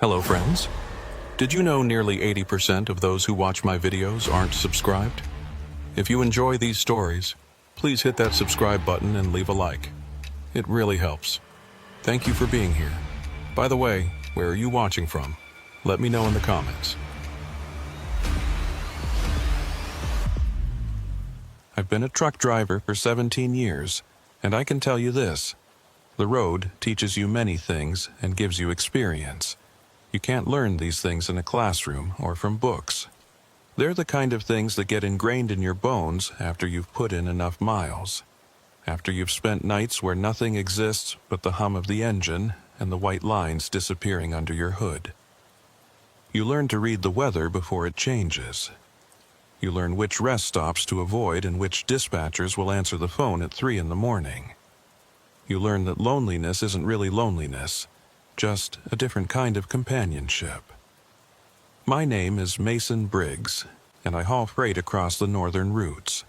Hello friends. Did you know nearly 80% of those who watch my videos aren't subscribed? If you enjoy these stories, please hit that subscribe button and leave a like. It really helps. Thank you for being here. By the way, where are you watching from? Let me know in the comments. I've been a truck driver for 17 years, and I can tell you this. The road teaches you many things and gives you experience. You can't learn these things in a classroom or from books. They're the kind of things that get ingrained in your bones after you've put in enough miles. After you've spent nights where nothing exists but the hum of the engine and the white lines disappearing under your hood. You learn to read the weather before it changes. You learn which rest stops to avoid and which dispatchers will answer the phone at 3 in the morning. You learn that loneliness isn't really loneliness, just a different kind of companionship. My name is Mason Briggs, and I haul freight across the northern routes.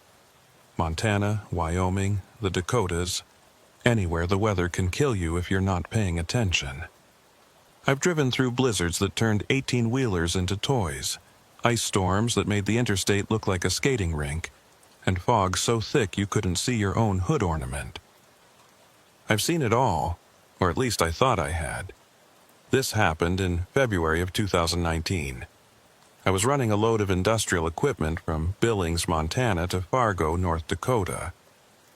Montana, Wyoming, the Dakotas, anywhere the weather can kill you if you're not paying attention. I've driven through blizzards that turned 18-wheelers into toys, ice storms that made the interstate look like a skating rink, and fog so thick you couldn't see your own hood ornament. I've seen it all, or at least I thought I had. This happened in February of 2019. I was running a load of industrial equipment from Billings, Montana to Fargo, North Dakota.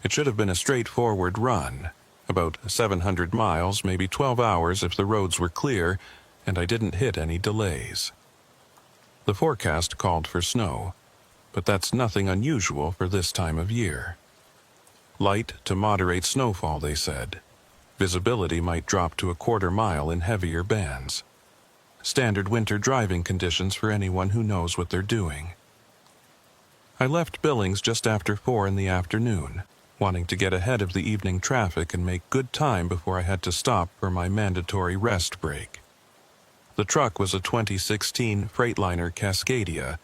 It should have been a straightforward run, about 700 miles, maybe 12 hours if the roads were clear, and I didn't hit any delays. The forecast called for snow, but that's nothing unusual for this time of year. Light to moderate snowfall, they said. Visibility might drop to a quarter mile in heavier bands. Standard winter driving conditions for anyone who knows what they're doing. I left Billings just after 4 in the afternoon, wanting to get ahead of the evening traffic and make good time before I had to stop for my mandatory rest break. The truck was a 2016 Freightliner Cascadia,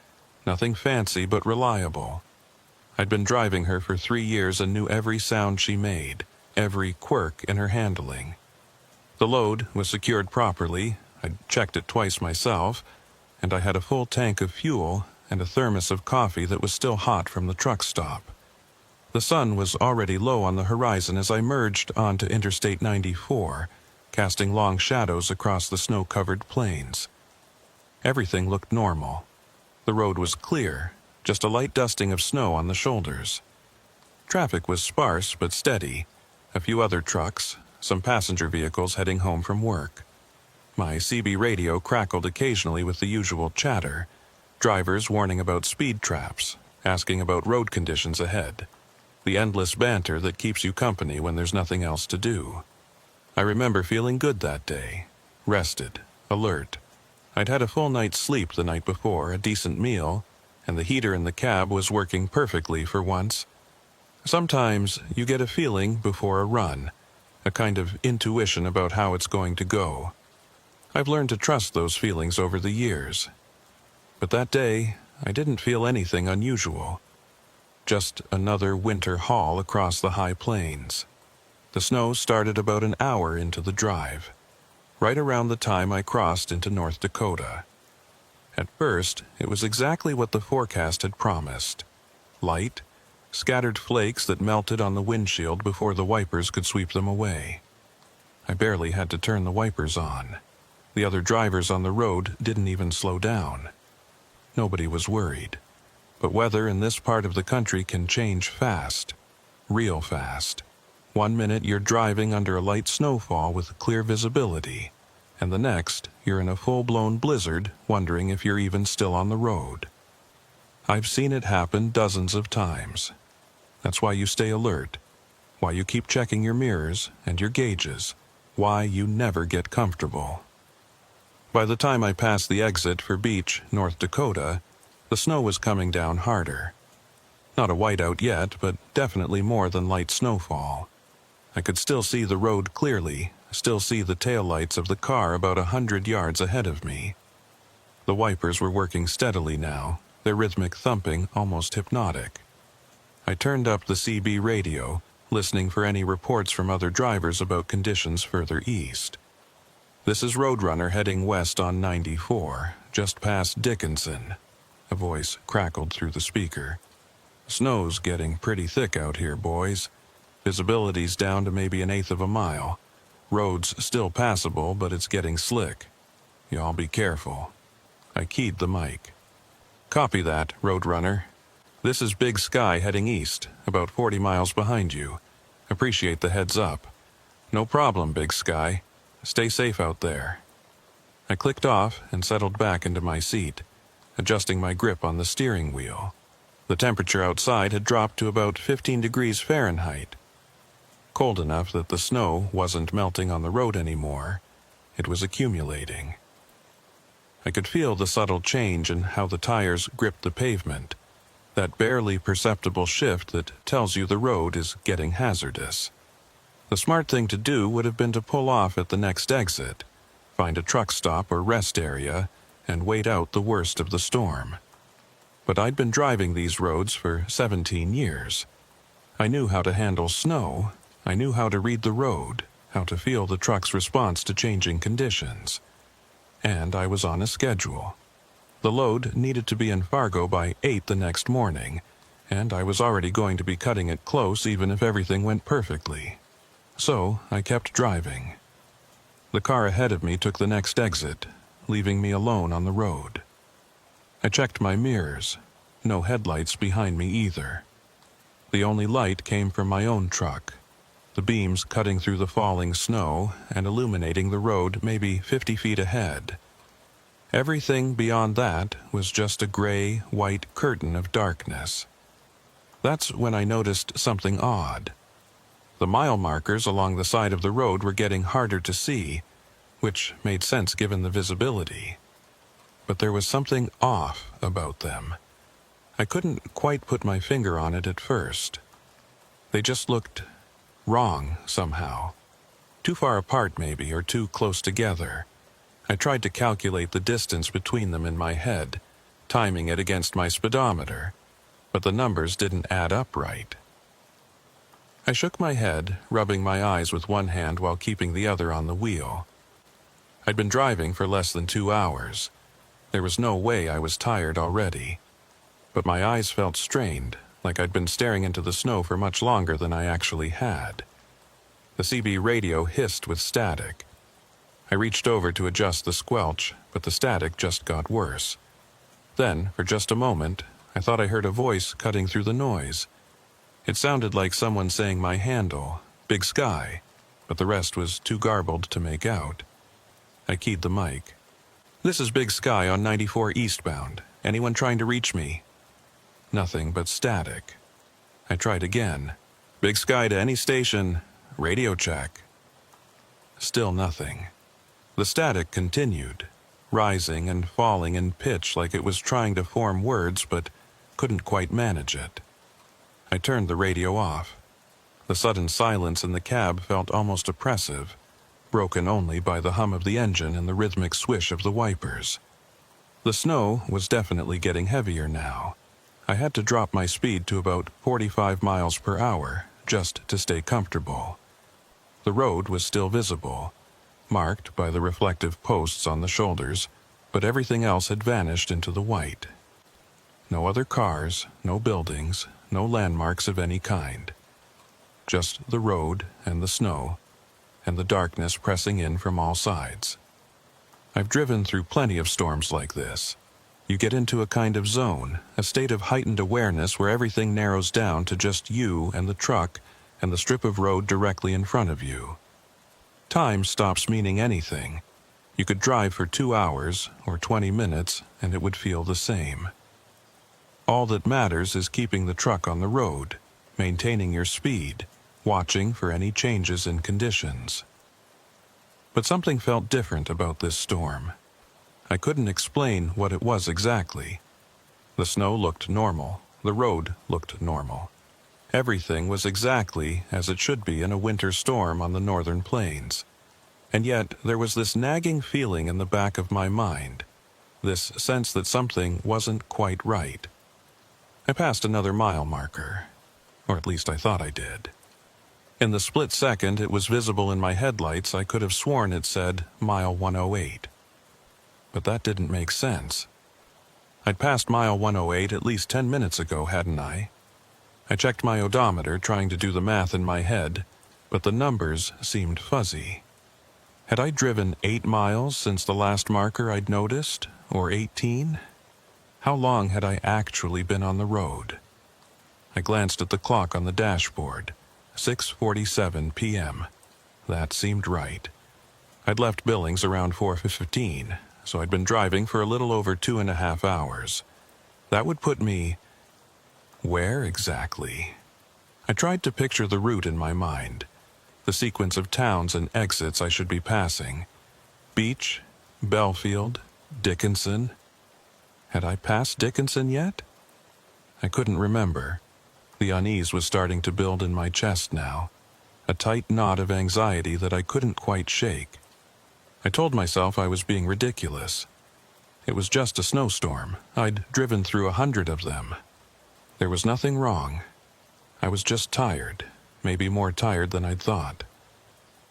nothing fancy but reliable. I'd been driving her for 3 years and knew every sound she made, every quirk in her handling. The load was secured properly, I'd checked it twice myself, and I had a full tank of fuel and a thermos of coffee that was still hot from the truck stop. The sun was already low on the horizon as I merged onto Interstate 94, casting long shadows across the snow-covered plains. Everything looked normal. The road was clear, just a light dusting of snow on the shoulders. Traffic was sparse but steady, a few other trucks, some passenger vehicles heading home from work. My CB radio crackled occasionally with the usual chatter, drivers warning about speed traps, asking about road conditions ahead, the endless banter that keeps you company when there's nothing else to do. I remember feeling good that day, rested, alert. I'd had a full night's sleep the night before, a decent meal, and the heater in the cab was working perfectly for once. Sometimes you get a feeling before a run, a kind of intuition about how it's going to go. I've learned to trust those feelings over the years. But that day, I didn't feel anything unusual. Just another winter haul across the high plains. The snow started about an hour into the drive, right around the time I crossed into North Dakota. At first, it was exactly what the forecast had promised. Light, scattered flakes that melted on the windshield before the wipers could sweep them away. I barely had to turn the wipers on. The other drivers on the road didn't even slow down. Nobody was worried. But weather in this part of the country can change fast, real fast. 1 minute you're driving under a light snowfall with clear visibility, and the next you're in a full-blown blizzard wondering if you're even still on the road. I've seen it happen dozens of times. That's why you stay alert, why you keep checking your mirrors and your gauges, why you never get comfortable. By the time I passed the exit for Beach, North Dakota, the snow was coming down harder. Not a whiteout yet, but definitely more than light snowfall. I could still see the road clearly, still see the taillights of the car about 100 yards ahead of me. The wipers were working steadily now, their rhythmic thumping almost hypnotic. I turned up the CB radio, listening for any reports from other drivers about conditions further east. This is Roadrunner heading west on 94, just past Dickinson. A voice crackled through the speaker. Snow's getting pretty thick out here, boys. Visibility's down to maybe 1/8 of a mile. Road's still passable, but it's getting slick. Y'all be careful. I keyed the mic. Copy that, Roadrunner. This is Big Sky heading east, about 40 miles behind you. Appreciate the heads up. No problem, Big Sky. Stay safe out there. I clicked off and settled back into my seat, adjusting my grip on the steering wheel. The temperature outside had dropped to about 15 degrees Fahrenheit. Cold enough that the snow wasn't melting on the road anymore. It was accumulating. I could feel the subtle change in how the tires gripped the pavement, that barely perceptible shift that tells you the road is getting hazardous. The smart thing to do would have been to pull off at the next exit, find a truck stop or rest area, and wait out the worst of the storm. But I'd been driving these roads for 17 years. I knew how to handle snow. I knew how to read the road, how to feel the truck's response to changing conditions. And I was on a schedule. The load needed to be in Fargo by 8 the next morning, and I was already going to be cutting it close even if everything went perfectly. So I kept driving. The car ahead of me took the next exit, leaving me alone on the road. I checked my mirrors. No headlights behind me either. The only light came from my own truck, the beams cutting through the falling snow and illuminating the road maybe 50 feet ahead. Everything beyond that was just a gray-white curtain of darkness. That's when I noticed something odd. The mile markers along the side of the road were getting harder to see, which made sense given the visibility. But there was something off about them. I couldn't quite put my finger on it at first. They just looked wrong somehow. Too far apart maybe, or too close together. I tried to calculate the distance between them in my head, timing it against my speedometer, but the numbers didn't add up right. I shook my head, rubbing my eyes with one hand while keeping the other on the wheel. I'd been driving for less than 2 hours. There was no way I was tired already. But my eyes felt strained, like I'd been staring into the snow for much longer than I actually had. The CB radio hissed with static. I reached over to adjust the squelch, but the static just got worse. Then, for just a moment, I thought I heard a voice cutting through the noise. It sounded like someone saying my handle, Big Sky, but the rest was too garbled to make out. I keyed the mic. This is Big Sky on 94 eastbound. Anyone trying to reach me? Nothing but static. I tried again. Big Sky to any station. Radio check. Still nothing. The static continued, rising and falling in pitch like it was trying to form words but couldn't quite manage it. I turned the radio off. The sudden silence in the cab felt almost oppressive, broken only by the hum of the engine and the rhythmic swish of the wipers. The snow was definitely getting heavier now. I had to drop my speed to about 45 miles per hour just to stay comfortable. The road was still visible, marked by the reflective posts on the shoulders, but everything else had vanished into the white. No other cars, no buildings, no landmarks of any kind. Just the road and the snow, and the darkness pressing in from all sides. I've driven through plenty of storms like this. You get into a kind of zone, a state of heightened awareness where everything narrows down to just you and the truck and the strip of road directly in front of you. Time stops meaning anything. You could drive for 2 hours or 20 minutes and it would feel the same. All that matters is keeping the truck on the road, maintaining your speed, watching for any changes in conditions. But something felt different about this storm. I couldn't explain what it was exactly. The snow looked normal, the road looked normal. Everything was exactly as it should be in a winter storm on the northern plains. And yet there was this nagging feeling in the back of my mind, this sense that something wasn't quite right. I passed another mile marker, or at least I thought I did. In the split second it was visible in my headlights, I could have sworn it said mile 108. But that didn't make sense. I'd passed mile 108 at least 10 minutes ago, hadn't I? I checked my odometer, trying to do the math in my head, but the numbers seemed fuzzy. Had I driven 8 miles since the last marker I'd noticed, or 18? How long had I actually been on the road? I glanced at the clock on the dashboard. 6:47 p.m. That seemed right. I'd left Billings around 4:15, so I'd been driving for a little over 2.5 hours. That would put me... where exactly? I tried to picture the route in my mind, the sequence of towns and exits I should be passing. Beach, Belfield, Dickinson. Had I passed Dickinson yet? I couldn't remember. The unease was starting to build in my chest now, a tight knot of anxiety that I couldn't quite shake. I told myself I was being ridiculous. It was just a snowstorm. I'd driven through 100 of them. There was nothing wrong. I was just tired, maybe more tired than I'd thought.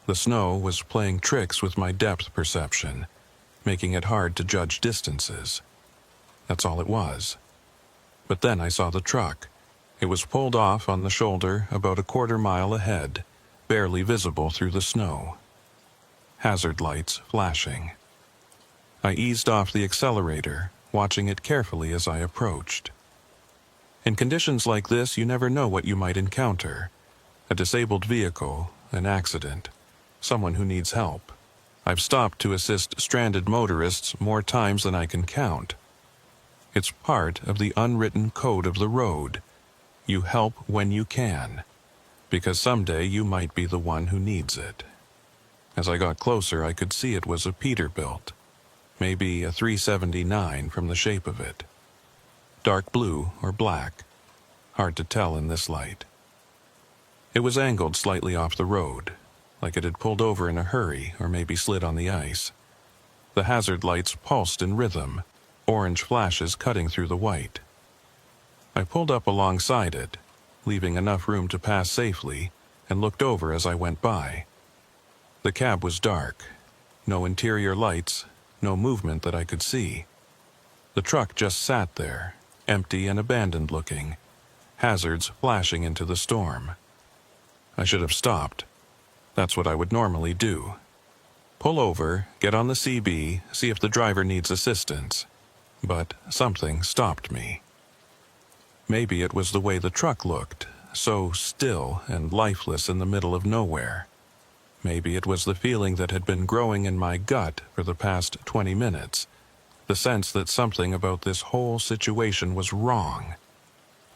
The snow was playing tricks with my depth perception, making it hard to judge distances. That's all it was. But then I saw the truck. It was pulled off on the shoulder about a quarter mile ahead, barely visible through the snow. Hazard lights flashing. I eased off the accelerator, watching it carefully as I approached. In conditions like this, you never know what you might encounter. A disabled vehicle, an accident, someone who needs help. I've stopped to assist stranded motorists more times than I can count. It's part of the unwritten code of the road. You help when you can, because someday you might be the one who needs it. As I got closer, I could see it was a Peterbilt, maybe a 379 from the shape of it. Dark blue or black, hard to tell in this light. It was angled slightly off the road, like it had pulled over in a hurry or maybe slid on the ice. The hazard lights pulsed in rhythm, orange flashes cutting through the white. I pulled up alongside it, leaving enough room to pass safely, and looked over as I went by. The cab was dark. No interior lights, no movement that I could see. The truck just sat there, empty and abandoned looking, hazards flashing into the storm. I should have stopped. That's what I would normally do. Pull over, get on the CB, see if the driver needs assistance. But something stopped me. Maybe it was the way the truck looked, so still and lifeless in the middle of nowhere. Maybe it was the feeling that had been growing in my gut for the past 20 minutes, the sense that something about this whole situation was wrong.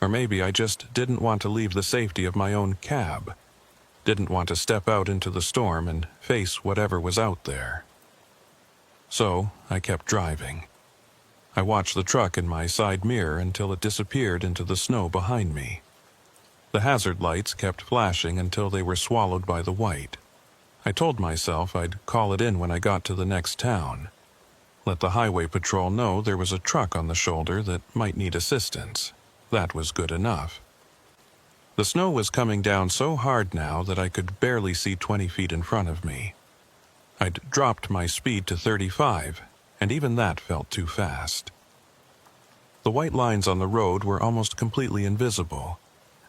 Or maybe I just didn't want to leave the safety of my own cab, didn't want to step out into the storm and face whatever was out there. So I kept driving. I watched the truck in my side mirror until it disappeared into the snow behind me. The hazard lights kept flashing until they were swallowed by the white. I told myself I'd call it in when I got to the next town. Let the highway patrol know there was a truck on the shoulder that might need assistance. That was good enough. The snow was coming down so hard now that I could barely see 20 feet in front of me. I'd dropped my speed to 35, and even that felt too fast. The white lines on the road were almost completely invisible,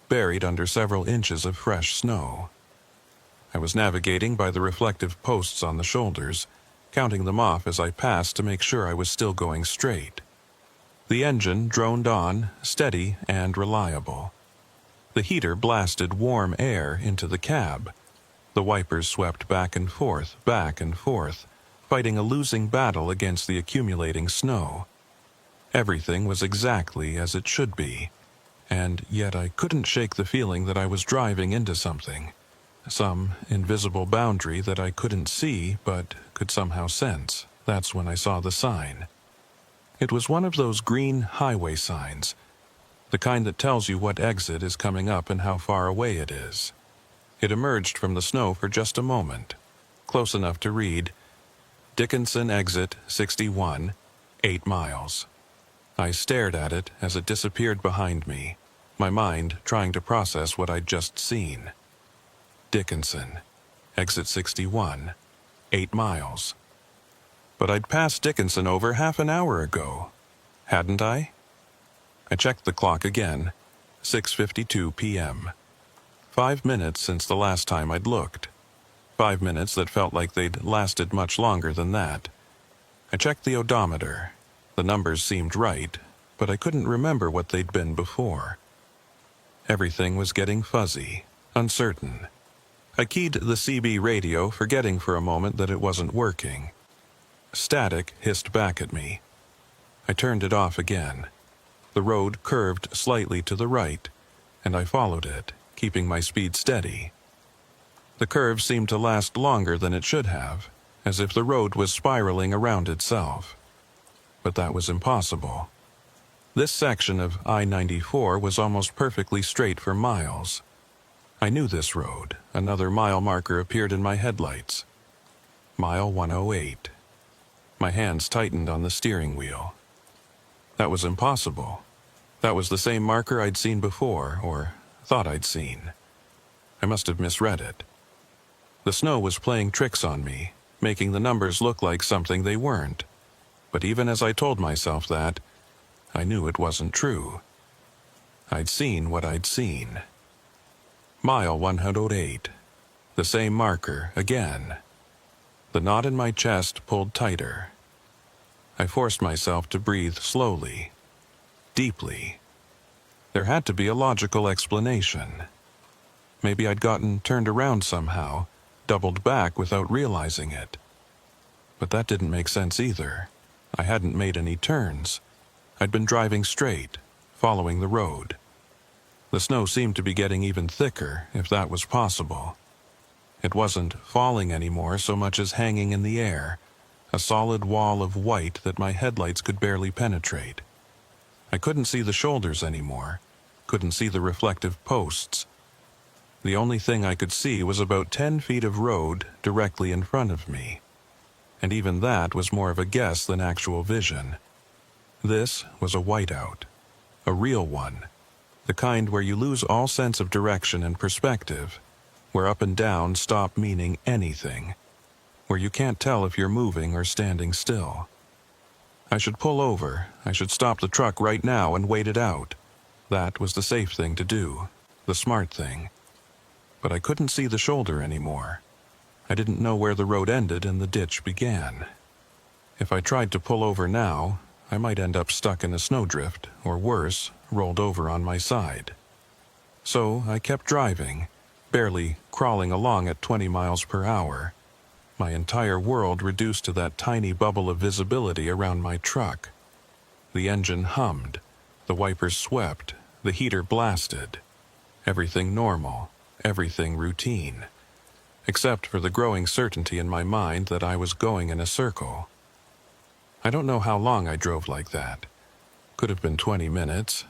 buried under several inches of fresh snow. I was navigating by the reflective posts on the shoulders, counting them off as I passed to make sure I was still going straight. The engine droned on, steady and reliable. The heater blasted warm air into the cab. The wipers swept back and forth, fighting a losing battle against the accumulating snow. Everything was exactly as it should be, and yet I couldn't shake the feeling that I was driving into something, some invisible boundary that I couldn't see but could somehow sense. That's when I saw the sign. It was one of those green highway signs, the kind that tells you what exit is coming up and how far away it is. It emerged from the snow for just a moment, close enough to read, Dickinson exit 61, 8 miles. I stared at it as it disappeared behind me, my mind trying to process what I'd just seen. Dickinson, exit 61, 8 miles. But I'd passed Dickinson over half an hour ago, hadn't I? I checked the clock again, 6:52 p.m. 5 minutes since the last time I'd looked. 5 minutes that felt like they'd lasted much longer than that. I checked the odometer. The numbers seemed right, but I couldn't remember what they'd been before. Everything was getting fuzzy, uncertain. I keyed the CB radio, forgetting for a moment that it wasn't working. Static hissed back at me. I turned it off again. The road curved slightly to the right, and I followed it, keeping my speed steady. The curve seemed to last longer than it should have, as if the road was spiraling around itself. But that was impossible. This section of I-94 was almost perfectly straight for miles. I knew this road. Another mile marker appeared in my headlights. Mile 108. My hands tightened on the steering wheel. That was impossible. That was the same marker I'd seen before, or thought I'd seen. I must have misread it. The snow was playing tricks on me, making the numbers look like something they weren't. But even as I told myself that, I knew it wasn't true. I'd seen what I'd seen. Mile 108. The same marker, again. The knot in my chest pulled tighter. I forced myself to breathe slowly, deeply. There had to be a logical explanation. Maybe I'd gotten turned around somehow, doubled back without realizing it. But that didn't make sense either. I hadn't made any turns. I'd been driving straight, following the road. The snow seemed to be getting even thicker, if that was possible. It wasn't falling anymore so much as hanging in the air, a solid wall of white that my headlights could barely penetrate. I couldn't see the shoulders anymore, couldn't see the reflective posts. The only thing I could see was about 10 feet of road directly in front of me. And even that was more of a guess than actual vision. This was a whiteout, a real one, the kind where you lose all sense of direction and perspective, where up and down stop meaning anything, where you can't tell if you're moving or standing still. I should pull over, I should stop the truck right now and wait it out. That was the safe thing to do, the smart thing. But I couldn't see the shoulder anymore. I didn't know where the road ended and the ditch began. If I tried to pull over now, I might end up stuck in a snowdrift, or worse, rolled over on my side. So I kept driving, barely crawling along at 20 miles per hour, my entire world reduced to that tiny bubble of visibility around my truck. The engine hummed, the wipers swept, the heater blasted. Everything normal, everything routine. Except for the growing certainty in my mind that I was going in a circle. I don't know how long I drove like that. Could have been 20 minutes,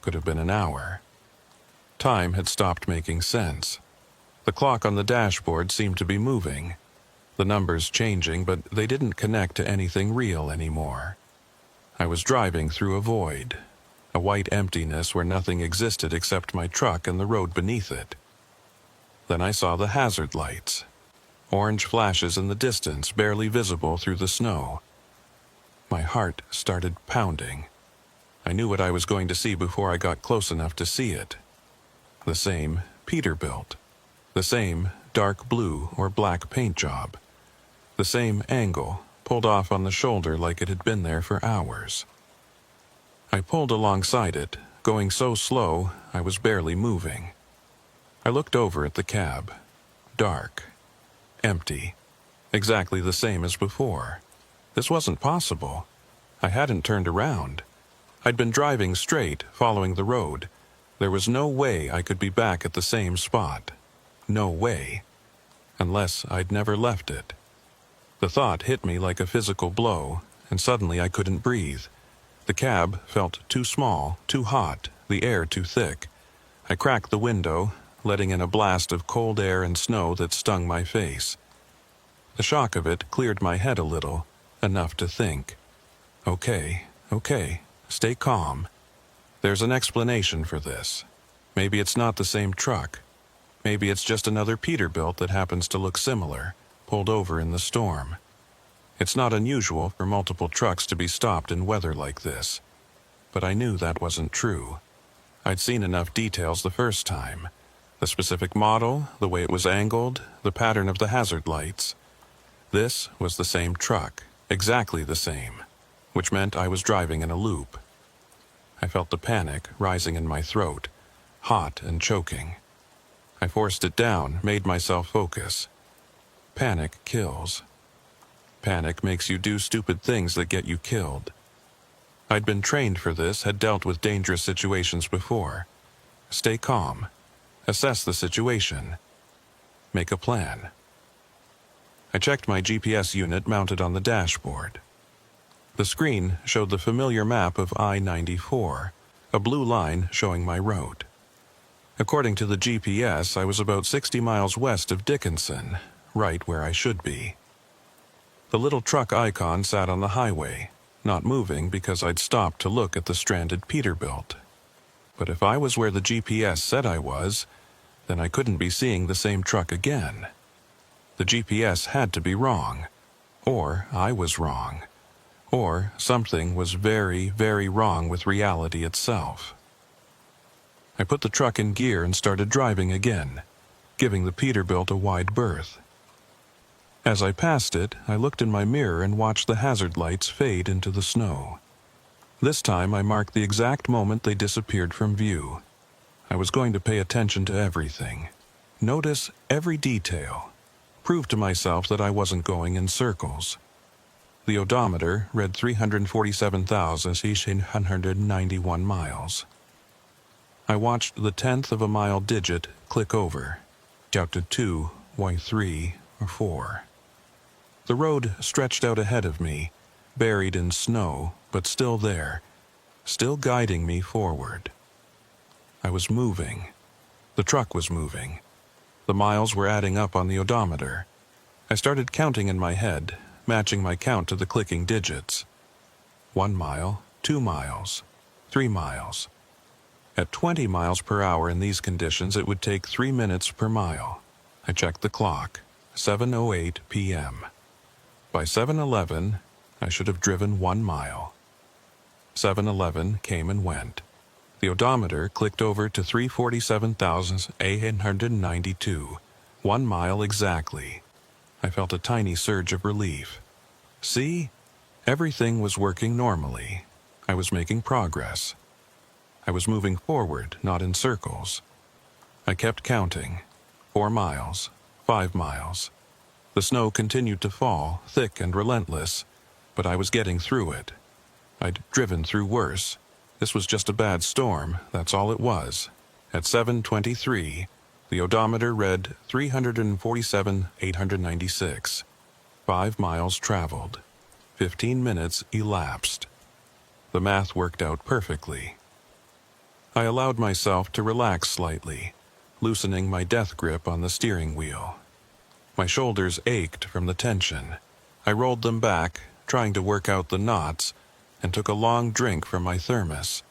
could have been an hour. Time had stopped making sense. The clock on the dashboard seemed to be moving. The numbers changing, but they didn't connect to anything real anymore. I was driving through a void, a white emptiness where nothing existed except my truck and the road beneath it. Then I saw the hazard lights, orange flashes in the distance barely visible through the snow. My heart started pounding. I knew what I was going to see before I got close enough to see it. The same Peterbilt. The same dark blue or black paint job. The same angle, pulled off on the shoulder like it had been there for hours. I pulled alongside it, going so slow I was barely moving. I looked over at the cab. Dark. Empty. Exactly the same as before. This wasn't possible. I hadn't turned around. I'd been driving straight, following the road. There was no way I could be back at the same spot. No way. Unless I'd never left it. The thought hit me like a physical blow, and suddenly I couldn't breathe. The cab felt too small, too hot, the air too thick. I cracked the window, letting in a blast of cold air and snow that stung my face. The shock of it cleared my head a little, enough to think. Okay, stay calm. There's an explanation for this. Maybe it's not the same truck. Maybe it's just another Peterbilt that happens to look similar, pulled over in the storm. It's not unusual for multiple trucks to be stopped in weather like this. But I knew that wasn't true. I'd seen enough details the first time. The specific model, the way it was angled, the pattern of the hazard lights. This was the same truck, exactly the same, which meant I was driving in a loop. I felt the panic rising in my throat, hot and choking. I forced it down, made myself focus. Panic kills. Panic makes you do stupid things that get you killed. I'd been trained for this, had dealt with dangerous situations before. Stay calm. Assess the situation. Make a plan. I checked my GPS unit mounted on the dashboard. The screen showed the familiar map of I-94, a blue line showing my road. According to the GPS, I was about 60 miles west of Dickinson, right where I should be. The little truck icon sat on the highway, not moving because I'd stopped to look at the stranded Peterbilt. But if I was where the GPS said I was, then I couldn't be seeing the same truck again. The GPS had to be wrong. Or I was wrong. Or something was very, very wrong with reality itself. I put the truck in gear and started driving again, giving the Peterbilt a wide berth. As I passed it, I looked in my mirror and watched the hazard lights fade into the snow. This time I marked the exact moment they disappeared from view. I was going to pay attention to everything. Notice every detail. Prove to myself that I wasn't going in circles. The odometer read 347,691 miles. I watched the 1/10 of a mile digit click over, out to 2, Y3, or 4. The road stretched out ahead of me, buried in snow, but still there, still guiding me forward. I was moving. The truck was moving. The miles were adding up on the odometer. I started counting in my head, matching my count to the clicking digits. 1 mile, 2 miles, 3 miles. At 20 miles per hour in these conditions, it would take 3 minutes per mile. I checked the clock, 7:08 p.m. By 7:11, I should have driven 1 mile. 7:11 came and went. The odometer clicked over to 347,892, 1 mile exactly. I felt a tiny surge of relief. See? Everything was working normally. I was making progress. I was moving forward, not in circles. I kept counting. 4 miles, 5 miles. The snow continued to fall, thick and relentless, but I was getting through it. I'd driven through worse. This was just a bad storm, that's all it was. At 7:23, the odometer read 347,896. 5 miles traveled. 15 minutes elapsed. The math worked out perfectly. I allowed myself to relax slightly, loosening my death grip on the steering wheel. My shoulders ached from the tension. I rolled them back, trying to work out the knots, and took a long drink from my thermos.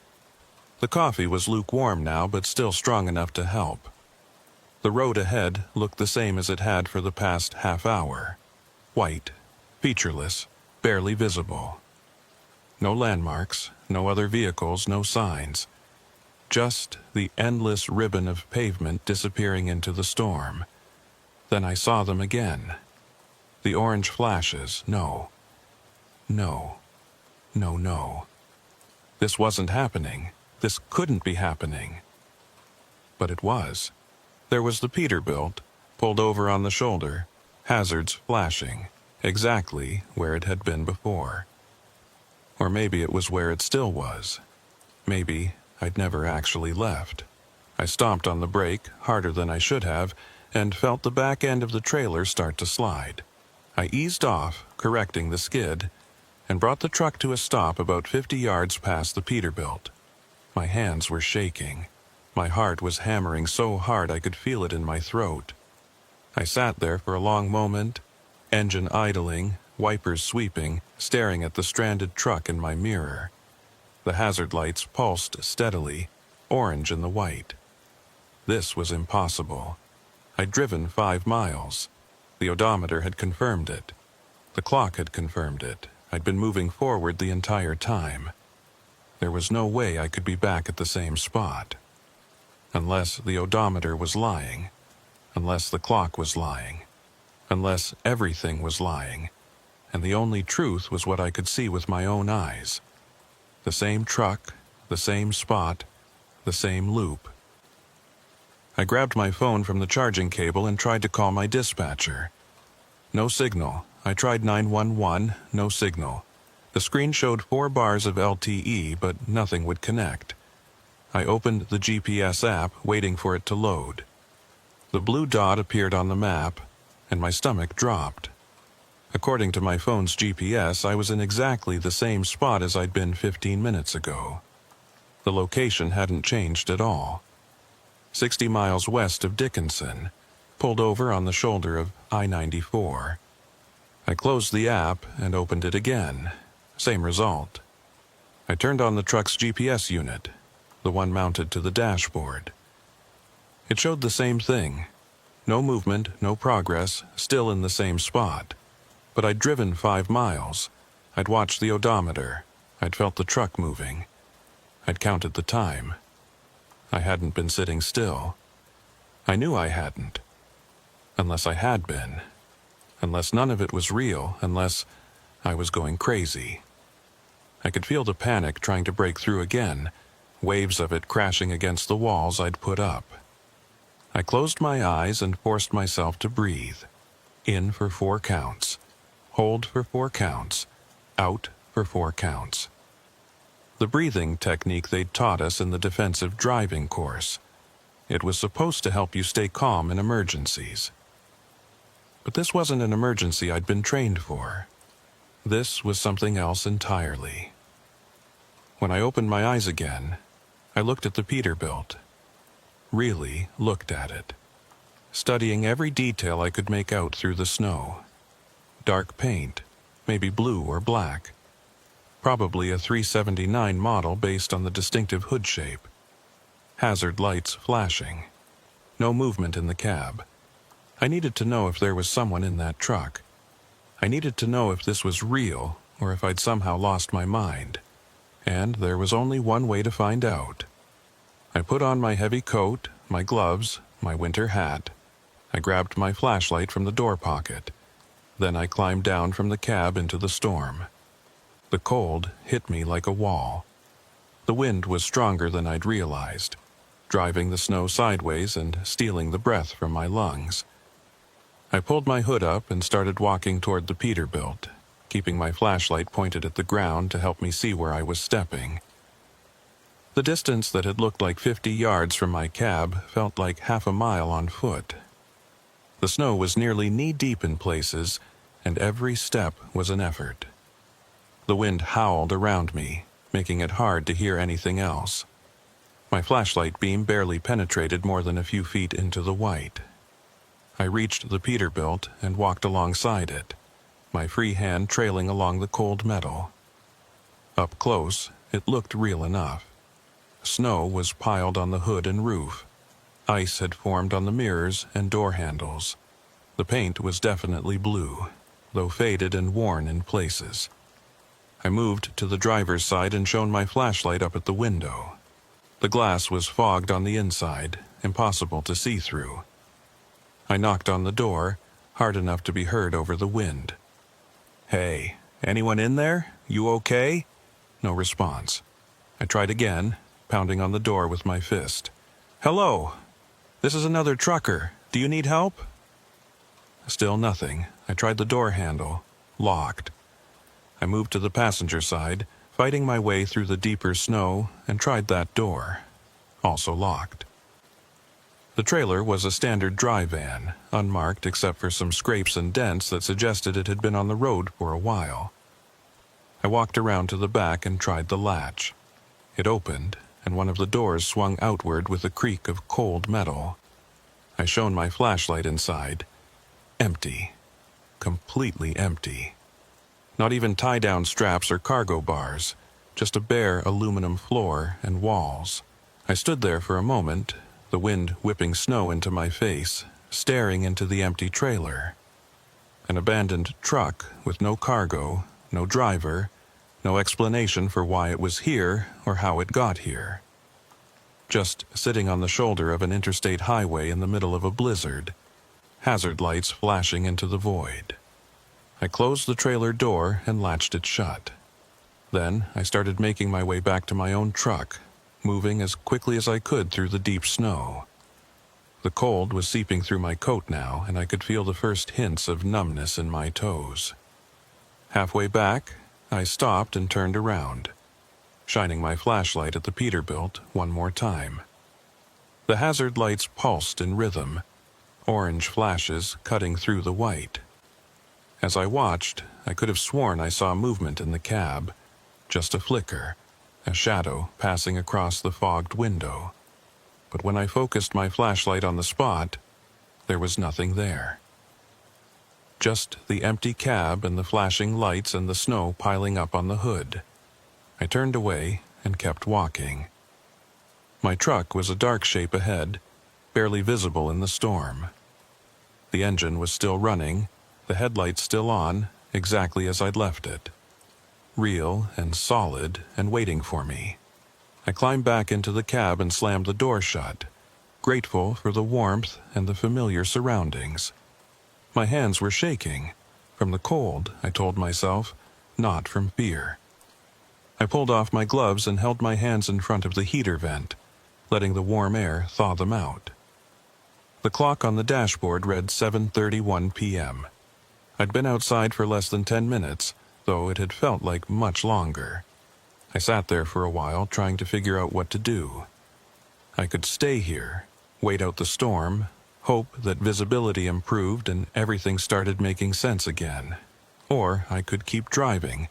The coffee was lukewarm now, but still strong enough to help. The road ahead looked the same as it had for the past half hour. White, featureless, barely visible. No landmarks, no other vehicles, no signs. Just the endless ribbon of pavement disappearing into the storm. Then I saw them again. The orange flashes, no. No. No, no. This wasn't happening. This couldn't be happening. But it was. There was the Peterbilt, pulled over on the shoulder, hazards flashing, exactly where it had been before. Or maybe it was where it still was. Maybe I'd never actually left. I stomped on the brake, harder than I should have, and felt the back end of the trailer start to slide. I eased off, correcting the skid, and brought the truck to a stop about 50 yards past the Peterbilt. My hands were shaking. My heart was hammering so hard I could feel it in my throat. I sat there for a long moment, engine idling, wipers sweeping, staring at the stranded truck in my mirror. The hazard lights pulsed steadily, orange in the white. This was impossible. I'd driven 5 miles. The odometer had confirmed it. The clock had confirmed it. I'd been moving forward the entire time. There was no way I could be back at the same spot. Unless the odometer was lying. Unless the clock was lying. Unless everything was lying. And the only truth was what I could see with my own eyes. The same truck, the same spot, the same loop. I grabbed my phone from the charging cable and tried to call my dispatcher. No signal. I tried 911, no signal. The screen showed 4 bars of LTE, but nothing would connect. I opened the GPS app, waiting for it to load. The blue dot appeared on the map, and my stomach dropped. According to my phone's GPS, I was in exactly the same spot as I'd been 15 minutes ago. The location hadn't changed at all. 60 miles west of Dickinson, pulled over on the shoulder of I-94. I closed the app and opened it again. Same result. I turned on the truck's GPS unit, the one mounted to the dashboard. It showed the same thing. No movement, no progress, still in the same spot. But I'd driven 5 miles. I'd watched the odometer. I'd felt the truck moving. I'd counted the time. I hadn't been sitting still. I knew I hadn't. Unless I had been. Unless none of it was real, unless I was going crazy. I could feel the panic trying to break through again, waves of it crashing against the walls I'd put up. I closed my eyes and forced myself to breathe. In for 4 counts. Hold for 4 counts. Out for 4 counts. The breathing technique they'd taught us in the defensive driving course. It was supposed to help you stay calm in emergencies. But this wasn't an emergency I'd been trained for. This was something else entirely. When I opened my eyes again, I looked at the Peterbilt. Really looked at it. Studying every detail I could make out through the snow. Dark paint, maybe blue or black. Probably a 379 model based on the distinctive hood shape. Hazard lights flashing. No movement in the cab. I needed to know if there was someone in that truck. I needed to know if this was real or if I'd somehow lost my mind. And there was only one way to find out. I put on my heavy coat, my gloves, my winter hat. I grabbed my flashlight from the door pocket. Then I climbed down from the cab into the storm. The cold hit me like a wall. The wind was stronger than I'd realized, driving the snow sideways and stealing the breath from my lungs. I pulled my hood up and started walking toward the Peterbilt, keeping my flashlight pointed at the ground to help me see where I was stepping. The distance that had looked like 50 yards from my cab felt like half a mile on foot. The snow was nearly knee-deep in places, and every step was an effort. The wind howled around me, making it hard to hear anything else. My flashlight beam barely penetrated more than a few feet into the white. I reached the Peterbilt and walked alongside it, my free hand trailing along the cold metal. Up close, it looked real enough. Snow was piled on the hood and roof. Ice had formed on the mirrors and door handles. The paint was definitely blue, though faded and worn in places. I moved to the driver's side and shone my flashlight up at the window. The glass was fogged on the inside, impossible to see through. I knocked on the door, hard enough to be heard over the wind. "Hey, anyone in there? You okay?" No response. I tried again, pounding on the door with my fist. "Hello, this is another trucker. Do you need help?" Still nothing. I tried the door handle. Locked. I moved to the passenger side, fighting my way through the deeper snow, and tried that door. Also locked. The trailer was a standard dry van, unmarked except for some scrapes and dents that suggested it had been on the road for a while. I walked around to the back and tried the latch. It opened, and one of the doors swung outward with a creak of cold metal. I shone my flashlight inside. Empty. Completely empty. Not even tie-down straps or cargo bars, just a bare aluminum floor and walls. I stood there for a moment, the wind whipping snow into my face, staring into the empty trailer. An abandoned truck with no cargo, no driver, no explanation for why it was here or how it got here. Just sitting on the shoulder of an interstate highway in the middle of a blizzard, hazard lights flashing into the void. I closed the trailer door and latched it shut. Then I started making my way back to my own truck, moving as quickly as I could through the deep snow. The cold was seeping through my coat now, and I could feel the first hints of numbness in my toes. Halfway back, I stopped and turned around, shining my flashlight at the Peterbilt one more time. The hazard lights pulsed in rhythm, orange flashes cutting through the white. As I watched, I could have sworn I saw movement in the cab, just a flicker, a shadow passing across the fogged window. But when I focused my flashlight on the spot, there was nothing there. Just the empty cab and the flashing lights and the snow piling up on the hood. I turned away and kept walking. My truck was a dark shape ahead, barely visible in the storm. The engine was still running, the headlights still on, exactly as I'd left it. Real and solid and waiting for me. I climbed back into the cab and slammed the door shut, grateful for the warmth and the familiar surroundings. My hands were shaking, from the cold, I told myself, not from fear. I pulled off my gloves and held my hands in front of the heater vent, letting the warm air thaw them out. The clock on the dashboard read 7:31 p.m. I'd been outside for less than 10 minutes, though it had felt like much longer. I sat there for a while, trying to figure out what to do. I could stay here, wait out the storm, hope that visibility improved and everything started making sense again. Or I could keep driving,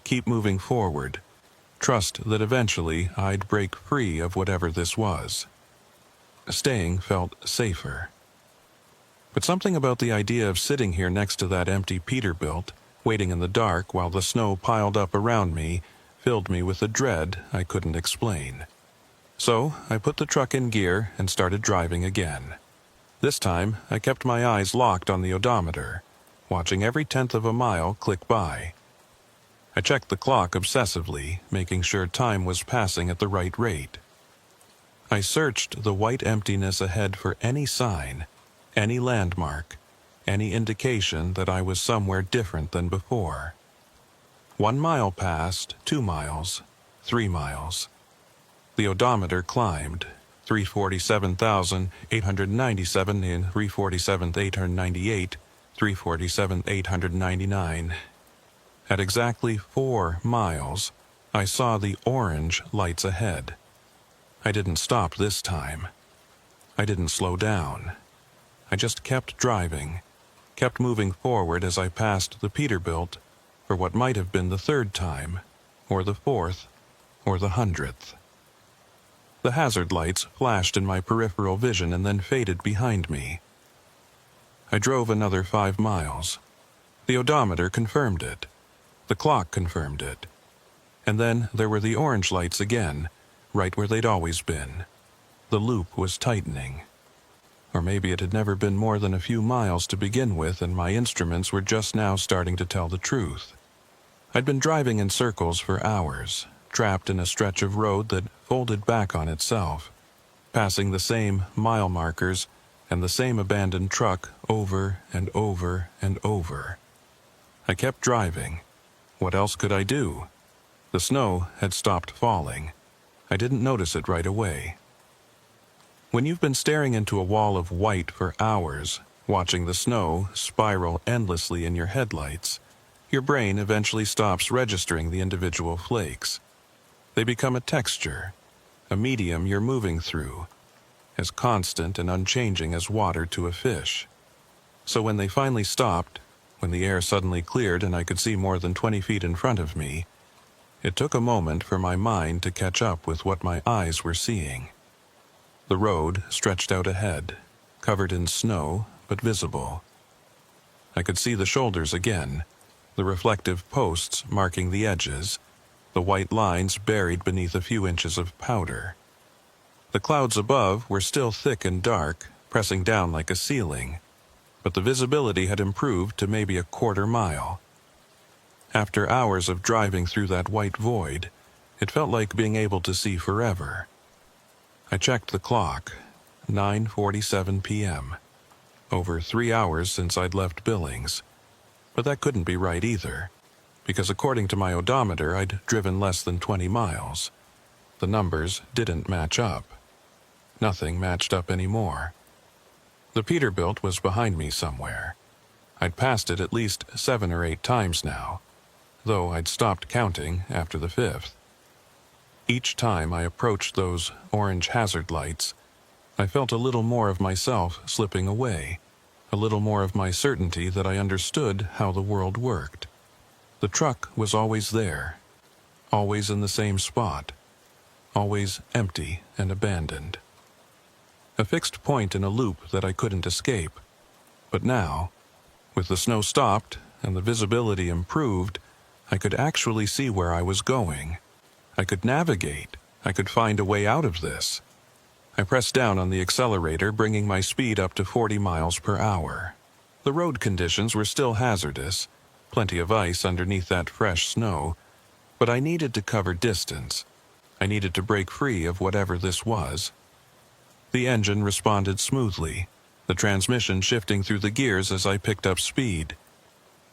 keep moving forward, trust that eventually I'd break free of whatever this was. Staying felt safer. But something about the idea of sitting here next to that empty Peterbilt, waiting in the dark while the snow piled up around me, filled me with a dread I couldn't explain. So I put the truck in gear and started driving again. This time, I kept my eyes locked on the odometer, watching every tenth of a mile click by. I checked the clock obsessively, making sure time was passing at the right rate. I searched the white emptiness ahead for any sign, any landmark, any indication that I was somewhere different than before. 1 mile passed, 2 miles, 3 miles. The odometer climbed, 347,897 in 347,898, 347,899. At exactly 4 miles, I saw the orange lights ahead. I didn't stop this time. I didn't slow down. I just kept driving, kept moving forward as I passed the Peterbilt for what might have been the 3rd time, or the 4th, or the 100th. The hazard lights flashed in my peripheral vision and then faded behind me. I drove another 5 miles. The odometer confirmed it. The clock confirmed it. And then there were the orange lights again, right where they'd always been. The loop was tightening. Or maybe it had never been more than a few miles to begin with, and my instruments were just now starting to tell the truth. I'd been driving in circles for hours, trapped in a stretch of road that folded back on itself, passing the same mile markers and the same abandoned truck over and over and over. I kept driving. What else could I do? The snow had stopped falling. I didn't notice it right away. When you've been staring into a wall of white for hours, watching the snow spiral endlessly in your headlights, your brain eventually stops registering the individual flakes. They become a texture, a medium you're moving through, as constant and unchanging as water to a fish. So when they finally stopped, when the air suddenly cleared and I could see more than 20 feet in front of me, it took a moment for my mind to catch up with what my eyes were seeing. The road stretched out ahead, covered in snow but visible. I could see the shoulders again, the reflective posts marking the edges, the white lines buried beneath a few inches of powder. The clouds above were still thick and dark, pressing down like a ceiling, but the visibility had improved to maybe a quarter mile. After hours of driving through that white void, it felt like being able to see forever. I checked the clock, 9:47 p.m. Over 3 hours since I'd left Billings. But that couldn't be right either, because according to my odometer, I'd driven less than 20 miles. The numbers didn't match up. Nothing matched up anymore. The Peterbilt was behind me somewhere. I'd passed it at least 7 or 8 times now, though I'd stopped counting after the 5th. Each time I approached those orange hazard lights, I felt a little more of myself slipping away, a little more of my certainty that I understood how the world worked. The truck was always there, always in the same spot, always empty and abandoned. A fixed point in a loop that I couldn't escape. But now, with the snow stopped and the visibility improved, I could actually see where I was going. I could navigate. I could find a way out of this. I pressed down on the accelerator, bringing my speed up to 40 miles per hour. The road conditions were still hazardous, plenty of ice underneath that fresh snow, but I needed to cover distance. I needed to break free of whatever this was. The engine responded smoothly, the transmission shifting through the gears as I picked up speed.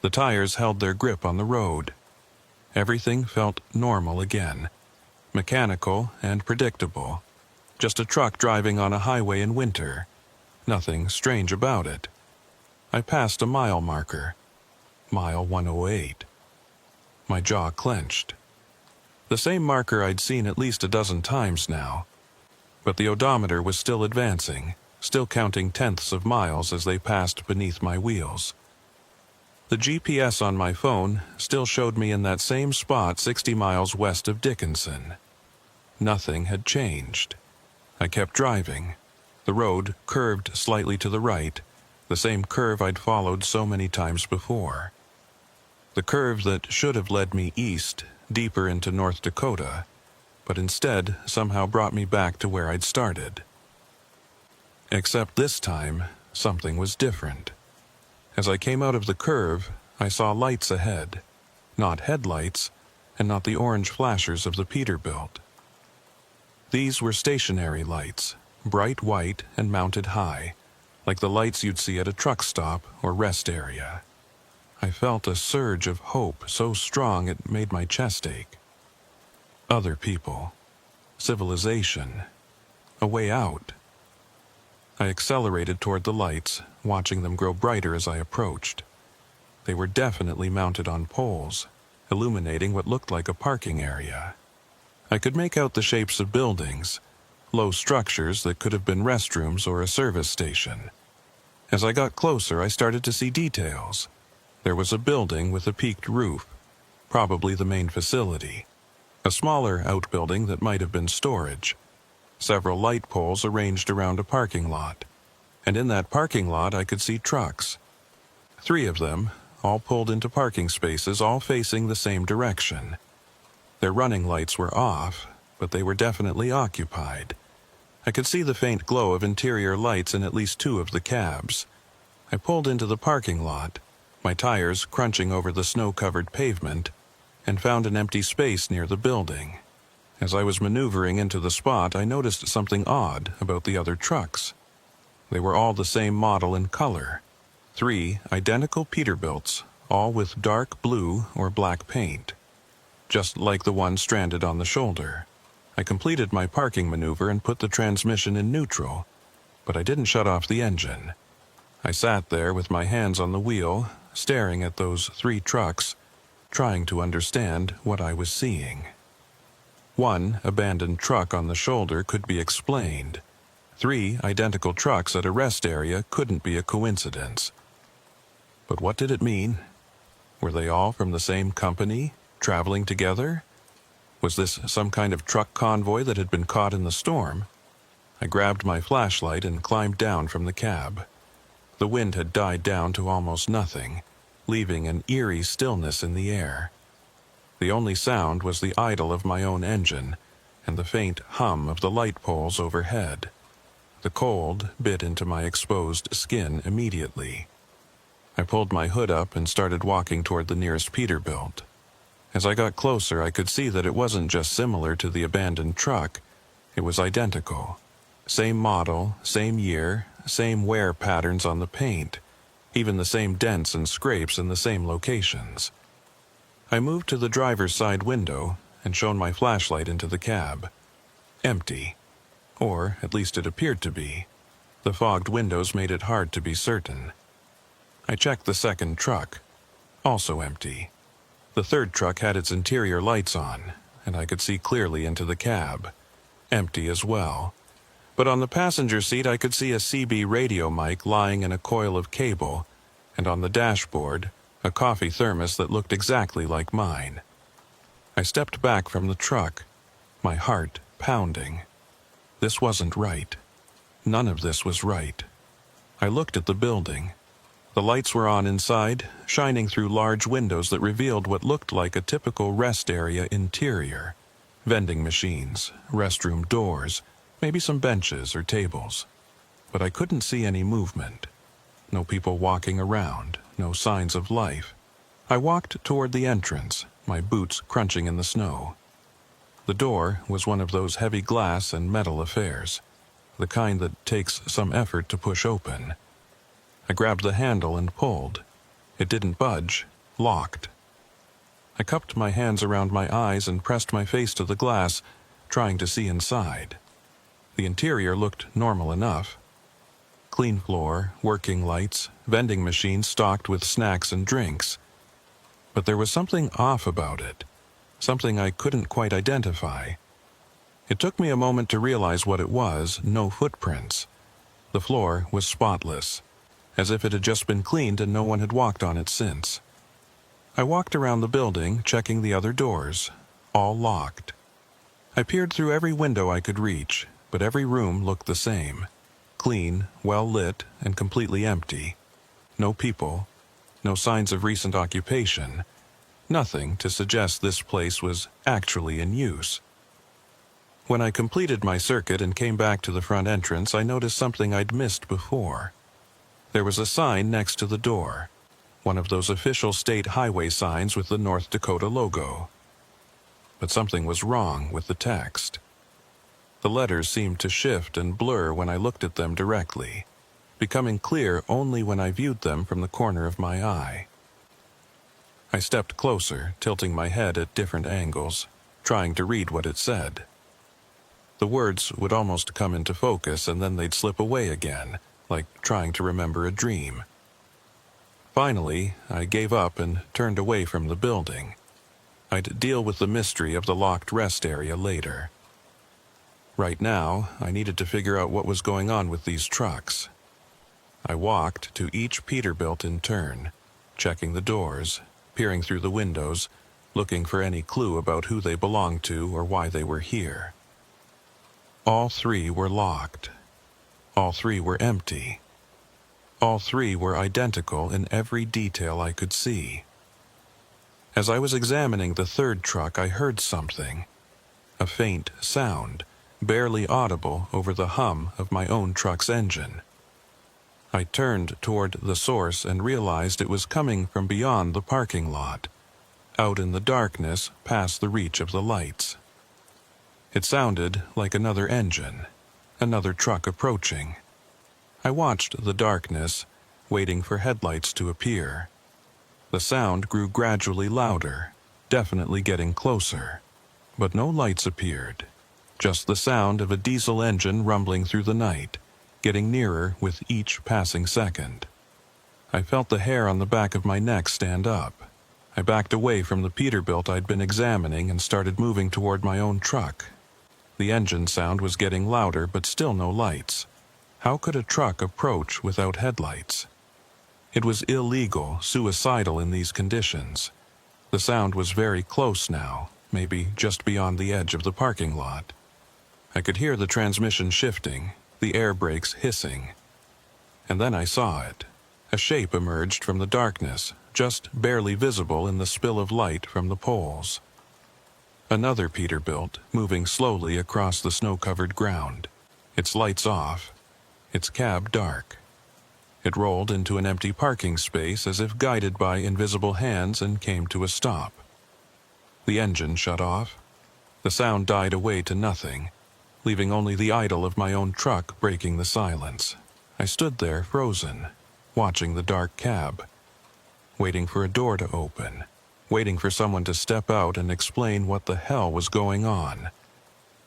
The tires held their grip on the road. Everything felt normal again, mechanical and predictable. Just a truck driving on a highway in winter. Nothing strange about it. I passed a mile marker. Mile 108. My jaw clenched. The same marker I'd seen at least a dozen times now. But the odometer was still advancing, still counting tenths of miles as they passed beneath my wheels. The GPS on my phone still showed me in that same spot 60 miles west of Dickinson. Nothing had changed. I kept driving. The road curved slightly to the right, the same curve I'd followed so many times before. The curve that should have led me east, deeper into North Dakota, but instead somehow brought me back to where I'd started. Except this time, something was different. As I came out of the curve, I saw lights ahead. Not headlights, and not the orange flashers of the Peterbilt. These were stationary lights, bright white and mounted high, like the lights you'd see at a truck stop or rest area. I felt a surge of hope so strong it made my chest ache. Other people. Civilization. A way out. I accelerated toward the lights, watching them grow brighter as I approached. They were definitely mounted on poles, illuminating what looked like a parking area. I could make out the shapes of buildings, low structures that could have been restrooms or a service station. As I got closer, I started to see details. There was a building with a peaked roof, probably the main facility. A smaller outbuilding that might have been storage. Several light poles arranged around a parking lot. And in that parking lot I could see trucks. 3 of them, all pulled into parking spaces, all facing the same direction. Their running lights were off, but they were definitely occupied. I could see the faint glow of interior lights in at least 2 of the cabs. I pulled into the parking lot, my tires crunching over the snow-covered pavement, and found an empty space near the building. As I was maneuvering into the spot, I noticed something odd about the other trucks. They were all the same model and color. 3 identical Peterbilts, all with dark blue or black paint. Just like the one stranded on the shoulder. I completed my parking maneuver and put the transmission in neutral, but I didn't shut off the engine. I sat there with my hands on the wheel, staring at those 3 trucks, trying to understand what I was seeing. One abandoned truck on the shoulder could be explained. 3 identical trucks at a rest area couldn't be a coincidence. But what did it mean? Were they all from the same company, traveling together? Was this some kind of truck convoy that had been caught in the storm? I grabbed my flashlight and climbed down from the cab. The wind had died down to almost nothing, leaving an eerie stillness in the air. The only sound was the idle of my own engine and the faint hum of the light poles overhead. The cold bit into my exposed skin immediately. I pulled my hood up and started walking toward the nearest Peterbilt. As I got closer, I could see that it wasn't just similar to the abandoned truck, it was identical. Same model, same year, same wear patterns on the paint, even the same dents and scrapes in the same locations. I moved to the driver's side window and shone my flashlight into the cab. Empty. Or, at least it appeared to be. The fogged windows made it hard to be certain. I checked the second truck. Also empty. The third truck had its interior lights on, and I could see clearly into the cab. Empty as well. But on the passenger seat I could see a CB radio mic lying in a coil of cable, and on the dashboard, a coffee thermos that looked exactly like mine. I stepped back from the truck, my heart pounding. This wasn't right. None of this was right. I looked at the building. The lights were on inside, shining through large windows that revealed what looked like a typical rest area interior. Vending machines, restroom doors, maybe some benches or tables. But I couldn't see any movement. No people walking around, no signs of life. I walked toward the entrance, my boots crunching in the snow. The door was one of those heavy glass and metal affairs, the kind that takes some effort to push open. I grabbed the handle and pulled. It didn't budge, locked. I cupped my hands around my eyes and pressed my face to the glass, trying to see inside. The interior looked normal enough. Clean floor, working lights, vending machines stocked with snacks and drinks. But there was something off about it, something I couldn't quite identify. It took me a moment to realize what it was: no footprints. The floor was spotless, as if it had just been cleaned and no one had walked on it since. I walked around the building, checking the other doors, all locked. I peered through every window I could reach, but every room looked the same. Clean, well lit, and completely empty. No people, no signs of recent occupation, nothing to suggest this place was actually in use. When I completed my circuit and came back to the front entrance, I noticed something I'd missed before. There was a sign next to the door, one of those official state highway signs with the North Dakota logo. But something was wrong with the text. The letters seemed to shift and blur when I looked at them directly, becoming clear only when I viewed them from the corner of my eye. I stepped closer, tilting my head at different angles, trying to read what it said. The words would almost come into focus and then they'd slip away again, like trying to remember a dream. Finally, I gave up and turned away from the building. I'd deal with the mystery of the locked rest area later. Right now, I needed to figure out what was going on with these trucks. I walked to each Peterbilt in turn, checking the doors, peering through the windows, looking for any clue about who they belonged to or why they were here. All three were locked. All three were empty. All three were identical in every detail I could see. As I was examining the third truck, I heard something. A faint sound, barely audible over the hum of my own truck's engine. I turned toward the source and realized it was coming from beyond the parking lot, out in the darkness past the reach of the lights. It sounded like another engine, another truck approaching. I watched the darkness, waiting for headlights to appear. The sound grew gradually louder, definitely getting closer. But no lights appeared, just the sound of a diesel engine rumbling through the night, getting nearer with each passing second. I felt the hair on the back of my neck stand up. I backed away from the Peterbilt I'd been examining and started moving toward my own truck. The engine sound was getting louder, but still no lights. How could a truck approach without headlights? It was illegal, suicidal in these conditions. The sound was very close now, maybe just beyond the edge of the parking lot. I could hear the transmission shifting, the air brakes hissing. And then I saw it. A shape emerged from the darkness, just barely visible in the spill of light from the poles. Another Peterbilt, moving slowly across the snow-covered ground, its lights off, its cab dark. It rolled into an empty parking space as if guided by invisible hands and came to a stop. The engine shut off. The sound died away to nothing, leaving only the idle of my own truck breaking the silence. I stood there frozen, watching the dark cab, waiting for a door to open, waiting for someone to step out and explain what the hell was going on.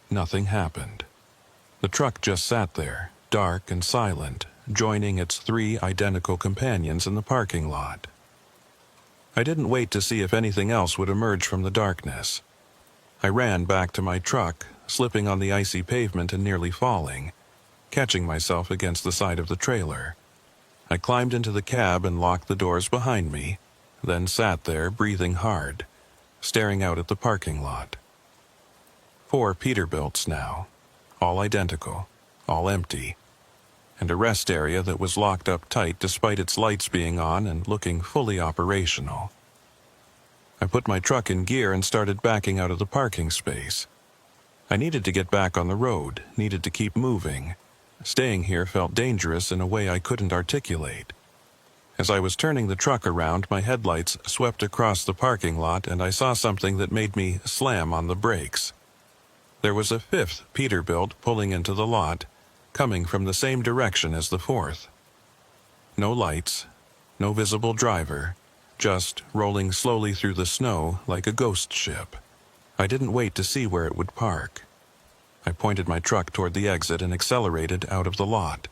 Nothing happened. The truck just sat there, dark and silent, joining its 3 identical companions in the parking lot. I didn't wait to see if anything else would emerge from the darkness. I ran back to my truck, slipping on the icy pavement and nearly falling, catching myself against the side of the trailer. I climbed into the cab and locked the doors behind me, then sat there breathing hard, staring out at the parking lot. 4 Peterbilts now, all identical, all empty, and a rest area that was locked up tight despite its lights being on and looking fully operational. I put my truck in gear and started backing out of the parking space. I needed to get back on the road, needed to keep moving. Staying here felt dangerous in a way I couldn't articulate. As I was turning the truck around, my headlights swept across the parking lot and I saw something that made me slam on the brakes. There was a 5th Peterbilt pulling into the lot, coming from the same direction as the 4th. No lights, no visible driver, just rolling slowly through the snow like a ghost ship. I didn't wait to see where it would park. I pointed my truck toward the exit and accelerated out of the lot,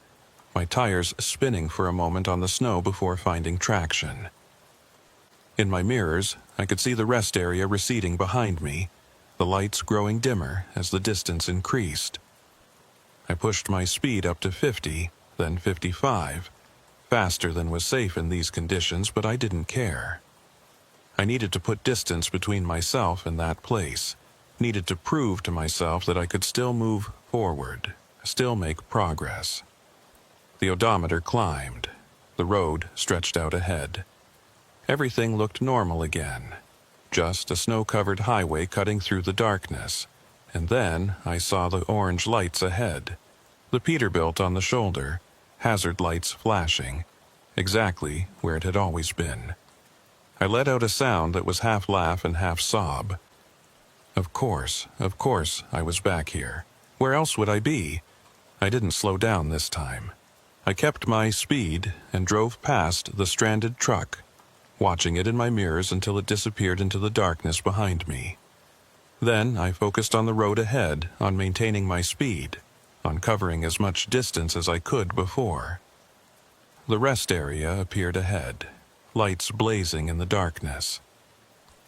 my tires spinning for a moment on the snow before finding traction. In my mirrors, I could see the rest area receding behind me, the lights growing dimmer as the distance increased. I pushed my speed up to 50, then 55, faster than was safe in these conditions, but I didn't care. I needed to put distance between myself and that place, needed to prove to myself that I could still move forward, still make progress. The odometer climbed. The road stretched out ahead. Everything looked normal again, just a snow-covered highway cutting through the darkness. And then I saw the orange lights ahead, the Peterbilt on the shoulder, hazard lights flashing, exactly where it had always been. I let out a sound that was half laugh and half sob. Of course, I was back here. Where else would I be? I didn't slow down this time. I kept my speed and drove past the stranded truck, watching it in my mirrors until it disappeared into the darkness behind me. Then I focused on the road ahead, on maintaining my speed, on covering as much distance as I could before. The rest area appeared ahead, lights blazing in the darkness.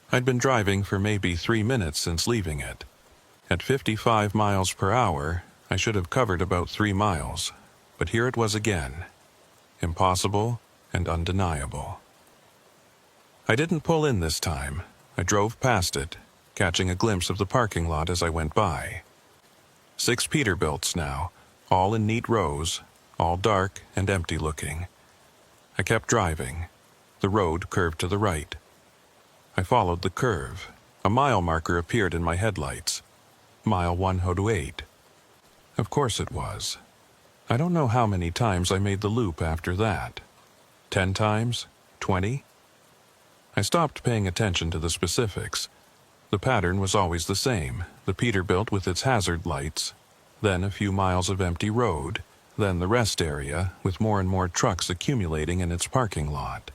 I'd been driving for maybe 3 minutes since leaving it. At 55 miles per hour, I should have covered about 3 miles, but here it was again, impossible and undeniable. I didn't pull in this time. I drove past it, catching a glimpse of the parking lot as I went by. 6 Peterbilts now, all in neat rows, all dark and empty looking. I kept driving. The road curved to the right. I followed the curve. A mile marker appeared in my headlights. Mile 108. Of course it was. I don't know how many times I made the loop after that. 10 times? 20? I stopped paying attention to the specifics. The pattern was always the same, the Peterbilt with its hazard lights, then a few miles of empty road, then the rest area with more and more trucks accumulating in its parking lot.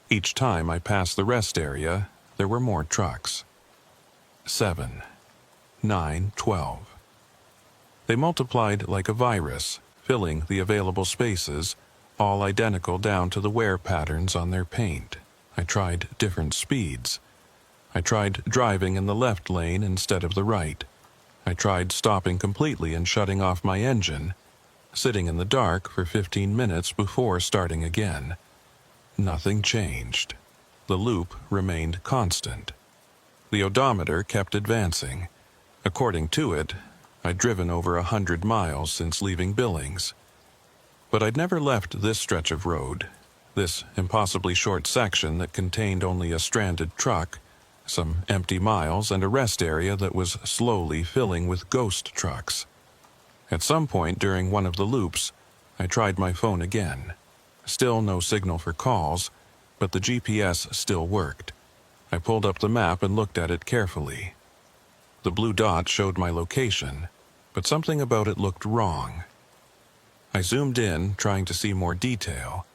Each time I passed the rest area, there were more trucks. 7, 9, 12. They multiplied like a virus, filling the available spaces, all identical down to the wear patterns on their paint. I tried different speeds. I tried driving in the left lane instead of the right. I tried stopping completely and shutting off my engine, sitting in the dark for 15 minutes before starting again. Nothing changed. The loop remained constant. The odometer kept advancing. According to it, I'd driven over 100 miles since leaving Billings. But I'd never left this stretch of road, this impossibly short section that contained only a stranded truck, some empty miles, and a rest area that was slowly filling with ghost trucks. At some point during one of the loops, I tried my phone again. Still no signal for calls, but the GPS still worked. I pulled up the map and looked at it carefully. The blue dot showed my location, but something about it looked wrong. I zoomed in, trying to see more detail.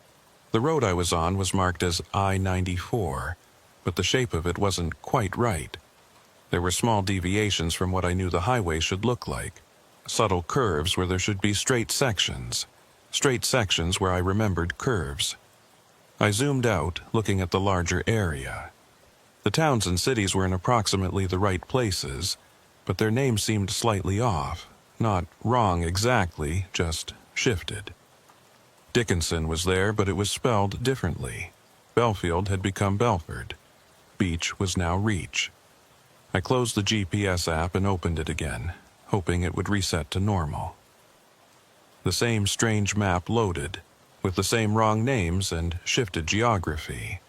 The road I was on was marked as I-94, but the shape of it wasn't quite right. There were small deviations from what I knew the highway should look like. Subtle curves where there should be straight sections where I remembered curves. I zoomed out, looking at the larger area. The towns and cities were in approximately the right places, but their names seemed slightly off. Not wrong exactly, just shifted. Dickinson was there, but it was spelled differently. Belfield had become Belford. Beach was now Reach. I closed the GPS app and opened it again, hoping it would reset to normal. The same strange map loaded, with the same wrong names and shifted geography.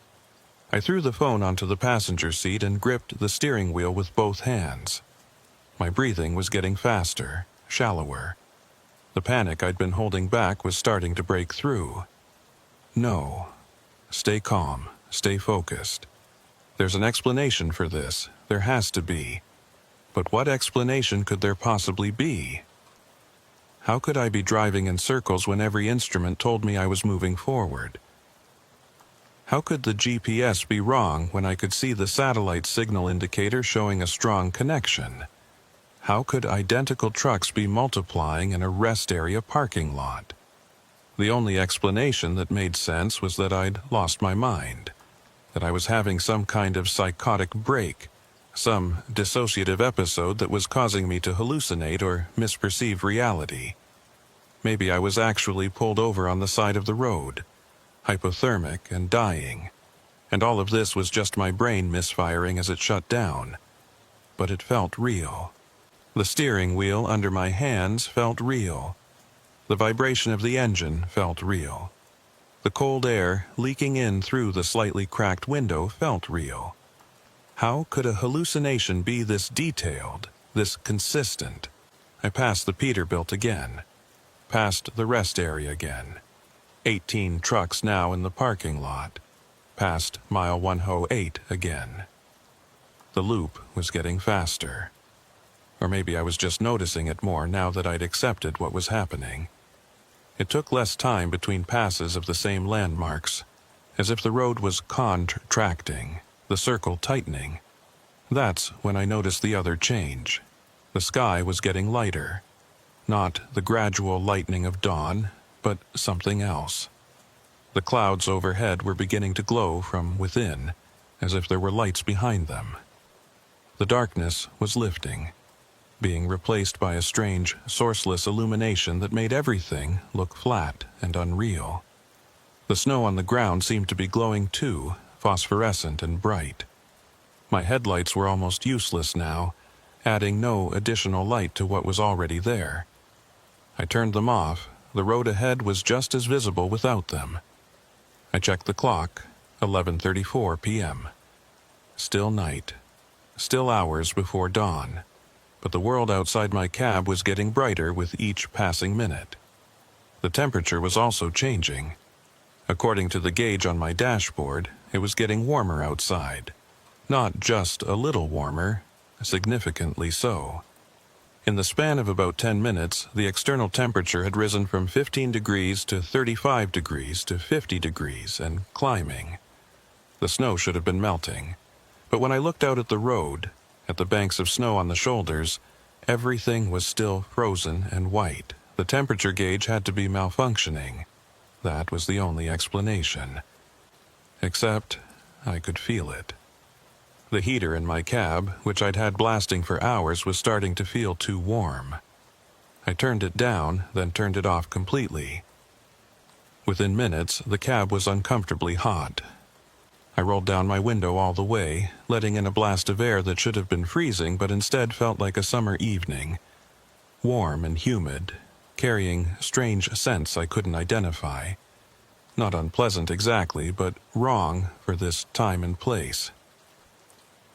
I threw the phone onto the passenger seat and gripped the steering wheel with both hands. My breathing was getting faster, shallower. The panic I'd been holding back was starting to break through. No. Stay calm, stay focused. There's an explanation for this. There has to be. But what explanation could there possibly be? How could I be driving in circles when every instrument told me I was moving forward? How could the GPS be wrong when I could see the satellite signal indicator showing a strong connection? How could identical trucks be multiplying in a rest area parking lot? The only explanation that made sense was that I'd lost my mind, that I was having some kind of psychotic break, some dissociative episode that was causing me to hallucinate or misperceive reality. Maybe I was actually pulled over on the side of the road, hypothermic and dying, and all of this was just my brain misfiring as it shut down. But it felt real. The steering wheel under my hands felt real. The vibration of the engine felt real. The cold air leaking in through the slightly cracked window felt real. How could a hallucination be this detailed, this consistent? I passed the Peterbilt again, passed the rest area again. 18 trucks now in the parking lot, past mile 108 again. The loop was getting faster. Or maybe I was just noticing it more now that I'd accepted what was happening. It took less time between passes of the same landmarks, as if the road was contracting, the circle tightening. That's when I noticed the other change. The sky was getting lighter. Not the gradual lightening of dawn, but something else. The clouds overhead were beginning to glow from within, as if there were lights behind them. The darkness was lifting, being replaced by a strange, sourceless illumination that made everything look flat and unreal. The snow on the ground seemed to be glowing too, phosphorescent and bright. My headlights were almost useless now, adding no additional light to what was already there. I turned them off. The road ahead was just as visible without them. I checked the clock, 11:34 p.m. Still night. Still hours before dawn. But the world outside my cab was getting brighter with each passing minute. The temperature was also changing. According to the gauge on my dashboard, it was getting warmer outside. Not just a little warmer, significantly so. In the span of about 10 minutes, the external temperature had risen from 15 degrees to 35 degrees to 50 degrees and climbing. The snow should have been melting. But when I looked out at the road, at the banks of snow on the shoulders, everything was still frozen and white. The temperature gauge had to be malfunctioning. That was the only explanation. Except I could feel it. The heater in my cab, which I'd had blasting for hours, was starting to feel too warm. I turned it down, then turned it off completely. Within minutes, the cab was uncomfortably hot. I rolled down my window all the way, letting in a blast of air that should have been freezing but instead felt like a summer evening. Warm and humid, carrying strange scents I couldn't identify. Not unpleasant exactly, but wrong for this time and place.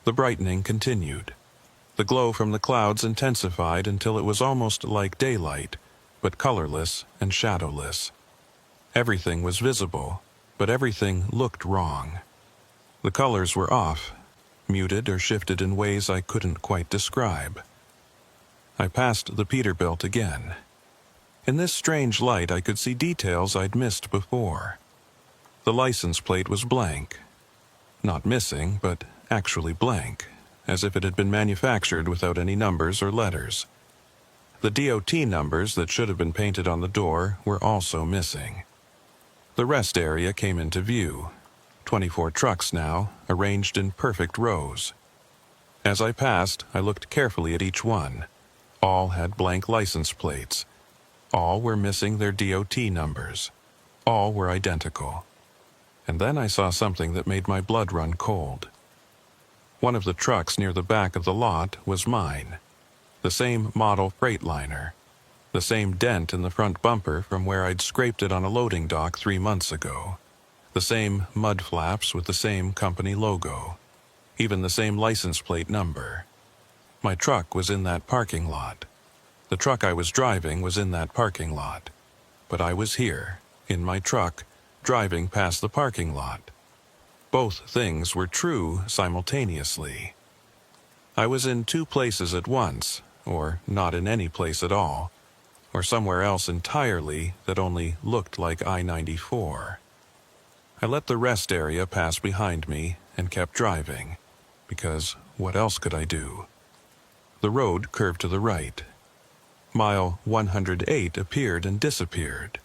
The brightening continued. The glow from the clouds intensified until it was almost like daylight, but colorless and shadowless. Everything was visible, but everything looked wrong. The colors were off, muted or shifted in ways I couldn't quite describe. I passed the Peterbilt again. In this strange light I could see details I'd missed before. The license plate was blank. Not missing, but actually blank, as if it had been manufactured without any numbers or letters. The DOT numbers that should have been painted on the door were also missing. The rest area came into view. 24 trucks now, arranged in perfect rows. As I passed, I looked carefully at each one. All had blank license plates. All were missing their DOT numbers. All were identical. And then I saw something that made my blood run cold. One of the trucks near the back of the lot was mine. The same model Freightliner. The same dent in the front bumper from where I'd scraped it on a loading dock 3 months ago. The same mud flaps with the same company logo. Even the same license plate number. My truck was in that parking lot. The truck I was driving was in that parking lot. But I was here, in my truck, driving past the parking lot. Both things were true simultaneously. I was in 2 places at once, or not in any place at all, or somewhere else entirely that only looked like I-94. I let the rest area pass behind me and kept driving, because what else could I do? The road curved to the right. Mile 108 appeared and disappeared.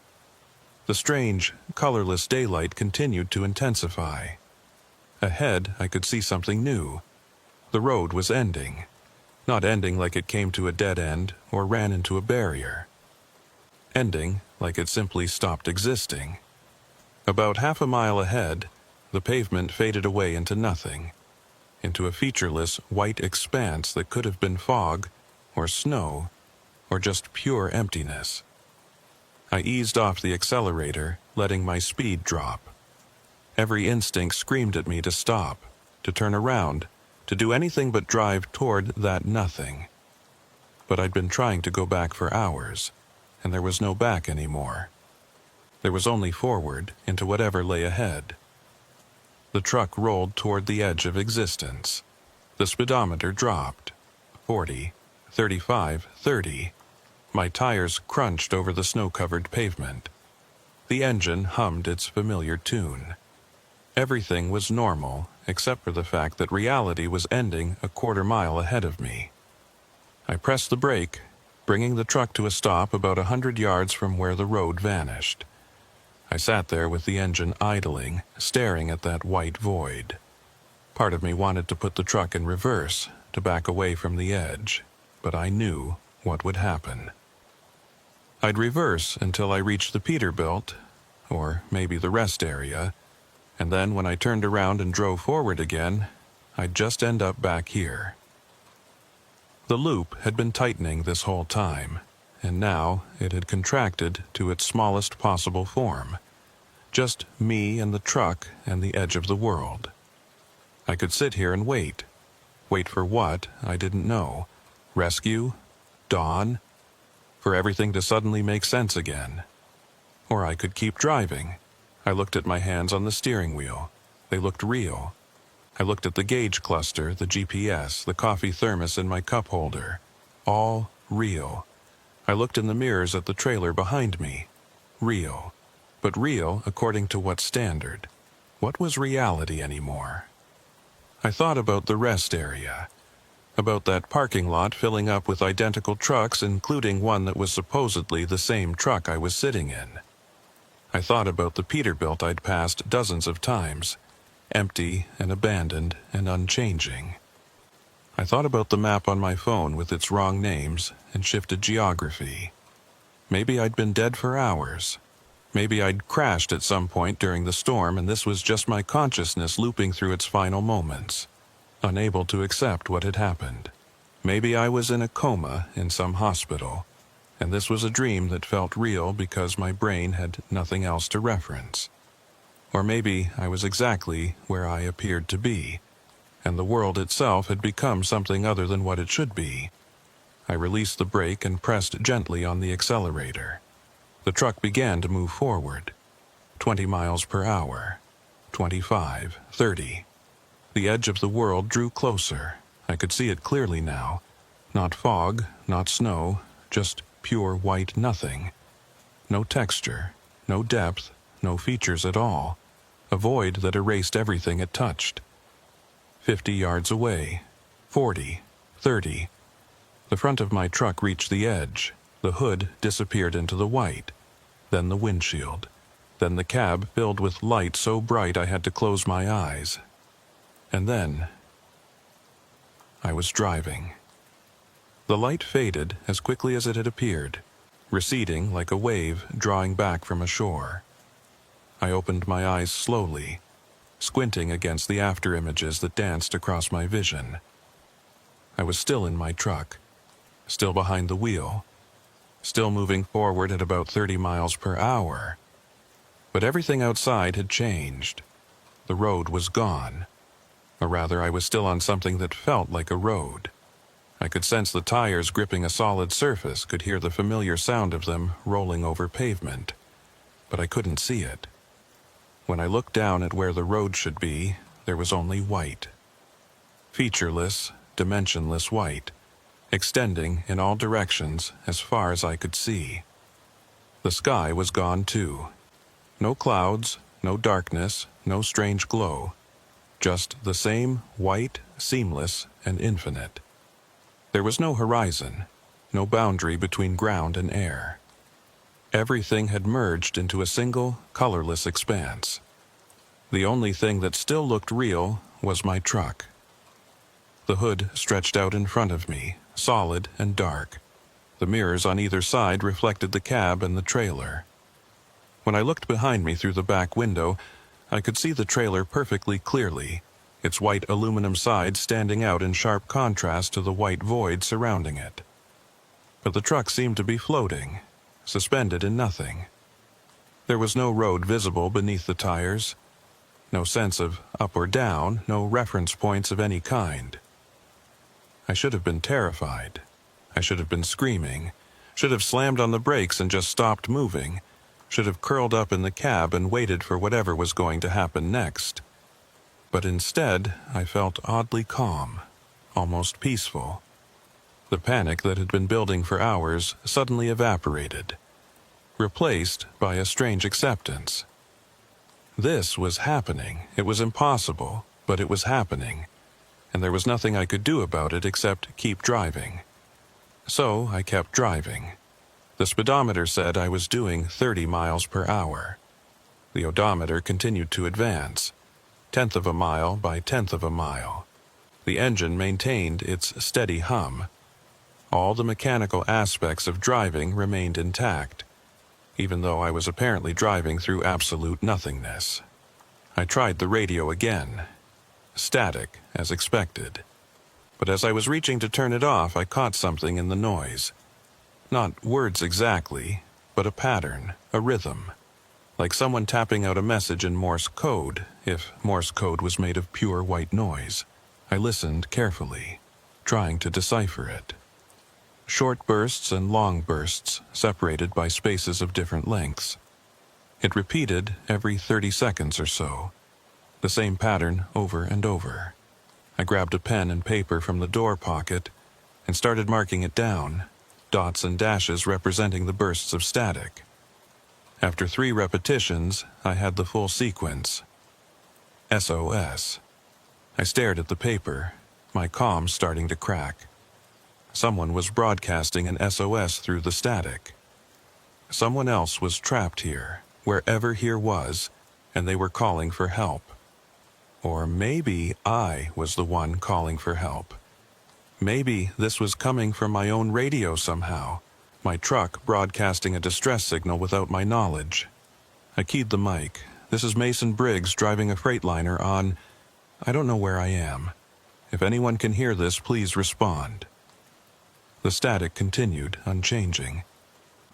The strange, colorless daylight continued to intensify. Ahead, I could see something new. The road was ending. Not ending like it came to a dead end or ran into a barrier. Ending like it simply stopped existing. About half a mile ahead, the pavement faded away into nothing, into a featureless white expanse that could have been fog, or snow, or just pure emptiness. I eased off the accelerator, letting my speed drop. Every instinct screamed at me to stop, to turn around, to do anything but drive toward that nothing. But I'd been trying to go back for hours, and there was no back anymore. There was only forward into whatever lay ahead. The truck rolled toward the edge of existence. The speedometer dropped. 40, 35, 30. My tires crunched over the snow-covered pavement. The engine hummed its familiar tune. Everything was normal, except for the fact that reality was ending a quarter mile ahead of me. I pressed the brake, bringing the truck to a stop about 100 yards from where the road vanished. I sat there with the engine idling, staring at that white void. Part of me wanted to put the truck in reverse, to back away from the edge, but I knew what would happen. I'd reverse until I reached the Peterbilt, or maybe the rest area, and then when I turned around and drove forward again, I'd just end up back here. The loop had been tightening this whole time, and now it had contracted to its smallest possible form. Just me and the truck and the edge of the world. I could sit here and wait. Wait for what, I didn't know. Rescue? Dawn? For everything to suddenly make sense again. Or I could keep driving. I looked at my hands on the steering wheel. They looked real. I looked at the gauge cluster, the GPS, the coffee thermos in my cup holder. All real. I looked in the mirrors at the trailer behind me. Real. But real according to what standard? What was reality anymore? I thought about the rest area. About that parking lot filling up with identical trucks, including one that was supposedly the same truck I was sitting in. I thought about the Peterbilt I'd passed dozens of times, empty and abandoned and unchanging. I thought about the map on my phone with its wrong names and shifted geography. Maybe I'd been dead for hours. Maybe I'd crashed at some point during the storm and this was just my consciousness looping through its final moments, unable to accept what had happened. Maybe I was in a coma in some hospital, and this was a dream that felt real because my brain had nothing else to reference. Or maybe I was exactly where I appeared to be, and the world itself had become something other than what it should be. I released the brake and pressed gently on the accelerator. The truck began to move forward. 20 miles per hour. 25, 30. The edge of the world drew closer. I could see it clearly now. Not fog, not snow, just pure white nothing. No texture, no depth, no features at all. A void that erased everything it touched. 50 yards away. 40, 30. The front of my truck reached the edge. The hood disappeared into the white. Then the windshield. Then the cab filled with light so bright I had to close my eyes. And then I was driving. The light faded as quickly as it had appeared, receding like a wave drawing back from a shore. I opened my eyes slowly, squinting against the after-images that danced across my vision. I was still in my truck, still behind the wheel, still moving forward at about 30 miles per hour. But everything outside had changed. The road was gone. Or rather, I was still on something that felt like a road. I could sense the tires gripping a solid surface, could hear the familiar sound of them rolling over pavement. But I couldn't see it. When I looked down at where the road should be, there was only white. Featureless, dimensionless white, extending in all directions as far as I could see. The sky was gone too. No clouds, no darkness, no strange glow. Just the same white, seamless, and infinite. There was no horizon, no boundary between ground and air. Everything had merged into a single, colorless expanse. The only thing that still looked real was my truck. The hood stretched out in front of me, solid and dark. The mirrors on either side reflected the cab and the trailer. When I looked behind me through the back window, I could see the trailer perfectly clearly, its white aluminum sides standing out in sharp contrast to the white void surrounding it. But the truck seemed to be floating, suspended in nothing. There was no road visible beneath the tires, no sense of up or down, no reference points of any kind. I should have been terrified. I should have been screaming, should have slammed on the brakes and just stopped moving, should have curled up in the cab and waited for whatever was going to happen next. But instead, I felt oddly calm, almost peaceful. The panic that had been building for hours suddenly evaporated, replaced by a strange acceptance. This was happening. It was impossible, but it was happening, and there was nothing I could do about it except keep driving. So I kept driving. The speedometer said I was doing 30 miles per hour. The odometer continued to advance, 1/10 of a mile by 1/10 of a mile. The engine maintained its steady hum. All the mechanical aspects of driving remained intact, even though I was apparently driving through absolute nothingness. I tried the radio again. Static, as expected. But as I was reaching to turn it off, I caught something in the noise. Not words exactly, but a pattern, a rhythm. Like someone tapping out a message in Morse code, if Morse code was made of pure white noise. I listened carefully, trying to decipher it. Short bursts and long bursts, separated by spaces of different lengths. It repeated every 30 seconds or so. The same pattern over and over. I grabbed a pen and paper from the door pocket and started marking it down, dots and dashes representing the bursts of static. After 3 repetitions, I had the full sequence. SOS. I stared at the paper, my comm starting to crack. Someone was broadcasting an SOS through the static. Someone else was trapped here, wherever here was, and they were calling for help. Or maybe I was the one calling for help. Maybe this was coming from my own radio somehow, my truck broadcasting a distress signal without my knowledge. I keyed the mic. This is Mason Briggs driving a Freightliner on... I don't know where I am. If anyone can hear this, please respond. The static continued, unchanging.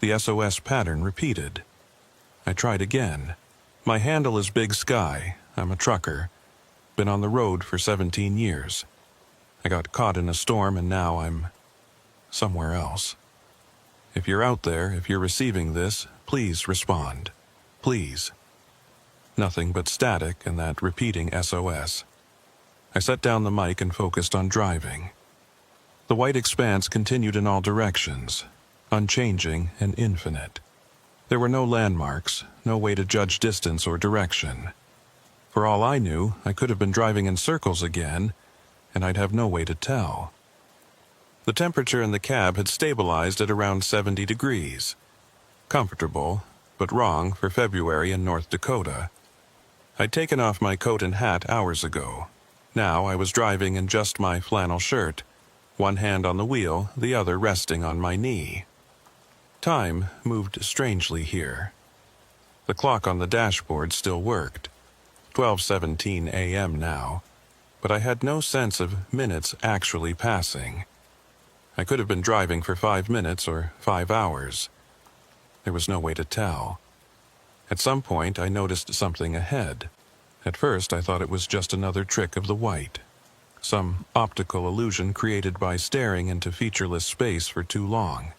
The SOS pattern repeated. I tried again. My handle is Big Sky. I'm a trucker. Been on the road for 17 years. I got caught in a storm and now I'm... somewhere else. If you're out there, if you're receiving this, please respond. Please. Nothing but static and that repeating SOS. I set down the mic and focused on driving. The white expanse continued in all directions, unchanging and infinite. There were no landmarks, no way to judge distance or direction. For all I knew, I could have been driving in circles again, and I'd have no way to tell. The temperature in the cab had stabilized at around 70 degrees. Comfortable, but wrong for February in North Dakota. I'd taken off my coat and hat hours ago. Now I was driving in just my flannel shirt, one hand on the wheel, the other resting on my knee. Time moved strangely here. The clock on the dashboard still worked. 12:17 a.m. now, but I had no sense of minutes actually passing. I could have been driving for 5 minutes or 5 hours. There was no way to tell. At some point, I noticed something ahead. At first, I thought it was just another trick of the white. Some optical illusion created by staring into featureless space for too long.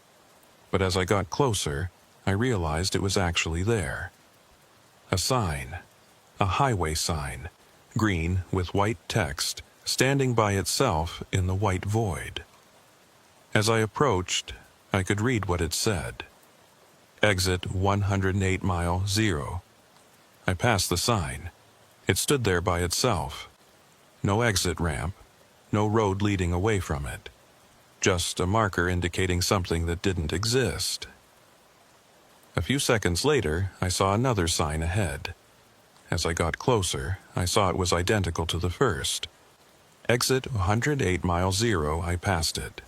But as I got closer, I realized it was actually there. A sign. A highway sign. Green with white text, standing by itself in the white void. As I approached, I could read what it said. Exit 108 mile 0. I passed the sign. It stood there by itself. No exit ramp, no road leading away from it. Just a marker indicating something that didn't exist. A few seconds later, I saw another sign ahead. As I got closer, I saw it was identical to the first. Exit 108 mile 0, I passed it.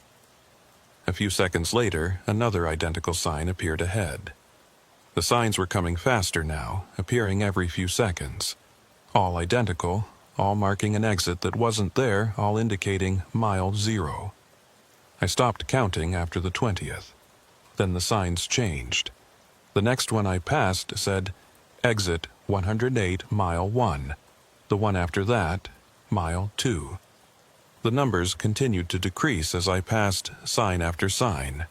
A few seconds later, another identical sign appeared ahead. The signs were coming faster now, appearing every few seconds. All identical, all marking an exit that wasn't there, all indicating mile 0. I stopped counting after the 20th. Then the signs changed. The next one I passed said, Exit 108 mile 1. The one after that, mile 2. The numbers continued to decrease as I passed sign after sign.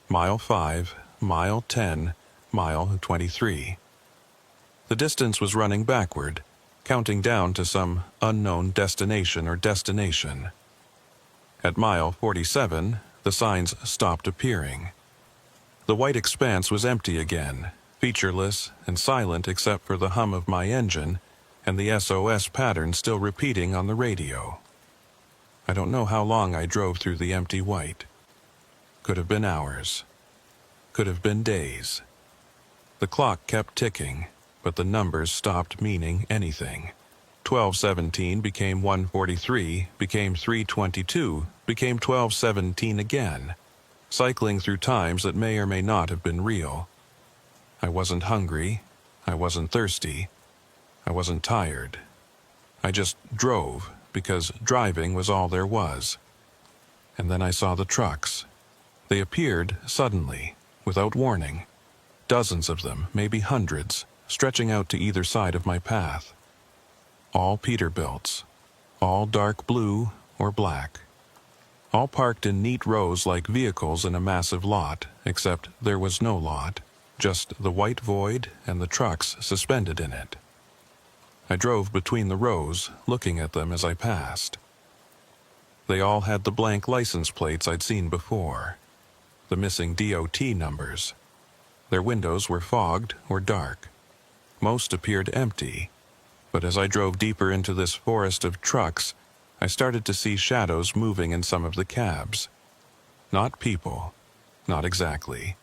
Mile 5, mile 10, mile 23. The distance was running backward, counting down to some unknown destination or destination. At mile 47, the signs stopped appearing. The white expanse was empty again, featureless and silent except for the hum of my engine and the SOS pattern still repeating on the radio. I don't know how long I drove through the empty white. Could have been hours. Could have been days. The clock kept ticking, but the numbers stopped meaning anything. 12:17 became 1:43, became 3:22, became 12:17 again, cycling through times that may or may not have been real. I wasn't hungry. I wasn't thirsty. I wasn't tired. I just drove because driving was all there was. And then I saw the trucks. They appeared suddenly, without warning. Dozens of them, maybe hundreds, stretching out to either side of my path. All Peterbilts, all dark blue or black. All parked in neat rows like vehicles in a massive lot, except there was no lot, just the white void and the trucks suspended in it. I drove between the rows, looking at them as I passed. They all had the blank license plates I'd seen before, the missing DOT numbers. Their windows were fogged or dark. Most appeared empty, but as I drove deeper into this forest of trucks, I started to see shadows moving in some of the cabs. Not people, not exactly.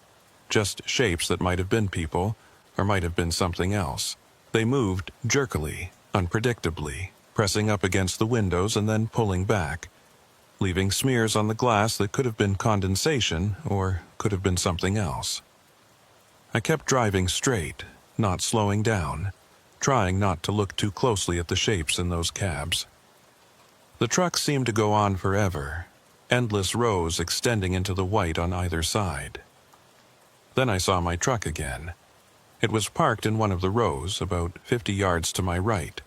Just shapes that might have been people, or might have been something else. They moved jerkily, unpredictably, pressing up against the windows and then pulling back, leaving smears on the glass that could have been condensation or could have been something else. I kept driving straight, not slowing down, trying not to look too closely at the shapes in those cabs. The trucks seemed to go on forever, endless rows extending into the white on either side. Then I saw my truck again. It was parked in one of the rows, about 50 yards to my right.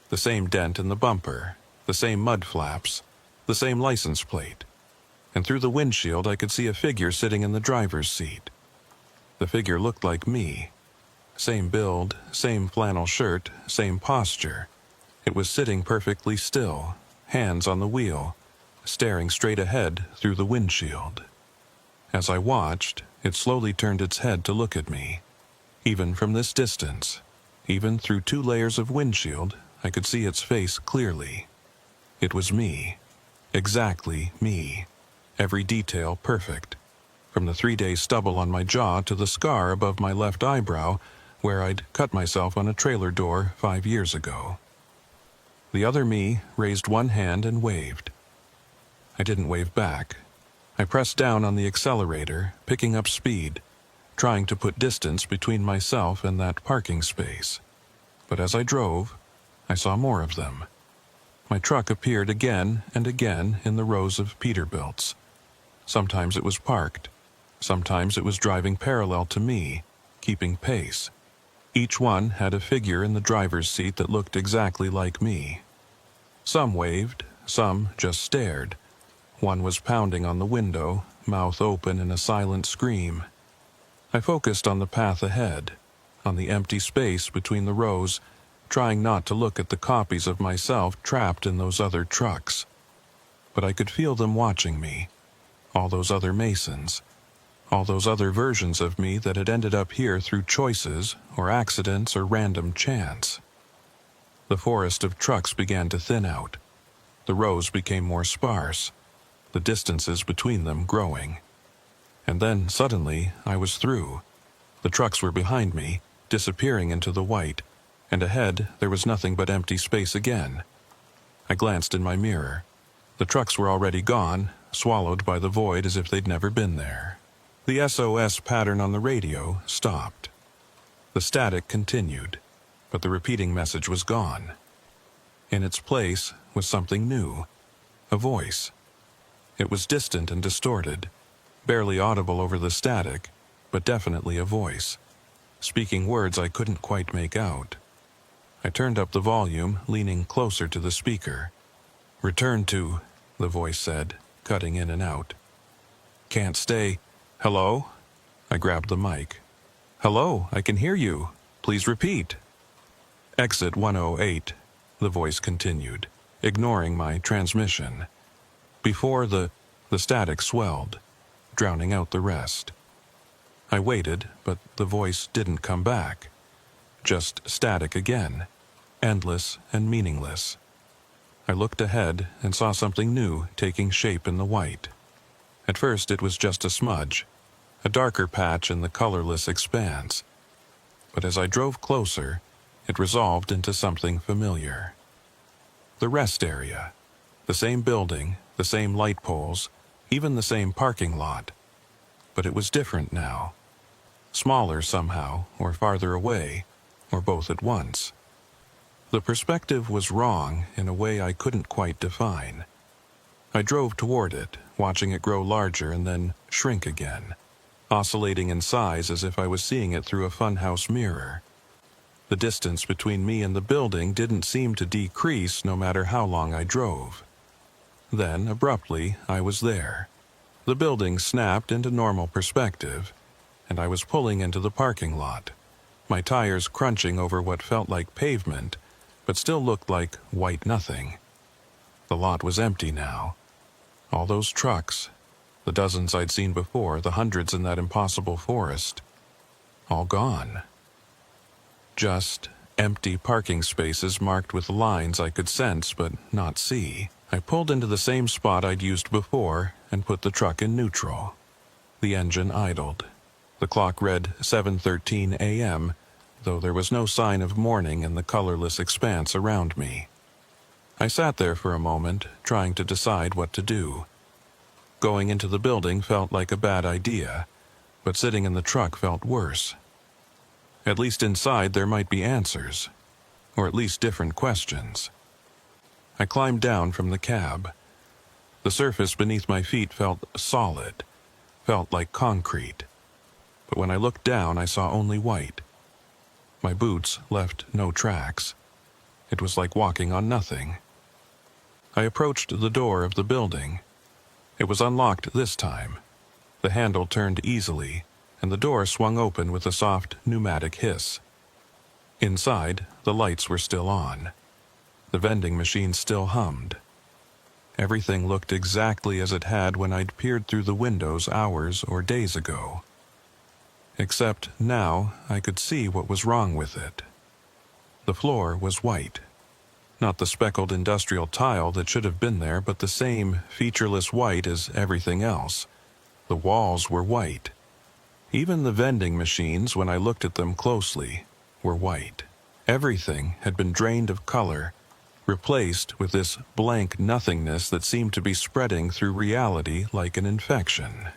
The same dent in the bumper, the same mud flaps, the same license plate. and through the windshield I could see a figure sitting in the driver's seat. The figure looked like me. Same build, same flannel shirt, same posture. It was sitting perfectly still, hands on the wheel, staring straight ahead through the windshield. As I watched, it slowly turned its head to look at me. Even from this distance, even through 2 layers of windshield, I could see its face clearly. It was me. Exactly me. Every detail perfect. From the 3-day stubble on my jaw to the scar above my left eyebrow where I'd cut myself on a trailer door 5 years ago. The other me raised one hand and waved. I didn't wave back. I pressed down on the accelerator, picking up speed, trying to put distance between myself and that parking space. But as I drove, I saw more of them. My truck appeared again and again in the rows of Peterbilts. Sometimes it was parked. Sometimes it was driving parallel to me, keeping pace. Each one had a figure in the driver's seat that looked exactly like me. Some waved, some just stared. One was pounding on the window, mouth open in a silent scream. I focused on the path ahead, on the empty space between the rows, trying not to look at the copies of myself trapped in those other trucks. But I could feel them watching me, all those other Masons, all those other versions of me that had ended up here through choices or accidents or random chance. The forest of trucks began to thin out. The rows became more sparse, the distances between them growing. And then, suddenly, I was through. The trucks were behind me, disappearing into the white, and ahead there was nothing but empty space again. I glanced in my mirror. The trucks were already gone, swallowed by the void as if they'd never been there. The SOS pattern on the radio stopped. The static continued, but the repeating message was gone. In its place was something new, a voice. It was distant and distorted, barely audible over the static, but definitely a voice, speaking words I couldn't quite make out. I turned up the volume, leaning closer to the speaker. "Return to," the voice said, cutting in and out. "Can't stay. Hello?" I grabbed the mic. "Hello, I can hear you. Please repeat." "Exit 108, the voice continued, ignoring my transmission. Before the static swelled, drowning out the rest. I waited, but the voice didn't come back. Just static again, endless and meaningless. I looked ahead and saw something new taking shape in the white. At first it was just a smudge, a darker patch in the colorless expanse. But as I drove closer, it resolved into something familiar. The rest area. The same building, the same light poles, even the same parking lot. But it was different now. Smaller somehow, or farther away, or both at once. The perspective was wrong in a way I couldn't quite define. I drove toward it, watching it grow larger and then shrink again, oscillating in size as if I was seeing it through a funhouse mirror. The distance between me and the building didn't seem to decrease no matter how long I drove. Then, abruptly, I was there. The building snapped into normal perspective, and I was pulling into the parking lot, my tires crunching over what felt like pavement, but still looked like white nothing. The lot was empty now. All those trucks, the dozens I'd seen before, the hundreds in that impossible forest, all gone. Just empty parking spaces marked with lines I could sense but not see. I pulled into the same spot I'd used before and put the truck in neutral. The engine idled. The clock read 7:13 a.m., though there was no sign of morning in the colorless expanse around me. I sat there for a moment, trying to decide what to do. Going into the building felt like a bad idea, but sitting in the truck felt worse. At least inside there might be answers, or at least different questions. I climbed down from the cab. The surface beneath my feet felt solid, felt like concrete. But when I looked down, I saw only white. My boots left no tracks. It was like walking on nothing. I approached the door of the building. It was unlocked this time. The handle turned easily, and the door swung open with a soft pneumatic hiss. Inside, the lights were still on. The vending machine still hummed. Everything looked exactly as it had when I'd peered through the windows hours or days ago. Except now I could see what was wrong with it. The floor was white. Not the speckled industrial tile that should have been there, but the same featureless white as everything else. The walls were white. Even the vending machines, when I looked at them closely, were white. Everything had been drained of color, replaced with this blank nothingness that seemed to be spreading through reality like an infection.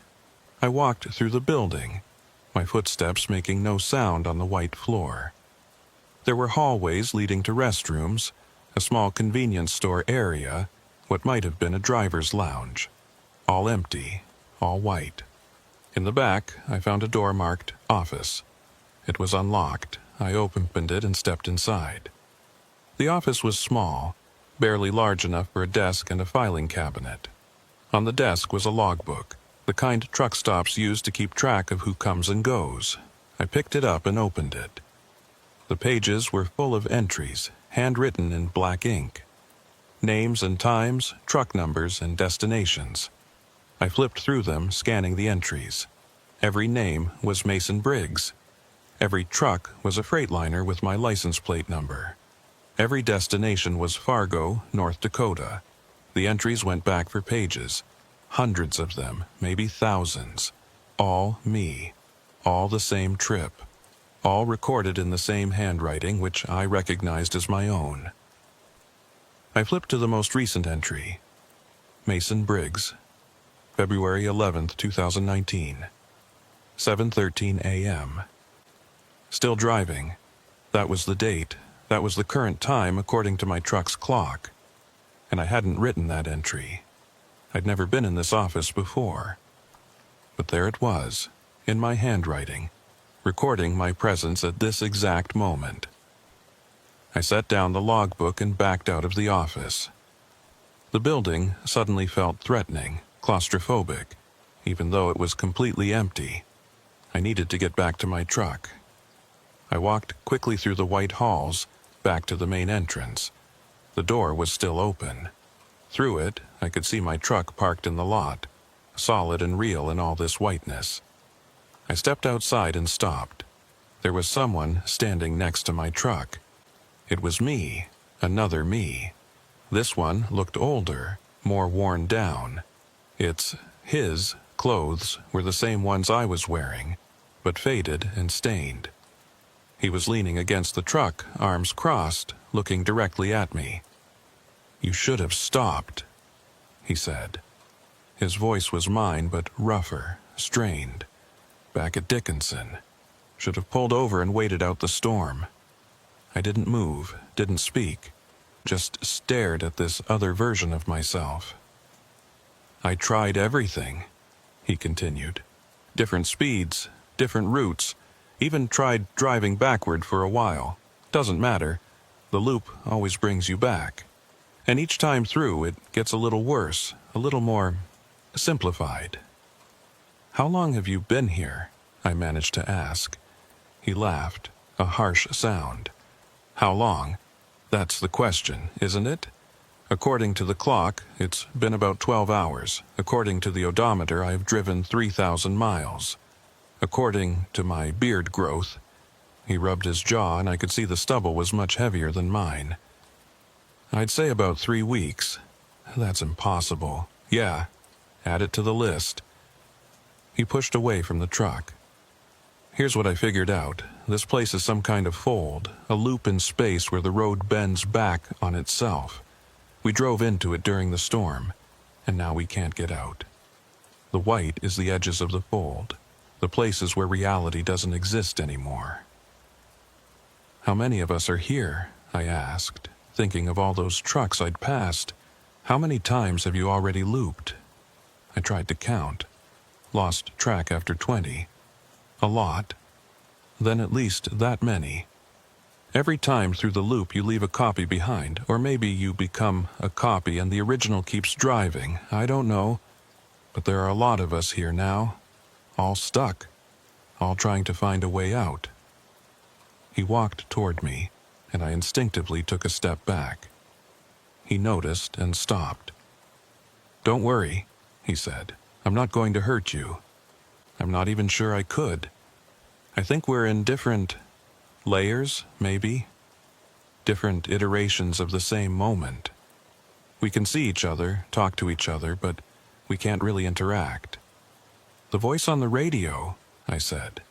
I walked through the building, my footsteps making no sound on the white floor. There were hallways leading to restrooms, a small convenience store area, what might have been a driver's lounge. All empty, all white. In the back, I found a door marked Office. It was unlocked. I opened it and stepped inside. The office was small, barely large enough for a desk and a filing cabinet. On the desk was a logbook, the kind truck stops use to keep track of who comes and goes. I picked it up and opened it. The pages were full of entries, handwritten in black ink. Names and times, truck numbers, and destinations. I flipped through them, scanning the entries. Every name was Mason Briggs. Every truck was a Freightliner with my license plate number. Every destination was Fargo, North Dakota. The entries went back for pages. Hundreds of them, maybe thousands. All me. All the same trip. All recorded in the same handwriting, which I recognized as my own. I flipped to the most recent entry. Mason Briggs. February 11th, 2019. 7:13 a.m. Still driving. That was the date. That was the current time according to my truck's clock. And I hadn't written that entry. I'd never been in this office before. But there it was, in my handwriting, recording my presence at this exact moment. I set down the logbook and backed out of the office. The building suddenly felt threatening, claustrophobic, even though it was completely empty. I needed to get back to my truck. I walked quickly through the white halls, back to the main entrance. The door was still open. Through it, I could see my truck parked in the lot, solid and real in all this whiteness. I stepped outside and stopped. There was someone standing next to my truck. It was me, another me. This one looked older, more worn down. His clothes were the same ones I was wearing, but faded and stained. He was leaning against the truck, arms crossed, looking directly at me. "You should have stopped," he said. His voice was mine, but rougher, strained. Back at Dickinson. Should have pulled over and waited out the storm. I didn't move, didn't speak, just stared at this other version of myself. "I tried everything," he continued. "Different speeds, different routes, even tried driving backward for a while. Doesn't matter. The loop always brings you back. And each time through, it gets a little worse, a little more simplified." "How long have you been here?" I managed to ask. He laughed, a harsh sound. "How long? That's the question, isn't it? According to the clock, it's been about 12 hours. According to the odometer, I've driven 3,000 miles. According to my beard growth," he rubbed his jaw and I could see the stubble was much heavier than mine, "I'd say about 3 weeks. That's impossible. Yeah, add it to the list." He pushed away from the truck. "Here's what I figured out. This place is some kind of fold, a loop in space where the road bends back on itself. We drove into it during the storm, and now we can't get out. The white is the edges of the fold, the places where reality doesn't exist anymore." "How many of us are here?" I asked, thinking of all those trucks I'd passed. "How many times have you already looped?" I tried to count. Lost track after 20. A lot. Then at least that many. Every time through the loop you leave a copy behind, or maybe you become a copy and the original keeps driving. I don't know. But there are a lot of us here now, all stuck, all trying to find a way out. He walked toward me, and I instinctively took a step back. He noticed and stopped. "Don't worry," he said. "I'm not going to hurt you. I'm not even sure I could. I think we're in different layers, maybe. Different iterations of the same moment. We can see each other, talk to each other, but we can't really interact." "The voice on the radio," I said.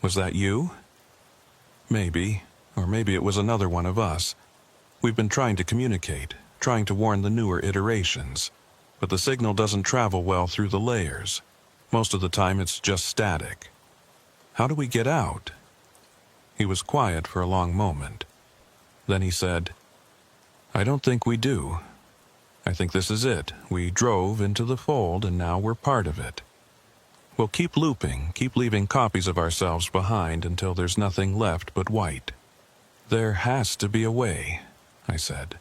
"Was that you?" "Maybe, or maybe it was another one of us. We've been trying to communicate, trying to warn the newer iterations, but the signal doesn't travel well through the layers. Most of the time it's just static. How do we get out?" He was quiet for a long moment. Then he said, "I don't think we do. I think this is it. We drove into the fold and now we're part of it. We'll keep looping, keep leaving copies of ourselves behind until there's nothing left but white." "There has to be a way," I said.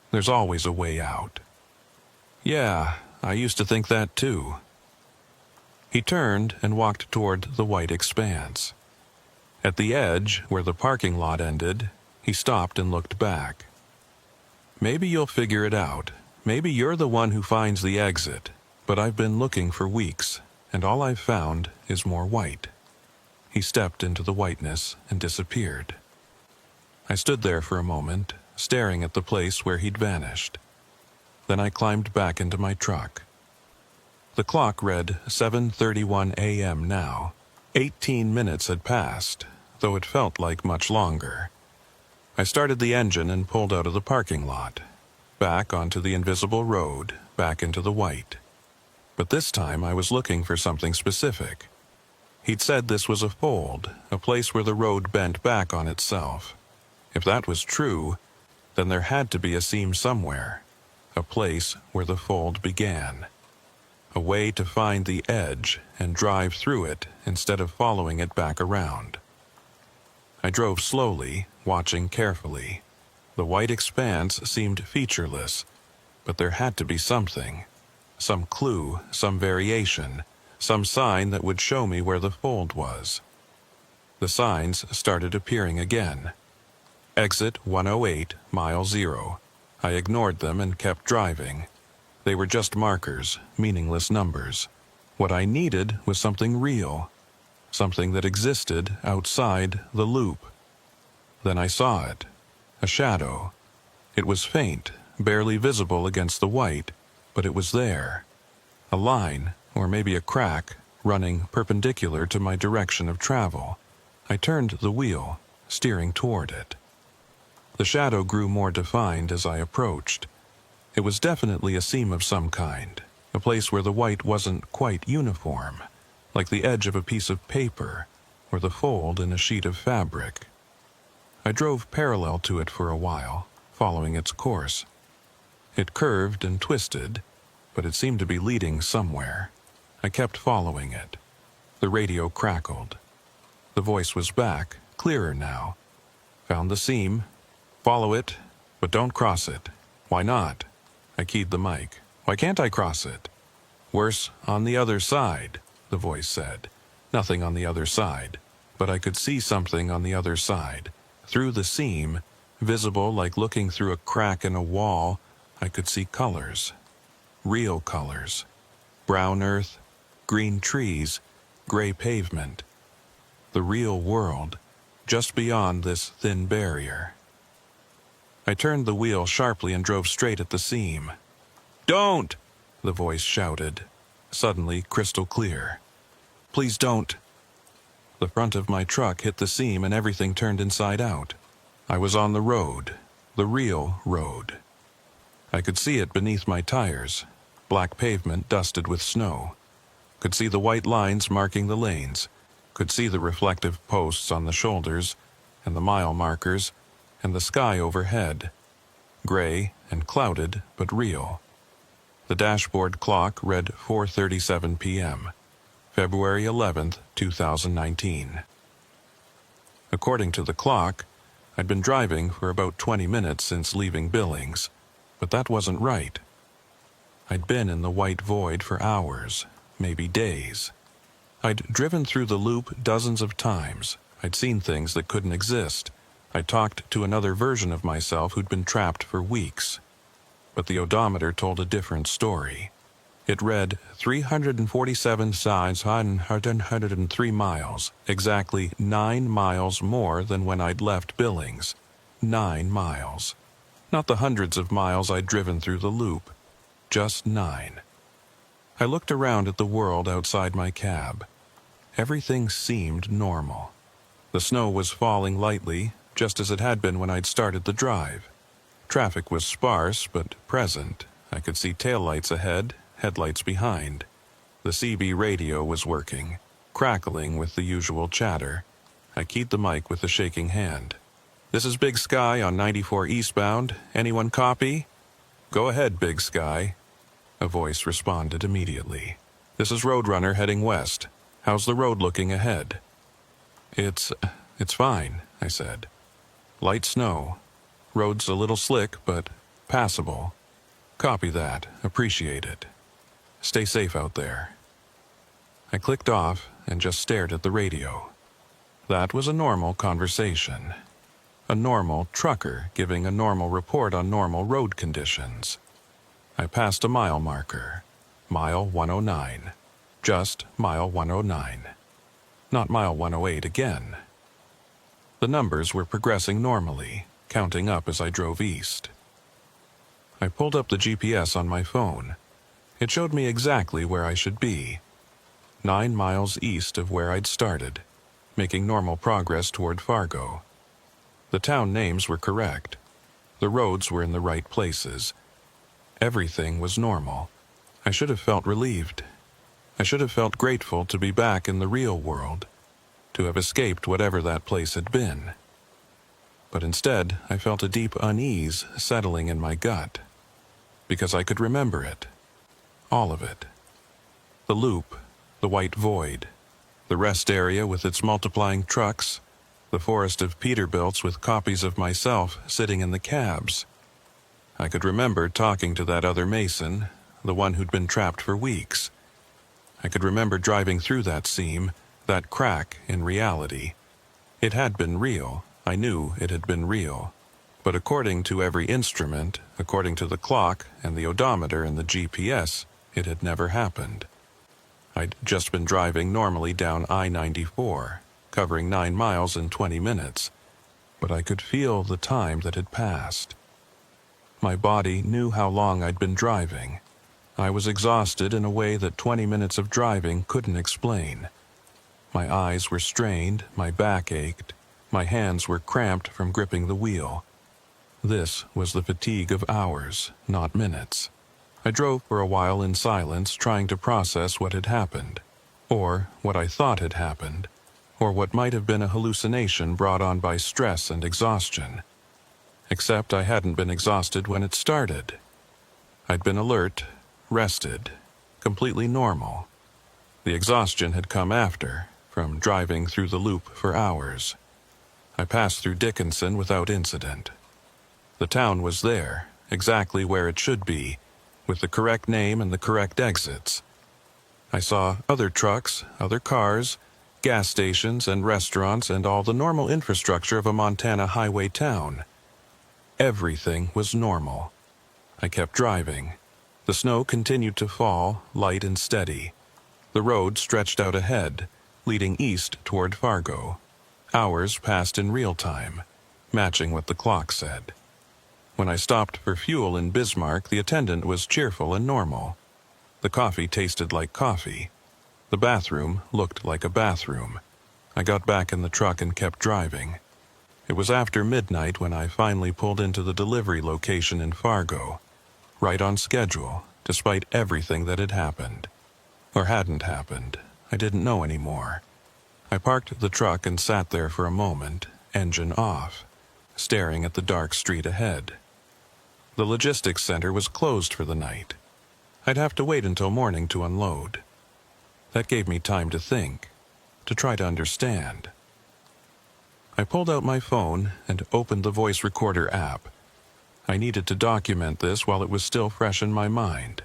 "There's always a way out." "Yeah, I used to think that too." He turned and walked toward the white expanse. At the edge, where the parking lot ended, he stopped and looked back. "Maybe you'll figure it out. Maybe you're the one who finds the exit, but I've been looking for weeks, and all I've found is more white." He stepped into the whiteness and disappeared. I stood there for a moment, staring at the place where he'd vanished. Then I climbed back into my truck. The clock read 7:31 a.m. now. 18 minutes had passed, though it felt like much longer. I started the engine and pulled out of the parking lot, back onto the invisible road, back into the white. But this time I was looking for something specific. He'd said this was a fold, a place where the road bent back on itself. If that was true, then there had to be a seam somewhere, a place where the fold began. A way to find the edge and drive through it instead of following it back around. I drove slowly, watching carefully. The white expanse seemed featureless, but there had to be something. Some clue, some variation, some sign that would show me where the fold was. The signs started appearing again. Exit 108, mile 0. I ignored them and kept driving. They were just markers, meaningless numbers. What I needed was something real, something that existed outside the loop. Then I saw it, a shadow. It was faint, barely visible against the white, but it was there. A line, or maybe a crack, running perpendicular to my direction of travel. I turned the wheel, steering toward it. The shadow grew more defined as I approached. It was definitely a seam of some kind, a place where the white wasn't quite uniform, like the edge of a piece of paper, or the fold in a sheet of fabric. I drove parallel to it for a while, following its course. It curved and twisted, but it seemed to be leading somewhere. I kept following it. The radio crackled. The voice was back, clearer now. "Found the seam. Follow it, but don't cross it." "Why not?" I keyed the mic. "Why can't I cross it?" "Worse, on the other side," the voice said. Nothing on the other side, but I could see something on the other side. Through the seam, visible like looking through a crack in a wall, I could see colors. Real colors. Brown earth, green trees, gray pavement. The real world, just beyond this thin barrier. I turned the wheel sharply and drove straight at the seam. "Don't!" the voice shouted, suddenly crystal clear. "Please don't." The front of my truck hit the seam and everything turned inside out. I was on the road, the real road. I could see it beneath my tires, black pavement dusted with snow. Could see the white lines marking the lanes. Could see the reflective posts on the shoulders, and the mile markers, and the sky overhead. Gray and clouded, but real. The dashboard clock read 4:37 p.m., February 11th, 2019. According to the clock, I'd been driving for about 20 minutes since leaving Billings, but that wasn't right. I'd been in the white void for hours, maybe days. I'd driven through the loop dozens of times. I'd seen things that couldn't exist. I'd talked to another version of myself who'd been trapped for weeks. But the odometer told a different story. It read 347,103 miles, exactly 9 miles more than when I'd left Billings. 9 miles. Not the hundreds of miles I'd driven through the loop. Just 9. I looked around at the world outside my cab. Everything seemed normal. The snow was falling lightly, just as it had been when I'd started the drive. Traffic was sparse but present. I could see taillights ahead, headlights behind. The CB radio was working, crackling with the usual chatter. I keyed the mic with a shaking hand. "This is Big Sky on 94 eastbound. Anyone copy?" "Go ahead, Big Sky." A voice responded immediately. "This is Roadrunner heading west. How's the road looking ahead?" It's fine," I said. "Light snow. Road's a little slick, but passable." "Copy that. Appreciate it. Stay safe out there." I clicked off and just stared at the radio. That was a normal conversation. A normal trucker giving a normal report on normal road conditions. I passed a mile marker. Mile 109. Just mile 109. Not mile 108 again. The numbers were progressing normally, counting up as I drove east. I pulled up the GPS on my phone. It showed me exactly where I should be. 9 miles east of where I'd started, making normal progress toward Fargo. The town names were correct. The roads were in the right places. Everything was normal. I should have felt relieved. I should have felt grateful to be back in the real world, to have escaped whatever that place had been. But instead, I felt a deep unease settling in my gut, because I could remember it. All of it. The loop, the white void, the rest area with its multiplying trucks, the forest of Peterbilts with copies of myself sitting in the cabs. I could remember talking to that other Mason, the one who'd been trapped for weeks. I could remember driving through that seam, that crack in reality. It had been real. I knew it had been real. But according to every instrument, according to the clock and the odometer and the GPS, it had never happened. I'd just been driving normally down I-94, covering 9 miles in 20 minutes. But I could feel the time that had passed. My body knew how long I'd been driving. I was exhausted in a way that 20 minutes of driving couldn't explain. My eyes were strained, my back ached, my hands were cramped from gripping the wheel. This was the fatigue of hours, not minutes. I drove for a while in silence, trying to process what had happened, or what I thought had happened, or what might have been a hallucination brought on by stress and exhaustion. Except I hadn't been exhausted when it started. I'd been alert, rested, completely normal. The exhaustion had come after, from driving through the loop for hours. I passed through Dickinson without incident. The town was there, exactly where it should be, with the correct name and the correct exits. I saw other trucks, other cars, gas stations and restaurants and all the normal infrastructure of a Montana highway town. Everything was normal. I kept driving. The snow continued to fall, light and steady. The road stretched out ahead, leading east toward Fargo. Hours passed in real time, matching what the clock said. When I stopped for fuel in Bismarck, the attendant was cheerful and normal. The coffee tasted like coffee. The bathroom looked like a bathroom. I got back in the truck and kept driving. It was after midnight when I finally pulled into the delivery location in Fargo, right on schedule, despite everything that had happened. Or hadn't happened. I didn't know anymore. I parked the truck and sat there for a moment, engine off, staring at the dark street ahead. The logistics center was closed for the night. I'd have to wait until morning to unload. That gave me time to think, to try to understand. I pulled out my phone and opened the voice recorder app. I needed to document this while it was still fresh in my mind.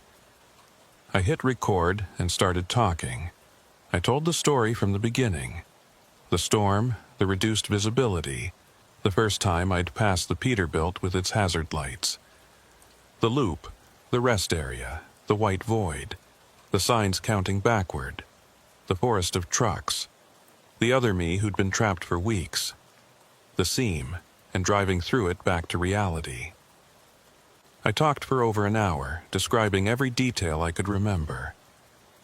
I hit record and started talking. I told the story from the beginning. The storm, the reduced visibility, the first time I'd passed the Peterbilt with its hazard lights. The loop, the rest area, the white void, the signs counting backward, the forest of trucks, the other me who'd been trapped for weeks, the seam, and driving through it back to reality. I talked for over an hour, describing every detail I could remember.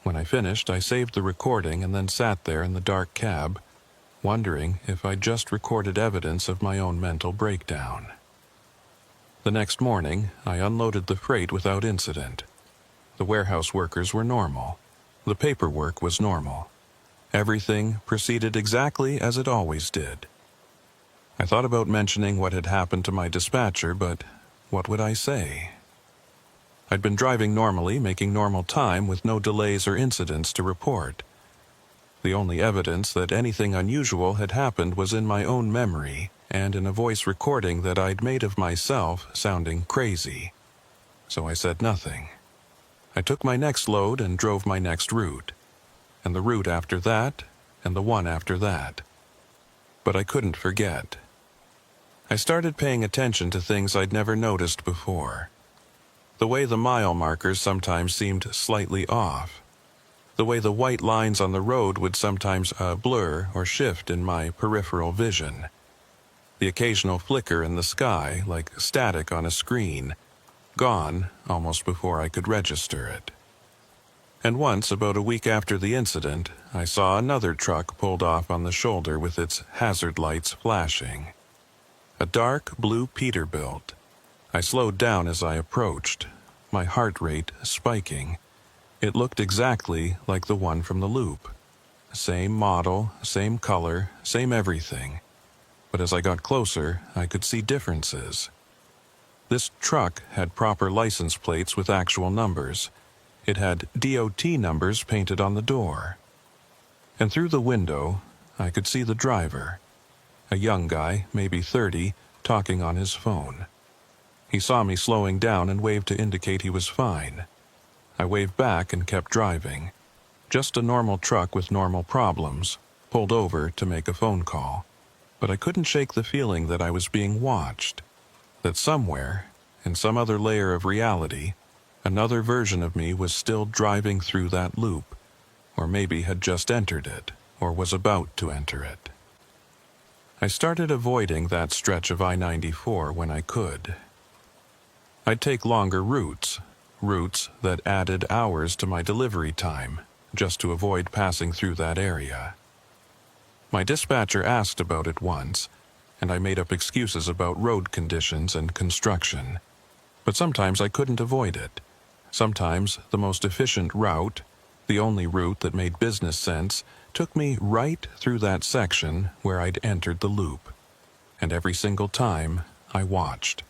When I finished, I saved the recording and then sat there in the dark cab, wondering if I'd just recorded evidence of my own mental breakdown. The next morning, I unloaded the freight without incident. The warehouse workers were normal. The paperwork was normal. Everything proceeded exactly as it always did. I thought about mentioning what had happened to my dispatcher, but what would I say? I'd been driving normally, making normal time with no delays or incidents to report. The only evidence that anything unusual had happened was in my own memory and in a voice recording that I'd made of myself sounding crazy. So I said nothing. I took my next load and drove my next route, and the route after that, and the one after that. But I couldn't forget. I started paying attention to things I'd never noticed before. The way the mile markers sometimes seemed slightly off. The way the white lines on the road would sometimes blur or shift in my peripheral vision. The occasional flicker in the sky, like static on a screen, gone almost before I could register it. And once, about a week after the incident, I saw another truck pulled off on the shoulder with its hazard lights flashing. A dark blue Peterbilt. I slowed down as I approached, my heart rate spiking. It looked exactly like the one from the loop. Same model, same color, same everything. But as I got closer, I could see differences. This truck had proper license plates with actual numbers. It had DOT numbers painted on the door. And through the window, I could see the driver. A young guy, maybe 30, talking on his phone. He saw me slowing down and waved to indicate he was fine. I waved back and kept driving. Just a normal truck with normal problems, pulled over to make a phone call. But I couldn't shake the feeling that I was being watched. That somewhere, in some other layer of reality, another version of me was still driving through that loop, or maybe had just entered it, or was about to enter it. I started avoiding that stretch of I-94 when I could. I'd take longer routes that added hours to my delivery time, just to avoid passing through that area. My dispatcher asked about it once, and I made up excuses about road conditions and construction. But sometimes I couldn't avoid it. Sometimes the most efficient route, the only route that made business sense, took me right through that section where I'd entered the loop. And every single time, I watched.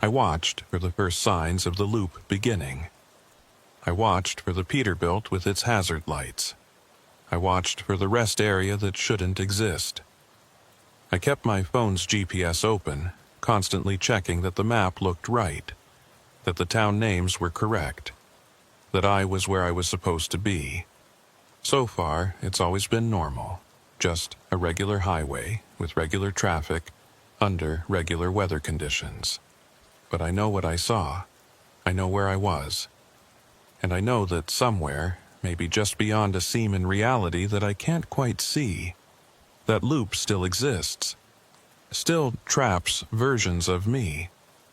I watched for the first signs of the loop beginning. I watched for the Peterbilt with its hazard lights. I watched for the rest area that shouldn't exist. I kept my phone's GPS open, constantly checking that the map looked right, that the town names were correct, that I was where I was supposed to be. So far, it's always been normal, just a regular highway with regular traffic under regular weather conditions. But I know what I saw. I know where I was. And I know that somewhere, maybe just beyond a seam in reality that I can't quite see, that loop still exists. Still traps versions of me.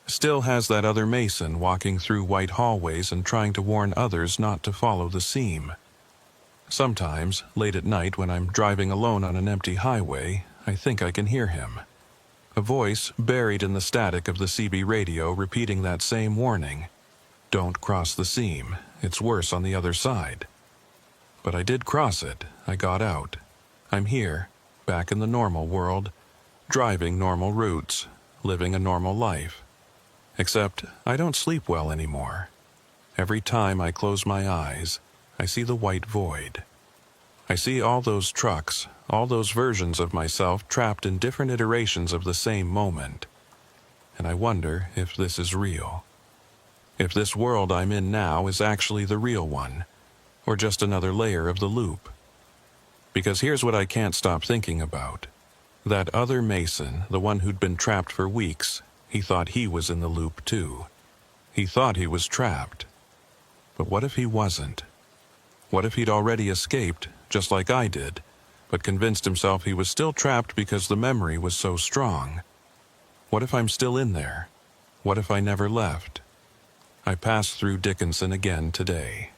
Still has that other Mason walking through white hallways and trying to warn others not to follow the seam. Sometimes, late at night when I'm driving alone on an empty highway, I think I can hear him. A voice buried in the static of the CB radio repeating that same warning. Don't cross the seam. It's worse on the other side. But I did cross it. I got out. I'm here, back in the normal world, driving normal routes, living a normal life. Except I don't sleep well anymore. Every time I close my eyes, I see the white void. I see all those trucks, all those versions of myself trapped in different iterations of the same moment. And I wonder if this is real. If this world I'm in now is actually the real one, or just another layer of the loop. Because here's what I can't stop thinking about. That other Mason, the one who'd been trapped for weeks, he thought he was in the loop too. He thought he was trapped. But what if he wasn't? What if he'd already escaped, just like I did, but convinced himself he was still trapped because the memory was so strong? What if I'm still in there? What if I never left? I passed through Dickinson again today.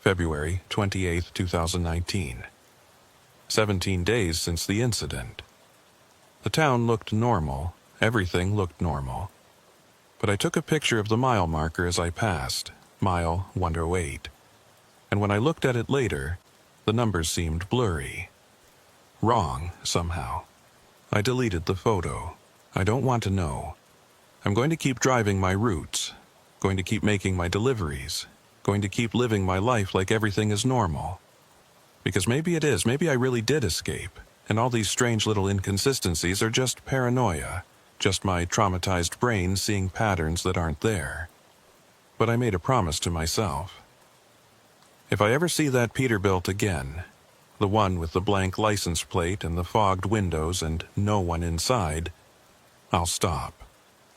February 28, 2019. 17 days since the incident. The town looked normal, everything looked normal. But I took a picture of the mile marker as I passed, mile 108. And when I looked at it later, the numbers seemed blurry. Wrong, somehow. I deleted the photo. I don't want to know. I'm going to keep driving my routes, going to keep making my deliveries, going to keep living my life like everything is normal. Because maybe it is, maybe I really did escape, and all these strange little inconsistencies are just paranoia, just my traumatized brain seeing patterns that aren't there. But I made a promise to myself. If I ever see that Peterbilt again, the one with the blank license plate and the fogged windows and no one inside, I'll stop.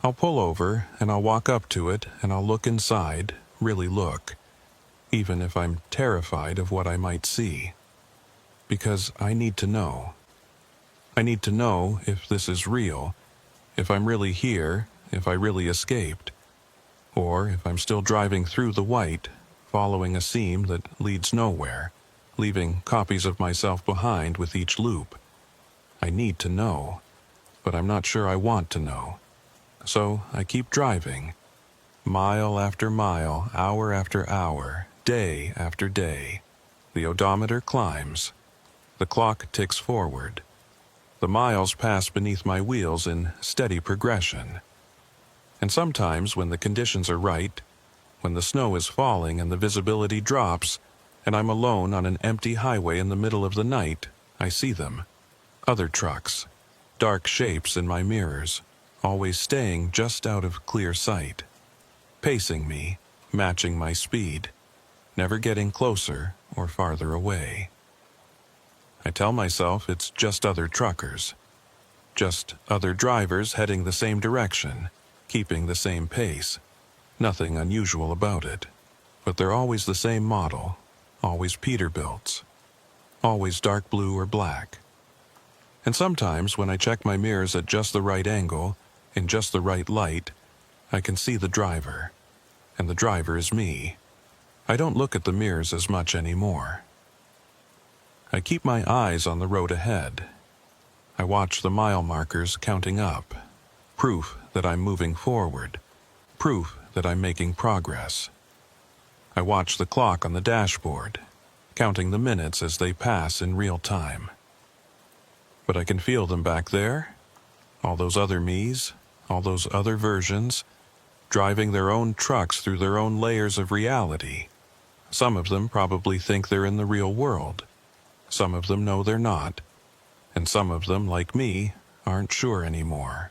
I'll pull over and I'll walk up to it and I'll look inside, really look, even if I'm terrified of what I might see. Because I need to know. I need to know if this is real, if I'm really here, if I really escaped, or if I'm still driving through the white, following a seam that leads nowhere, leaving copies of myself behind with each loop. I need to know, but I'm not sure I want to know. So I keep driving, mile after mile, hour after hour, day after day. The odometer climbs. The clock ticks forward. The miles pass beneath my wheels in steady progression. And sometimes when the conditions are right, when the snow is falling and the visibility drops, and I'm alone on an empty highway in the middle of the night, I see them. Other trucks, dark shapes in my mirrors, always staying just out of clear sight, pacing me, matching my speed, never getting closer or farther away. I tell myself it's just other truckers, just other drivers heading the same direction, keeping the same pace. Nothing unusual about it, but they're always the same model, always Peterbilts, always dark blue or black. And sometimes when I check my mirrors at just the right angle, in just the right light, I can see the driver, and the driver is me. I don't look at the mirrors as much anymore. I keep my eyes on the road ahead. I watch the mile markers counting up, proof that I'm moving forward, proof that I'm making progress. I watch the clock on the dashboard, counting the minutes as they pass in real time. But I can feel them back there, all those other me's, all those other versions, driving their own trucks through their own layers of reality. Some of them probably think they're in the real world. Some of them know they're not. And some of them, like me, aren't sure anymore.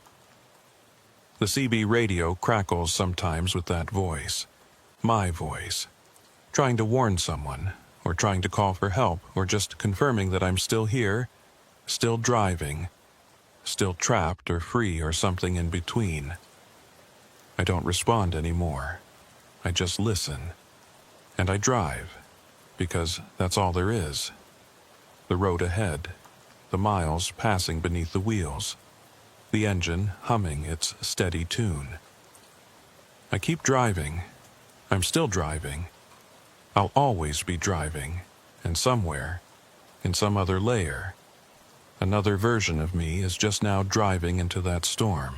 The CB radio crackles sometimes with that voice, my voice, trying to warn someone, or trying to call for help, or just confirming that I'm still here, still driving, still trapped or free or something in between. I don't respond anymore. I just listen. And I drive, because that's all there is. The road ahead, the miles passing beneath the wheels, the engine humming its steady tune. I keep driving. I'm still driving. I'll always be driving, and somewhere, in some other layer, another version of me is just now driving into that storm.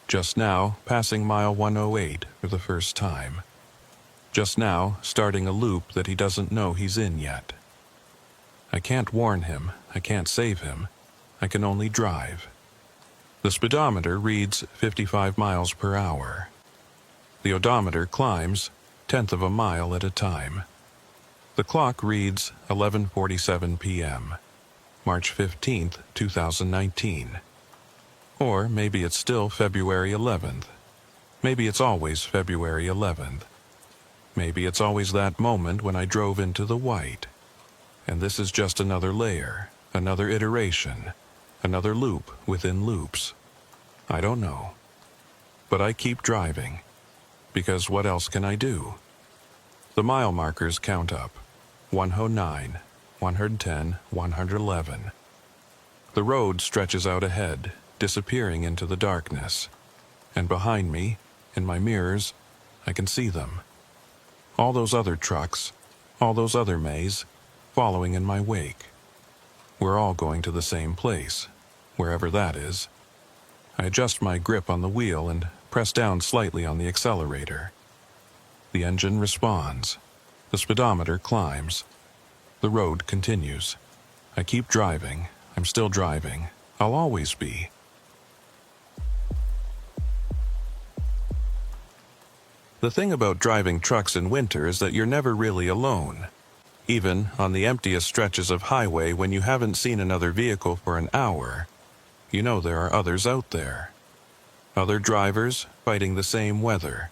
Just now, passing mile 108 for the first time. Just now, starting a loop that he doesn't know he's in yet. I can't warn him, I can't save him, I can only drive. The speedometer reads 55 miles per hour. The odometer climbs, 1/10 of a mile at a time. The clock reads 11:47 p.m., March 15th, 2019. Or maybe it's still February 11th. Maybe it's always February 11th. Maybe it's always that moment when I drove into the white. And this is just another layer, another iteration, another loop within loops. I don't know. But I keep driving. Because what else can I do? The mile markers count up. 109, 110, 111. The road stretches out ahead, disappearing into the darkness. And behind me, in my mirrors, I can see them. All those other trucks, all those other Mays, following in my wake. We're all going to the same place, wherever that is. I adjust my grip on the wheel and press down slightly on the accelerator. The engine responds. The speedometer climbs. The road continues. I keep driving. I'm still driving. I'll always be. The thing about driving trucks in winter is that you're never really alone. Even on the emptiest stretches of highway when you haven't seen another vehicle for an hour, you know there are others out there. Other drivers fighting the same weather,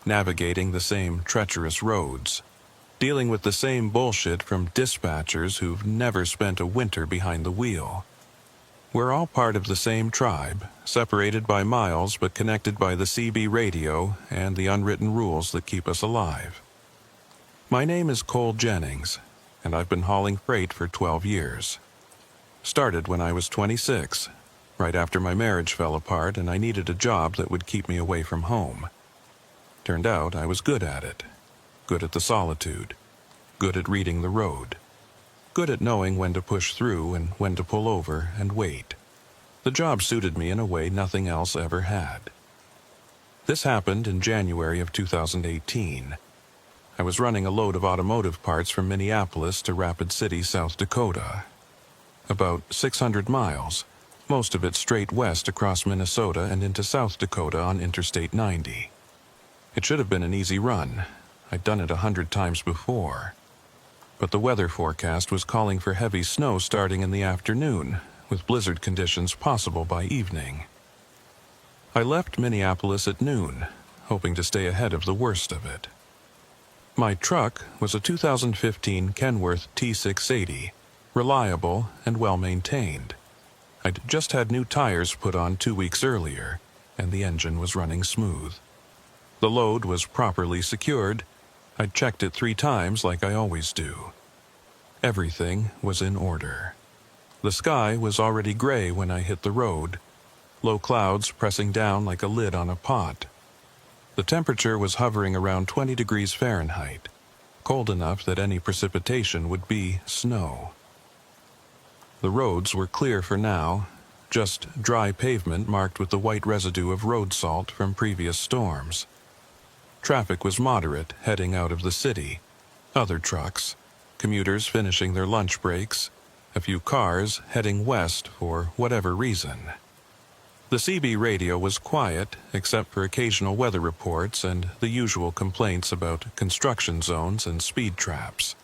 navigating the same treacherous roads, dealing with the same bullshit from dispatchers who've never spent a winter behind the wheel. We're all part of the same tribe, separated by miles but connected by the CB radio and the unwritten rules that keep us alive. My name is Cole Jennings, and I've been hauling freight for 12 years. Started when I was 26, right after my marriage fell apart and I needed a job that would keep me away from home. Turned out I was good at it. Good at the solitude. Good at reading the road. Good at knowing when to push through and when to pull over and wait. The job suited me in a way nothing else ever had. This happened in January of 2018. I was running a load of automotive parts from Minneapolis to Rapid City, South Dakota. About 600 miles, most of it straight west across Minnesota and into South Dakota on Interstate 90. It should have been an easy run. I'd done it 100 times before. But the weather forecast was calling for heavy snow starting in the afternoon, with blizzard conditions possible by evening. I left Minneapolis at noon, hoping to stay ahead of the worst of it. My truck was a 2015 Kenworth T680, reliable and well-maintained. I'd just had new tires put on 2 weeks earlier, and the engine was running smooth. The load was properly secured. I'd checked it 3 times like I always do. Everything was in order. The sky was already gray when I hit the road, low clouds pressing down like a lid on a pot. The temperature was hovering around 20 degrees Fahrenheit, cold enough that any precipitation would be snow. The roads were clear for now, just dry pavement marked with the white residue of road salt from previous storms. Traffic was moderate heading out of the city. Other trucks, commuters finishing their lunch breaks, a few cars heading west for whatever reason. The CB radio was quiet except for occasional weather reports and the usual complaints about construction zones and speed traps.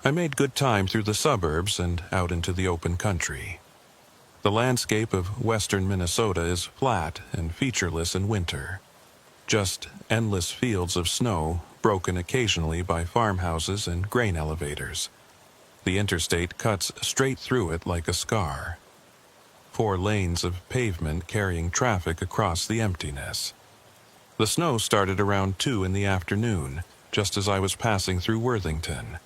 I made good time through the suburbs and out into the open country. The landscape of western Minnesota is flat and featureless in winter. Just endless fields of snow, broken occasionally by farmhouses and grain elevators. The interstate cuts straight through it like a scar. 4 lanes of pavement carrying traffic across the emptiness. The snow started around 2 in the afternoon, just as I was passing through Worthington.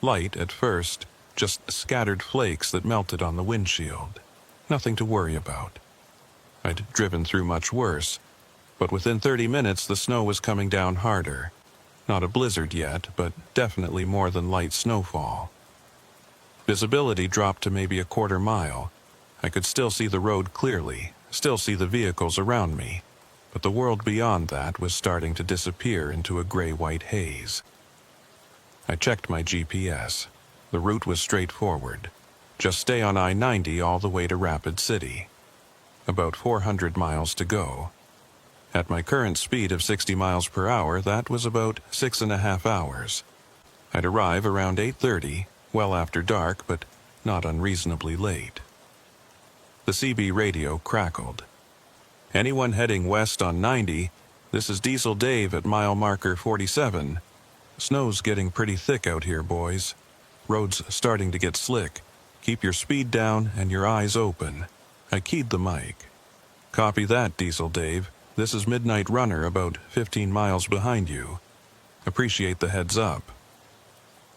Light at first, just scattered flakes that melted on the windshield. Nothing to worry about. I'd driven through much worse, but within 30 minutes the snow was coming down harder. Not a blizzard yet, but definitely more than light snowfall. Visibility dropped to maybe a quarter mile. I could still see the road clearly, still see the vehicles around me, but the world beyond that was starting to disappear into a gray-white haze. I checked my GPS. The route was straightforward. Just stay on I-90 all the way to Rapid City. About 400 miles to go. At my current speed of 60 miles per hour, that was about 6.5 hours. I'd arrive around 8:30, well after dark, but not unreasonably late. The CB radio crackled. Anyone heading west on 90, This is Diesel Dave at mile marker 47. Snow's getting pretty thick out here, boys. Road's starting to get slick. Keep your speed down and your eyes open. I keyed the mic. Copy that, Diesel Dave. This is Midnight Runner about 15 miles behind you. Appreciate the heads up.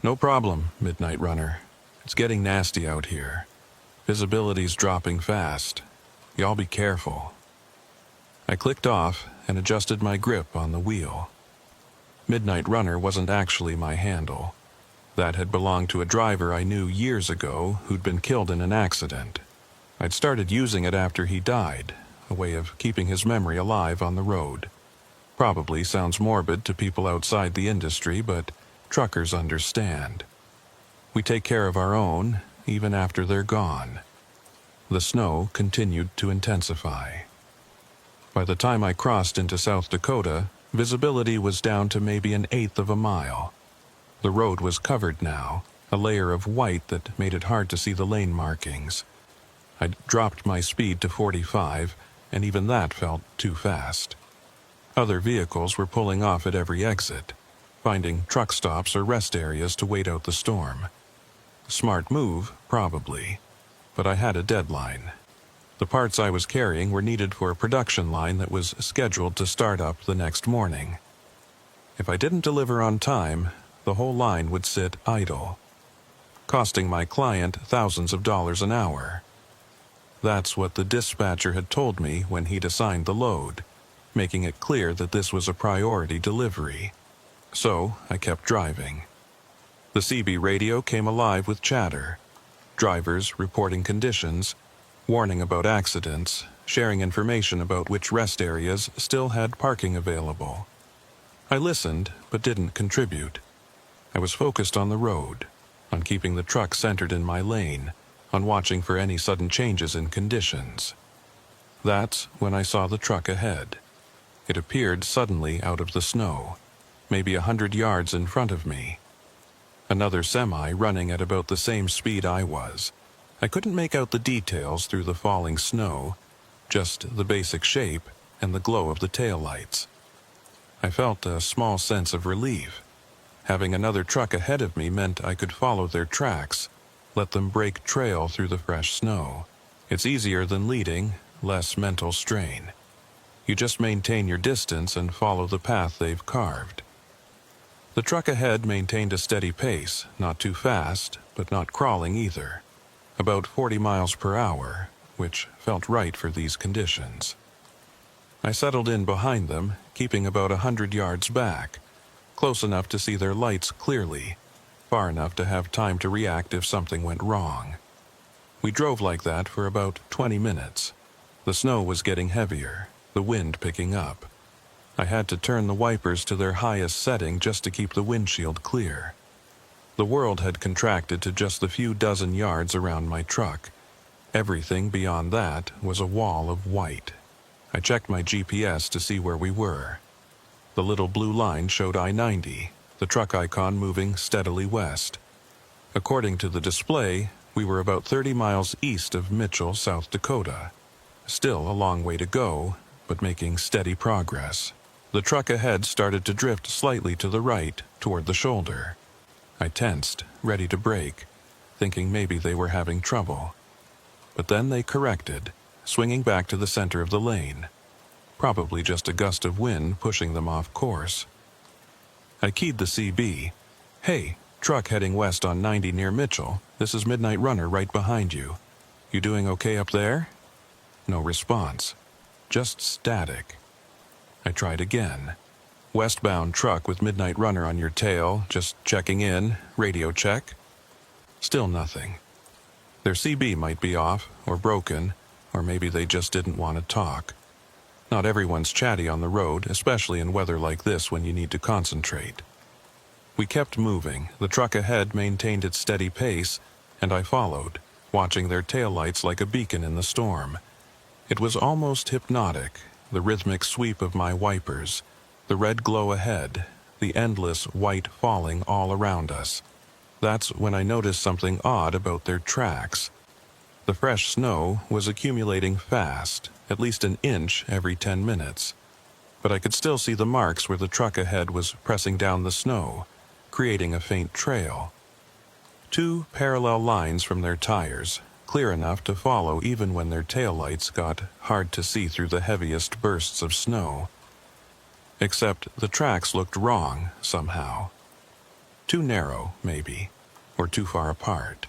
No problem, Midnight Runner. It's getting nasty out here. Visibility's dropping fast. Y'all be careful. I clicked off and adjusted my grip on the wheel. Midnight Runner wasn't actually my handle. That had belonged to a driver I knew years ago who'd been killed in an accident. I'd started using it after he died, a way of keeping his memory alive on the road. Probably sounds morbid to people outside the industry, but truckers understand. We take care of our own, even after they're gone. The snow continued to intensify. By the time I crossed into South Dakota, visibility was down to maybe an eighth of a mile. The road was covered now, a layer of white that made it hard to see the lane markings. I'd dropped my speed to 45, and even that felt too fast. Other vehicles were pulling off at every exit, finding truck stops or rest areas to wait out the storm. Smart move, probably, but I had a deadline. The parts I was carrying were needed for a production line that was scheduled to start up the next morning. If I didn't deliver on time, the whole line would sit idle, costing my client thousands of dollars an hour. That's what the dispatcher had told me when he'd assigned the load, making it clear that this was a priority delivery. So I kept driving. The CB radio came alive with chatter. Drivers reporting conditions, warning about accidents, sharing information about which rest areas still had parking available. I listened, but didn't contribute. I was focused on the road, on keeping the truck centered in my lane, on watching for any sudden changes in conditions. That's when I saw the truck ahead. It appeared suddenly out of the snow, maybe 100 yards in front of me. Another semi running at about the same speed I was. I couldn't make out the details through the falling snow, just the basic shape and the glow of the taillights. I felt a small sense of relief. Having another truck ahead of me meant I could follow their tracks, let them break trail through the fresh snow. It's easier than leading, less mental strain. You just maintain your distance and follow the path they've carved. The truck ahead maintained a steady pace, not too fast, but not crawling either. About 40 miles per hour, which felt right for these conditions. I settled in behind them, keeping about 100 yards back, close enough to see their lights clearly, far enough to have time to react if something went wrong. We drove like that for about 20 minutes. The snow was getting heavier, the wind picking up. I had to turn the wipers to their highest setting just to keep the windshield clear. The world had contracted to just the few dozen yards around my truck. Everything beyond that was a wall of white. I checked my GPS to see where we were. The little blue line showed I-90, the truck icon moving steadily west. According to the display, we were about 30 miles east of Mitchell, South Dakota. Still a long way to go, but making steady progress. The truck ahead started to drift slightly to the right, toward the shoulder. I tensed, ready to brake, thinking maybe they were having trouble. But then they corrected, swinging back to the center of the lane. Probably just a gust of wind pushing them off course. I keyed the CB. "Hey, truck heading west on 90 near Mitchell. This is Midnight Runner right behind you. You doing okay up there?" No response. Just static. I tried again. "Westbound truck with Midnight Runner on your tail, just checking in, radio check." Still nothing. Their CB might be off, or broken, or maybe they just didn't want to talk. Not everyone's chatty on the road, especially in weather like this when you need to concentrate. We kept moving. The truck ahead maintained its steady pace, and I followed, watching their taillights like a beacon in the storm. It was almost hypnotic, the rhythmic sweep of my wipers, the red glow ahead, the endless white falling all around us. That's when I noticed something odd about their tracks. The fresh snow was accumulating fast, at least an inch every 10 minutes. but I could still see the marks where the truck ahead was pressing down the snow, creating a faint trail. 2 parallel lines from their tires, clear enough to follow even when their taillights got hard to see through the heaviest bursts of snow. Except the tracks looked wrong, somehow. Too narrow, maybe, or too far apart.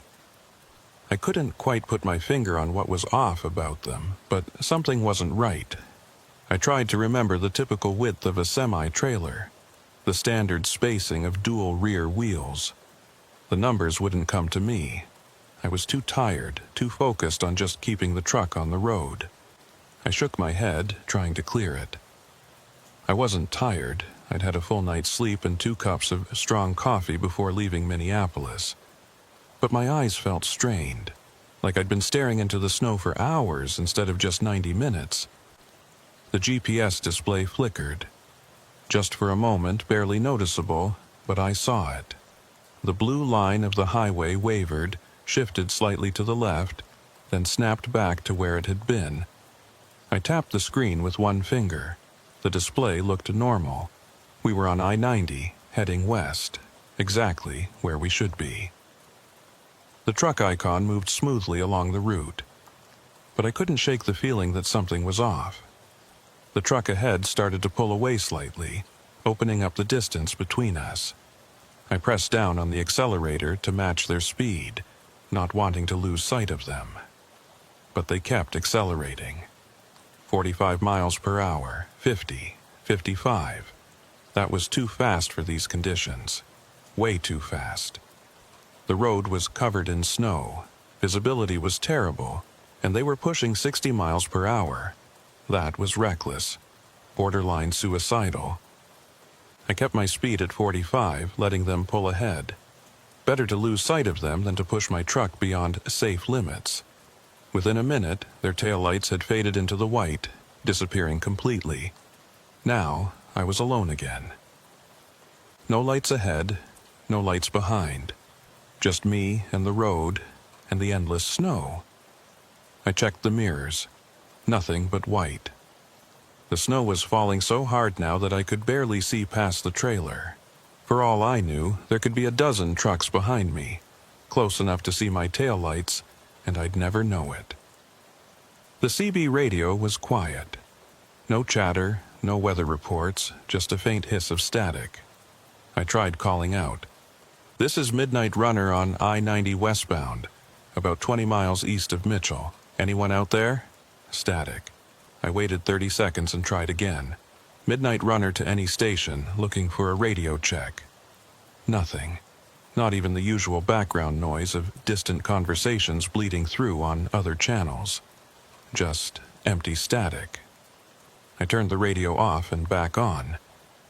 I couldn't quite put my finger on what was off about them, but something wasn't right. I tried to remember the typical width of a semi-trailer, the standard spacing of dual rear wheels. The numbers wouldn't come to me. I was too tired, too focused on just keeping the truck on the road. I shook my head, trying to clear it. I wasn't tired. I'd had a full night's sleep and 2 cups of strong coffee before leaving Minneapolis. But my eyes felt strained, like I'd been staring into the snow for hours instead of just 90 minutes. The GPS display flickered. Just for a moment, barely noticeable, but I saw it. The blue line of the highway wavered, shifted slightly to the left, then snapped back to where it had been. I tapped the screen with one finger. The display looked normal. We were on I-90, heading west, exactly where we should be. The truck icon moved smoothly along the route, but I couldn't shake the feeling that something was off. The truck ahead started to pull away slightly, opening up the distance between us. I pressed down on the accelerator to match their speed, not wanting to lose sight of them. But they kept accelerating. 45 miles per hour, 50, 55. That was too fast for these conditions. Way too fast. The road was covered in snow, visibility was terrible, and they were pushing 60 miles per hour. That was reckless, borderline suicidal. I kept my speed at 45, letting them pull ahead. Better to lose sight of them than to push my truck beyond safe limits. Within a minute, their taillights had faded into the white, disappearing completely. Now, I was alone again. No lights ahead, no lights behind. Just me and the road and the endless snow. I checked the mirrors. Nothing but white. The snow was falling so hard now that I could barely see past the trailer. For all I knew, there could be a dozen trucks behind me, close enough to see my taillights, and I'd never know it. The CB radio was quiet. No chatter, no weather reports, just a faint hiss of static. I tried calling out. "This is Midnight Runner on I-90 westbound, about 20 miles east of Mitchell. Anyone out there?" Static. I waited 30 seconds and tried again. Midnight Runner to any station, looking for a radio check. Nothing. Not even the usual background noise of distant conversations bleeding through on other channels. Just empty static. I turned the radio off and back on.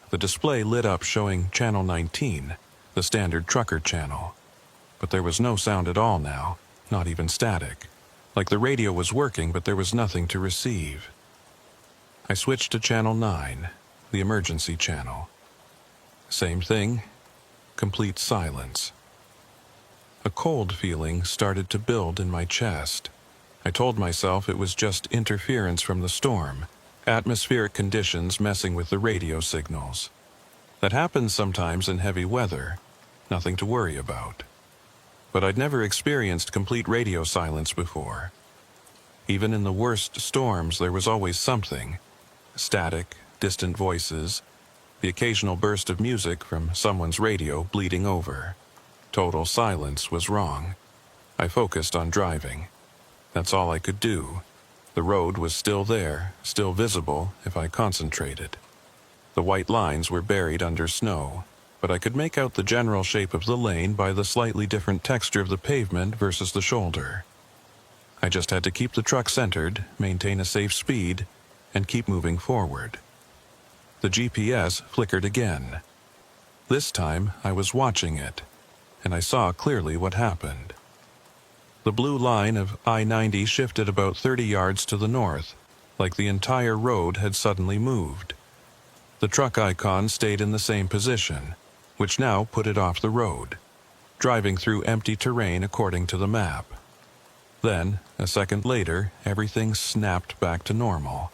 The display lit up showing Channel 19, the standard trucker channel. But there was no sound at all now, not even static. Like the radio was working, but there was nothing to receive. I switched to Channel 9, the emergency channel. Same thing, complete silence. A cold feeling started to build in my chest. I told myself it was just interference from the storm, atmospheric conditions messing with the radio signals. That happens sometimes in heavy weather, nothing to worry about. But I'd never experienced complete radio silence before. Even in the worst storms, there was always something. Static, distant voices, the occasional burst of music from someone's radio bleeding over. Total silence was wrong. I focused on driving. That's all I could do. The road was still there, still visible if I concentrated. The white lines were buried under snow, but I could make out the general shape of the lane by the slightly different texture of the pavement versus the shoulder. I just had to keep the truck centered, maintain a safe speed, and keep moving forward. The GPS flickered again. This time, I was watching it, and I saw clearly what happened. The blue line of I-90 shifted about 30 yards to the north, like the entire road had suddenly moved. The truck icon stayed in the same position, which now put it off the road, driving through empty terrain according to the map. Then, a second later, everything snapped back to normal.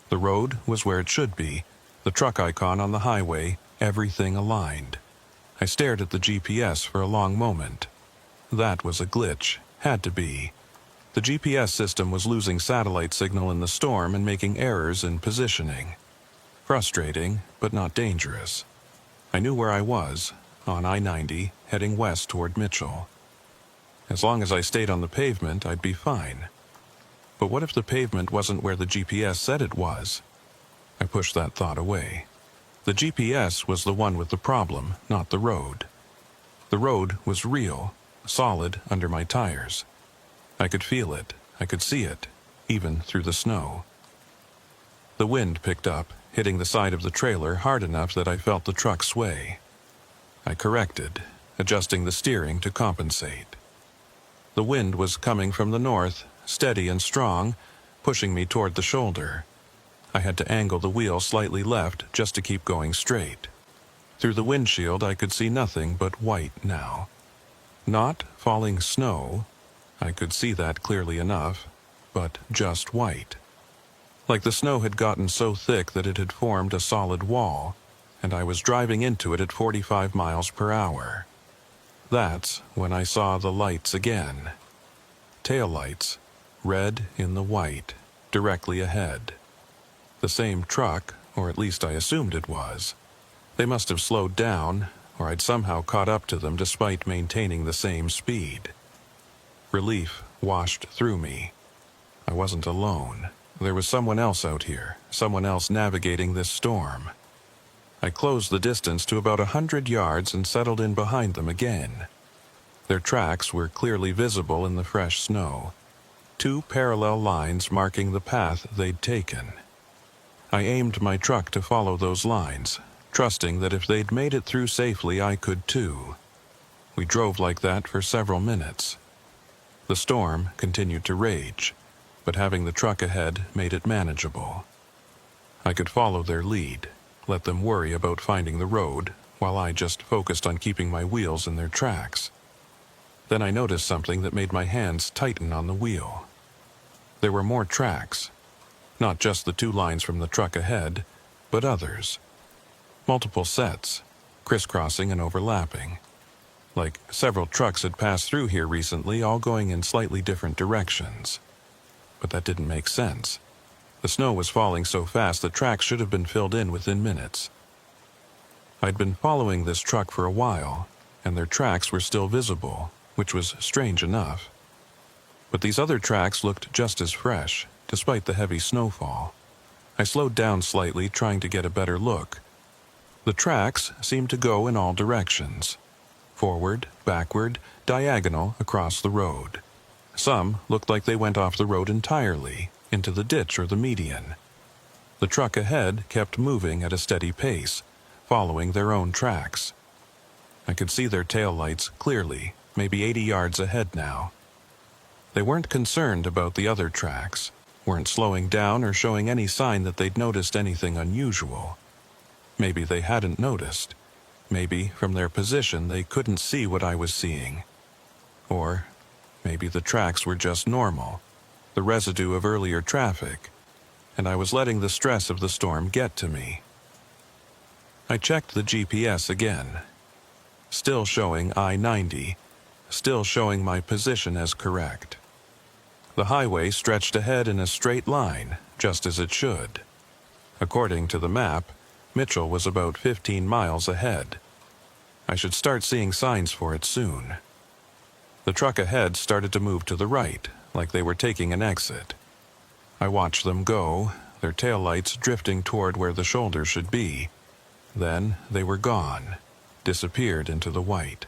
The road was where it should be, The truck icon on the highway, everything aligned. I stared at the GPS for a long moment. That was a glitch. Had to be. The GPS system was losing satellite signal in the storm and making errors in positioning. Frustrating, but not dangerous. I knew where I was, on I-90, heading west toward Mitchell. As long as I stayed on the pavement, I'd be fine. But what if the pavement wasn't where the GPS said it was? I pushed that thought away. The GPS was the one with the problem, not the road. The road was real, solid under my tires. I could feel it, I could see it, even through the snow. The wind picked up, hitting the side of the trailer hard enough that I felt the truck sway. I corrected, adjusting the steering to compensate. The wind was coming from the north, steady and strong, pushing me toward the shoulder. I had to angle the wheel slightly left just to keep going straight. Through the windshield I could see nothing but white now. Not falling snow, I could see that clearly enough, but just white. Like the snow had gotten so thick that it had formed a solid wall, and I was driving into it at 45 miles per hour. That's when I saw the lights again. Taillights, red in the white, directly ahead. The same truck, or at least I assumed it was. They must have slowed down, or I'd somehow caught up to them despite maintaining the same speed. Relief washed through me. I wasn't alone. There was someone else out here, someone else navigating this storm. I closed the distance to about 100 yards and settled in behind them again. Their tracks were clearly visible in the fresh snow. 2 parallel lines marking the path they'd taken. I aimed my truck to follow those lines, trusting that if they'd made it through safely, I could too. We drove like that for several minutes. The storm continued to rage, but having the truck ahead made it manageable. I could follow their lead, let them worry about finding the road, while I just focused on keeping my wheels in their tracks. Then I noticed something that made my hands tighten on the wheel. There were more tracks. Not just the 2 lines from the truck ahead, but others. Multiple sets, crisscrossing and overlapping. Like several trucks had passed through here recently, all going in slightly different directions. But that didn't make sense. The snow was falling so fast the tracks should have been filled in within minutes. I'd been following this truck for a while, and their tracks were still visible, which was strange enough. But these other tracks looked just as fresh, despite the heavy snowfall. I slowed down slightly, trying to get a better look. The tracks seemed to go in all directions. Forward, backward, diagonal across the road. Some looked like they went off the road entirely, into the ditch or the median. The truck ahead kept moving at a steady pace, following their own tracks. I could see their taillights clearly, maybe 80 yards ahead now. They weren't concerned about the other tracks, weren't slowing down or showing any sign that they'd noticed anything unusual. Maybe they hadn't noticed. Maybe, from their position, they couldn't see what I was seeing. Or maybe the tracks were just normal, the residue of earlier traffic, and I was letting the stress of the storm get to me. I checked the GPS again. Still showing I-90, still showing my position as correct. The highway stretched ahead in a straight line, just as it should. According to the map, Mitchell was about 15 miles ahead. I should start seeing signs for it soon. The truck ahead started to move to the right, like they were taking an exit. I watched them go, their taillights drifting toward where the shoulder should be. Then they were gone, disappeared into the white.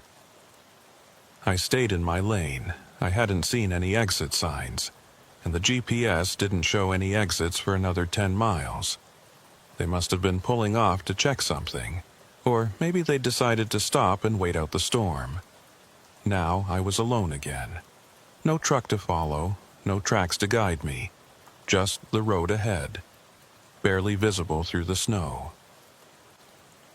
I stayed in my lane. I hadn't seen any exit signs, and the GPS didn't show any exits for another 10 miles. They must have been pulling off to check something, or maybe they decided to stop and wait out the storm. Now I was alone again. No truck to follow, no tracks to guide me, just the road ahead, barely visible through the snow.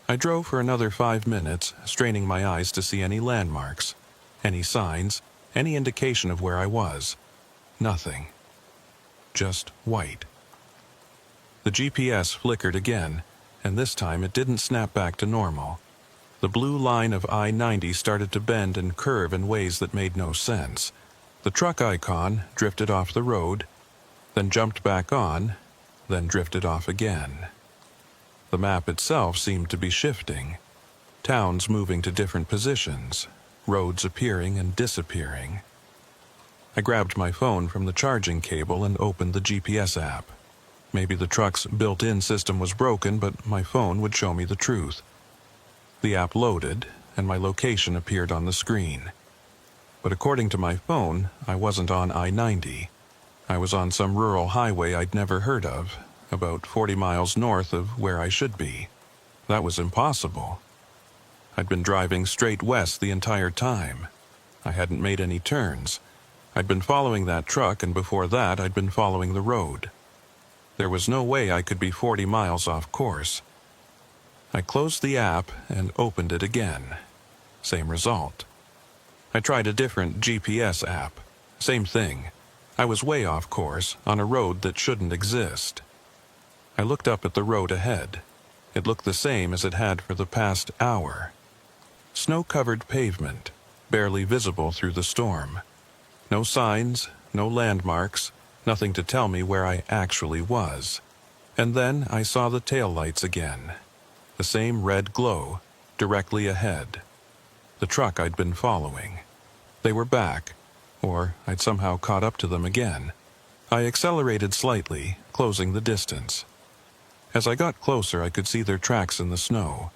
I drove for another 5 minutes, straining my eyes to see any landmarks, any signs, any indication of where I was. Nothing. Just white. The GPS flickered again, and this time it didn't snap back to normal. The blue line of I-90 started to bend and curve in ways that made no sense. The truck icon drifted off the road, then jumped back on, then drifted off again. The map itself seemed to be shifting, towns moving to different positions, roads appearing and disappearing. I grabbed my phone from the charging cable and opened the GPS app. Maybe the truck's built-in system was broken, but my phone would show me the truth. The app loaded, and my location appeared on the screen. But according to my phone, I wasn't on I-90. I was on some rural highway I'd never heard of, about 40 miles north of where I should be. That was impossible. I'd been driving straight west the entire time. I hadn't made any turns. I'd been following that truck, and before that I'd been following the road. There was no way I could be 40 miles off course. I closed the app and opened it again. Same result. I tried a different GPS app. Same thing. I was way off course, on a road that shouldn't exist. I looked up at the road ahead. It looked the same as it had for the past hour. Snow-covered pavement, barely visible through the storm. No signs, no landmarks, nothing to tell me where I actually was. And then I saw the taillights again. The same red glow, directly ahead. The truck I'd been following. They were back, or I'd somehow caught up to them again. I accelerated slightly, closing the distance. As I got closer, I could see their tracks in the snow.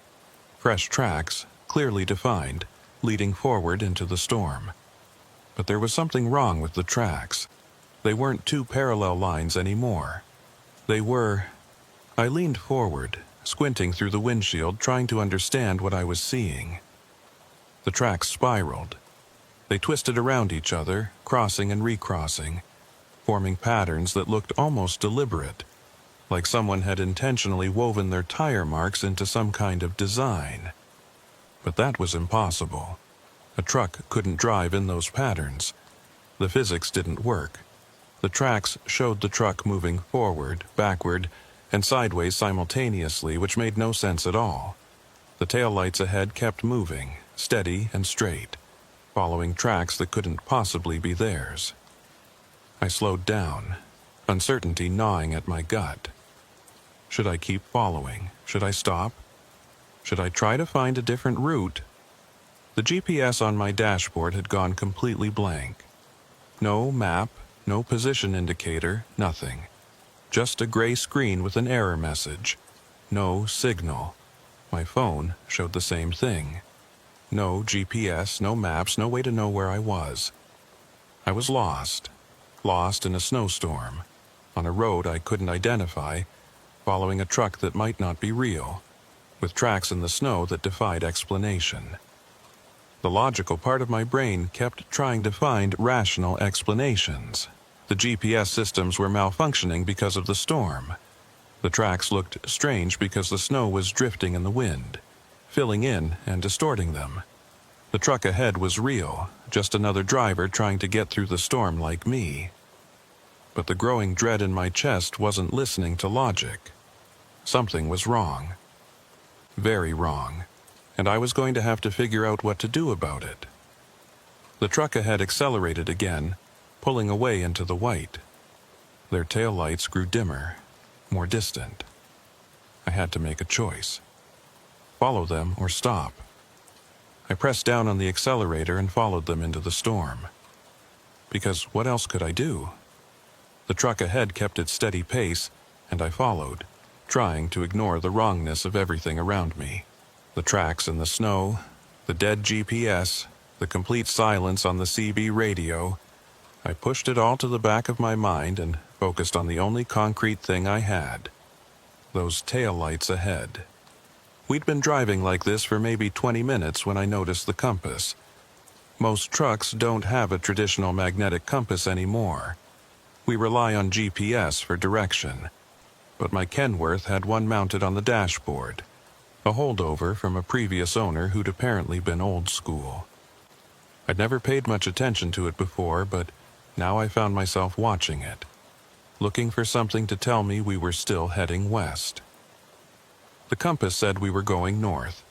Fresh tracks, clearly defined, leading forward into the storm. But there was something wrong with the tracks. They weren't two parallel lines anymore. They were... I leaned forward, squinting through the windshield, trying to understand what I was seeing. The tracks spiraled. They twisted around each other, crossing and recrossing, forming patterns that looked almost deliberate, like someone had intentionally woven their tire marks into some kind of design. But that was impossible. A truck couldn't drive in those patterns. The physics didn't work. The tracks showed the truck moving forward, backward, and sideways simultaneously, which made no sense at all. The taillights ahead kept moving, steady and straight, following tracks that couldn't possibly be theirs. I slowed down, uncertainty gnawing at my gut. Should I keep following? Should I stop? Should I try to find a different route? The GPS on my dashboard had gone completely blank. No map, no position indicator, nothing. Just a gray screen with an error message. No signal. My phone showed the same thing. No GPS, no maps, no way to know where I was. I was lost. Lost in a snowstorm. On a road I couldn't identify, following a truck that might not be real, with tracks in the snow that defied explanation. The logical part of my brain kept trying to find rational explanations. The GPS systems were malfunctioning because of the storm. The tracks looked strange because the snow was drifting in the wind, filling in and distorting them. The truck ahead was real, just another driver trying to get through the storm like me. But the growing dread in my chest wasn't listening to logic. Something was wrong. Very wrong. And I was going to have to figure out what to do about it. The truck ahead accelerated again, pulling away into the white. Their taillights grew dimmer, more distant. I had to make a choice. Follow them or stop. I pressed down on the accelerator and followed them into the storm. Because what else could I do? The truck ahead kept its steady pace, and I followed, trying to ignore the wrongness of everything around me. The tracks in the snow, the dead GPS, the complete silence on the CB radio. I pushed it all to the back of my mind and focused on the only concrete thing I had. Those taillights ahead. We'd been driving like this for maybe 20 minutes when I noticed the compass. Most trucks don't have a traditional magnetic compass anymore. We rely on GPS for direction. But my Kenworth had one mounted on the dashboard. A holdover from a previous owner who'd apparently been old school. I'd never paid much attention to it before, but now I found myself watching it, looking for something to tell me we were still heading west. The compass said we were going north.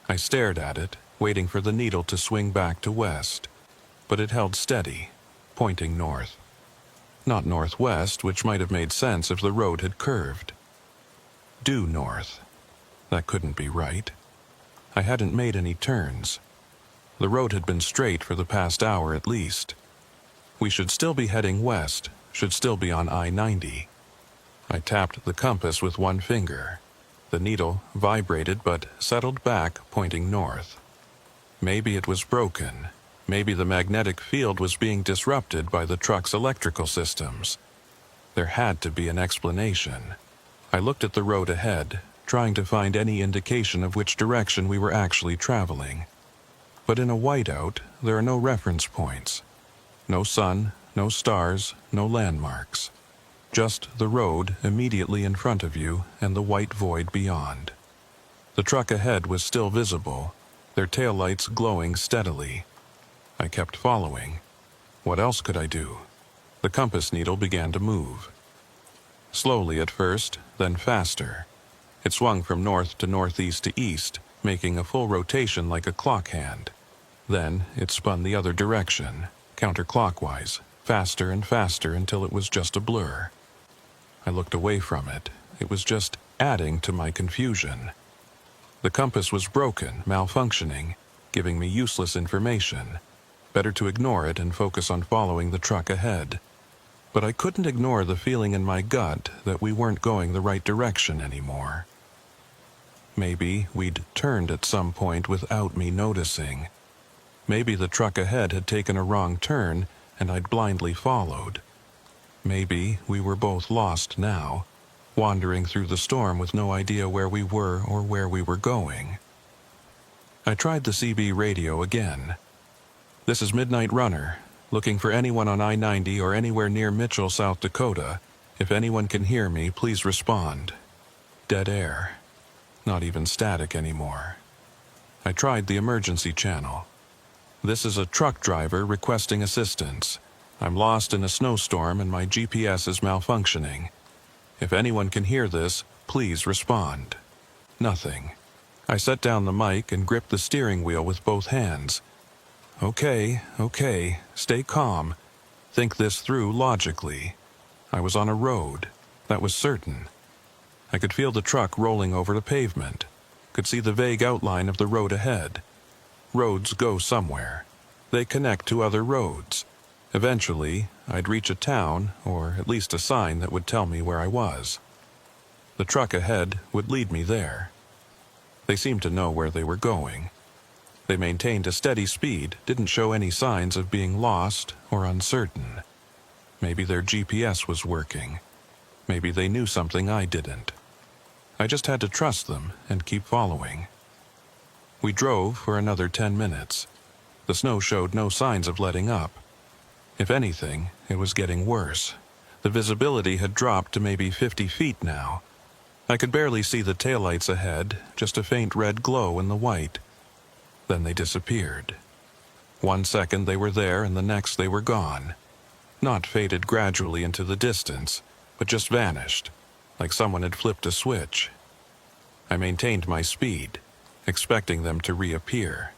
I stared at it, waiting for the needle to swing back to west, but it held steady, pointing north. Not northwest, which might have made sense if the road had curved. Due north. That couldn't be right. I hadn't made any turns. The road had been straight for the past hour at least. We should still be heading west, should still be on I-90. I tapped the compass with one finger. The needle vibrated but settled back, pointing north. Maybe it was broken. Maybe the magnetic field was being disrupted by the truck's electrical systems. There had to be an explanation. I looked at the road ahead, trying to find any indication of which direction we were actually traveling. But in a whiteout, there are no reference points. No sun, no stars, no landmarks. Just the road immediately in front of you and the white void beyond. The truck ahead was still visible, their taillights glowing steadily. I kept following. What else could I do? The compass needle began to move. Slowly at first, then faster. It swung from north to northeast to east, making a full rotation like a clock hand. Then it spun the other direction, counterclockwise, faster and faster until it was just a blur. I looked away from it. It was just adding to my confusion. The compass was broken, malfunctioning, giving me useless information. Better to ignore it and focus on following the truck ahead. But I couldn't ignore the feeling in my gut that we weren't going the right direction anymore. Maybe we'd turned at some point without me noticing. Maybe the truck ahead had taken a wrong turn and I'd blindly followed. Maybe we were both lost now, wandering through the storm with no idea where we were or where we were going. I tried the CB radio again. This is Midnight Runner, looking for anyone on I-90 or anywhere near Mitchell, South Dakota. If anyone can hear me, please respond. Dead air. Not even static anymore. I tried the emergency channel. This is a truck driver requesting assistance. I'm lost in a snowstorm and my GPS is malfunctioning. If anyone can hear this, please respond. Nothing. I set down the mic and gripped the steering wheel with both hands. Okay, stay calm. Think this through logically. I was on a road. That was certain. I could feel the truck rolling over the pavement. Could see the vague outline of the road ahead. Roads go somewhere. They connect to other roads. Eventually, I'd reach a town, or at least a sign that would tell me where I was. The truck ahead would lead me there. They seemed to know where they were going. They maintained a steady speed, didn't show any signs of being lost or uncertain. Maybe their GPS was working. Maybe they knew something I didn't. I just had to trust them and keep following. We drove for another 10 minutes. The snow showed no signs of letting up. If anything, it was getting worse. The visibility had dropped to maybe 50 feet now. I could barely see the taillights ahead, just a faint red glow in the white. Then they disappeared. 1 second they were there and the next they were gone. Not faded gradually into the distance, but just vanished, like someone had flipped a switch. I maintained my speed, expecting them to reappear.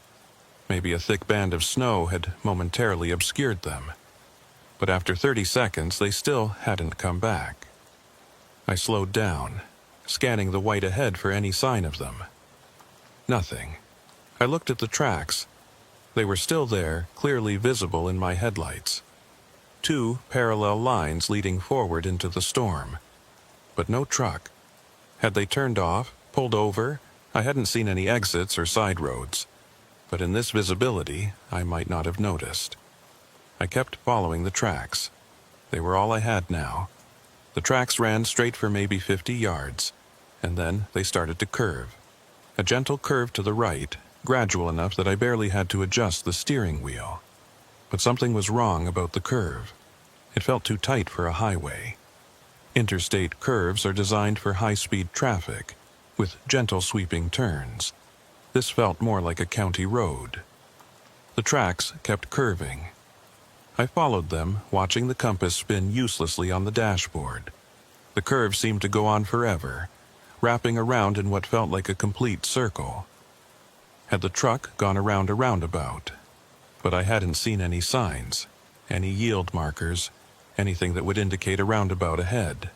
Maybe a thick band of snow had momentarily obscured them. But after 30 seconds, they still hadn't come back. I slowed down, scanning the white ahead for any sign of them. Nothing. I looked at the tracks. They were still there, clearly visible in my headlights. 2 parallel lines leading forward into the storm. But no truck. Had they turned off, pulled over? I hadn't seen any exits or side roads. But in this visibility, I might not have noticed. I kept following the tracks. They were all I had now. The tracks ran straight for maybe 50 yards, and then they started to curve. A gentle curve to the right, gradual enough that I barely had to adjust the steering wheel. But something was wrong about the curve. It felt too tight for a highway. Interstate curves are designed for high-speed traffic, with gentle sweeping turns. This felt more like a county road. The tracks kept curving. I followed them, watching the compass spin uselessly on the dashboard. The curve seemed to go on forever, wrapping around in what felt like a complete circle. Had the truck gone around a roundabout? But I hadn't seen any signs, any yield markers, anything that would indicate a roundabout ahead.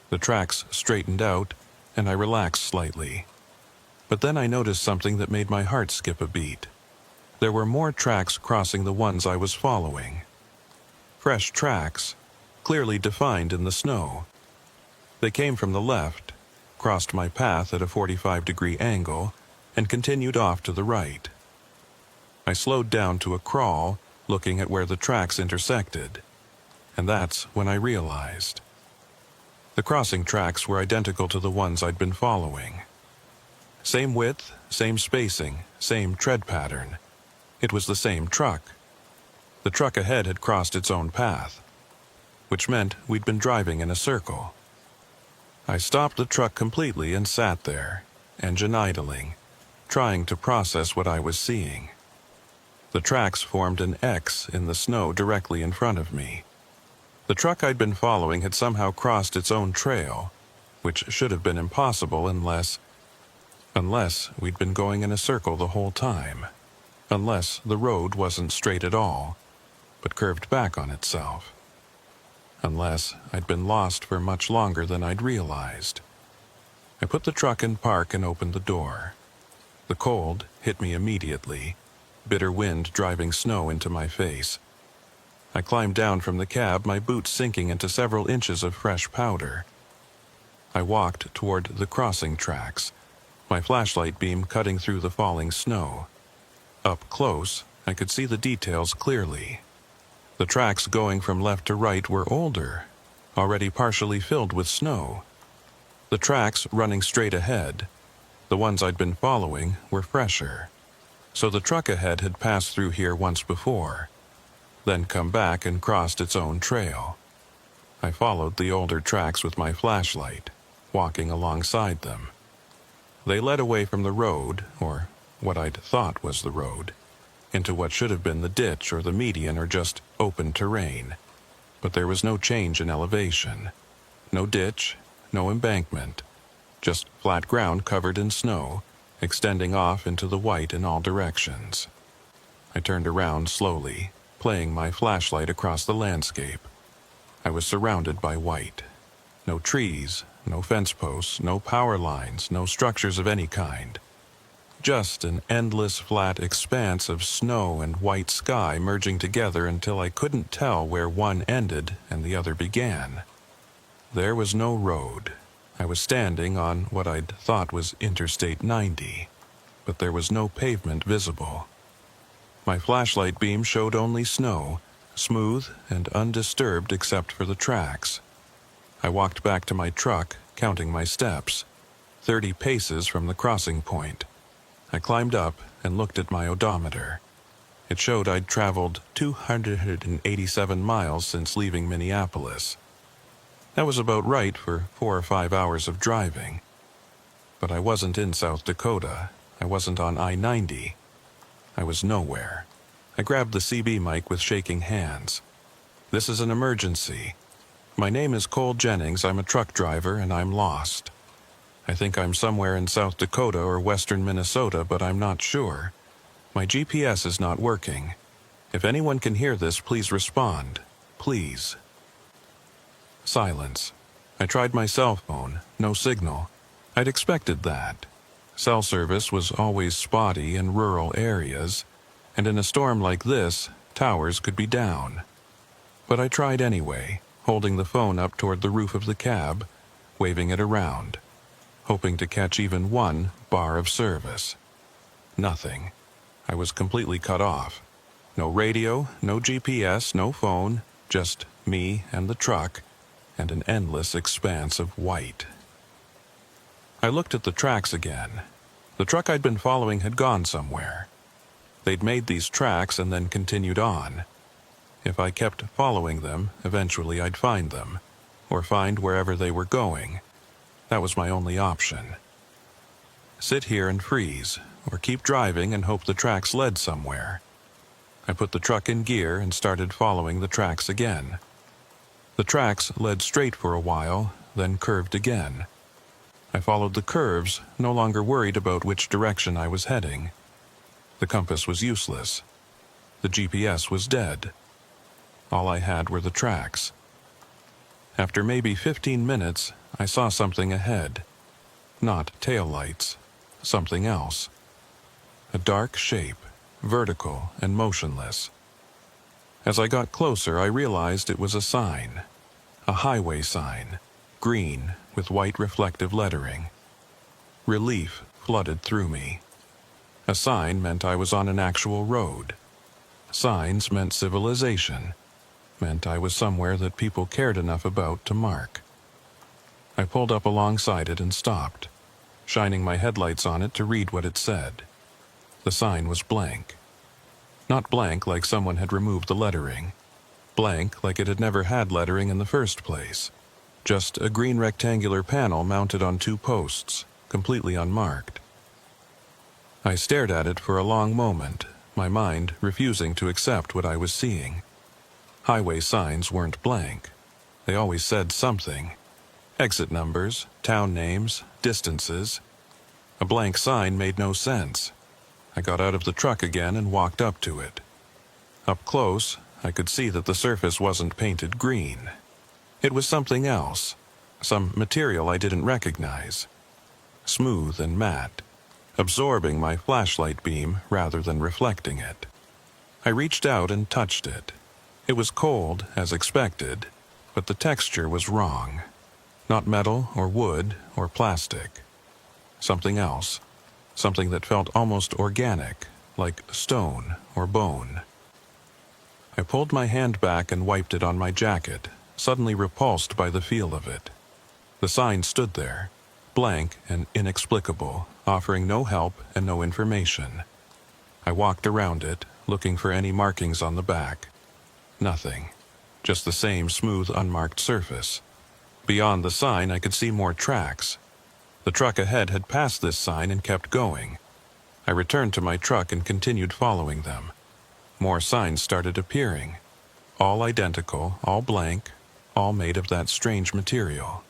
The tracks straightened out, and I relaxed slightly. But then I noticed something that made my heart skip a beat. There were more tracks crossing the ones I was following. Fresh tracks, clearly defined in the snow. They came from the left, crossed my path at a 45-degree angle, and continued off to the right. I slowed down to a crawl, looking at where the tracks intersected. And that's when I realized. The crossing tracks were identical to the ones I'd been following. Same width, same spacing, same tread pattern. It was the same truck. The truck ahead had crossed its own path, which meant we'd been driving in a circle. I stopped the truck completely and sat there, engine idling, trying to process what I was seeing. The tracks formed an X in the snow directly in front of me. The truck I'd been following had somehow crossed its own trail, which should have been impossible unless we'd been going in a circle the whole time. Unless the road wasn't straight at all, but curved back on itself. Unless I'd been lost for much longer than I'd realized. I put the truck in park and opened the door. The cold hit me immediately, bitter wind driving snow into my face. I climbed down from the cab, my boots sinking into several inches of fresh powder. I walked toward the crossing tracks, my flashlight beam cutting through the falling snow. Up close, I could see the details clearly. The tracks going from left to right were older, already partially filled with snow. The tracks running straight ahead, the ones I'd been following, were fresher. So the truck ahead had passed through here once before, then come back and crossed its own trail. I followed the older tracks with my flashlight, walking alongside them. They led away from the road, or what I'd thought was the road, into what should have been the ditch or the median or just open terrain. But there was no change in elevation. No ditch, no embankment. Just flat ground covered in snow, extending off into the white in all directions. I turned around slowly, playing my flashlight across the landscape. I was surrounded by white. No trees, no fence posts, no power lines, no structures of any kind. Just an endless flat expanse of snow and white sky merging together until I couldn't tell where one ended and the other began. There was no road. I was standing on what I'd thought was Interstate 90, but there was no pavement visible. My flashlight beam showed only snow, smooth and undisturbed except for the tracks. I walked back to my truck, counting my steps, 30 paces from the crossing point. I climbed up and looked at my odometer. It showed I'd traveled 287 miles since leaving Minneapolis. That was about right for 4 or 5 hours of driving. But I wasn't in South Dakota. I wasn't on I-90. I was nowhere. I grabbed the CB mic with shaking hands. "This is an emergency. My name is Cole Jennings. I'm a truck driver and I'm lost. I think I'm somewhere in South Dakota or western Minnesota, but I'm not sure. My GPS is not working. If anyone can hear this, please respond. Please." Silence. I tried my cell phone. No signal. I'd expected that. Cell service was always spotty in rural areas, and in a storm like this, towers could be down. But I tried anyway, holding the phone up toward the roof of the cab, waving it around, hoping to catch even one bar of service. Nothing. I was completely cut off. No radio, no GPS, no phone, just me and the truck, and an endless expanse of white. I looked at the tracks again. The truck I'd been following had gone somewhere. They'd made these tracks and then continued on. If I kept following them, eventually I'd find them, or find wherever they were going. That was my only option. Sit here and freeze, or keep driving and hope the tracks led somewhere. I put the truck in gear and started following the tracks again. The tracks led straight for a while, then curved again. I followed the curves, no longer worried about which direction I was heading. The compass was useless. The GPS was dead. All I had were the tracks. After maybe 15 minutes, I saw something ahead. Not taillights, something else. A dark shape, vertical and motionless. As I got closer, I realized it was a sign. A highway sign, green with white reflective lettering. Relief flooded through me. A sign meant I was on an actual road. Signs meant civilization, meant I was somewhere that people cared enough about to mark. I pulled up alongside it and stopped, shining my headlights on it to read what it said. The sign was blank. Not blank like someone had removed the lettering. Blank like it had never had lettering in the first place. Just a green rectangular panel mounted on 2 posts, completely unmarked. I stared at it for a long moment, my mind refusing to accept what I was seeing. Highway signs weren't blank. They always said something. Exit numbers, town names, distances. A blank sign made no sense. I got out of the truck again and walked up to it. Up close, I could see that the surface wasn't painted green. It was something else, some material I didn't recognize. Smooth and matte, absorbing my flashlight beam rather than reflecting it. I reached out and touched it. It was cold, as expected, but the texture was wrong. Not metal or wood or plastic. Something else. Something that felt almost organic, like stone or bone. I pulled my hand back and wiped it on my jacket, suddenly repulsed by the feel of it. The sign stood there, blank and inexplicable, offering no help and no information. I walked around it, looking for any markings on the back. Nothing. Just the same smooth, unmarked surface. Beyond the sign, I could see more tracks. The truck ahead had passed this sign and kept going. I returned to my truck and continued following them. More signs started appearing. All identical, all blank, all made of that strange material.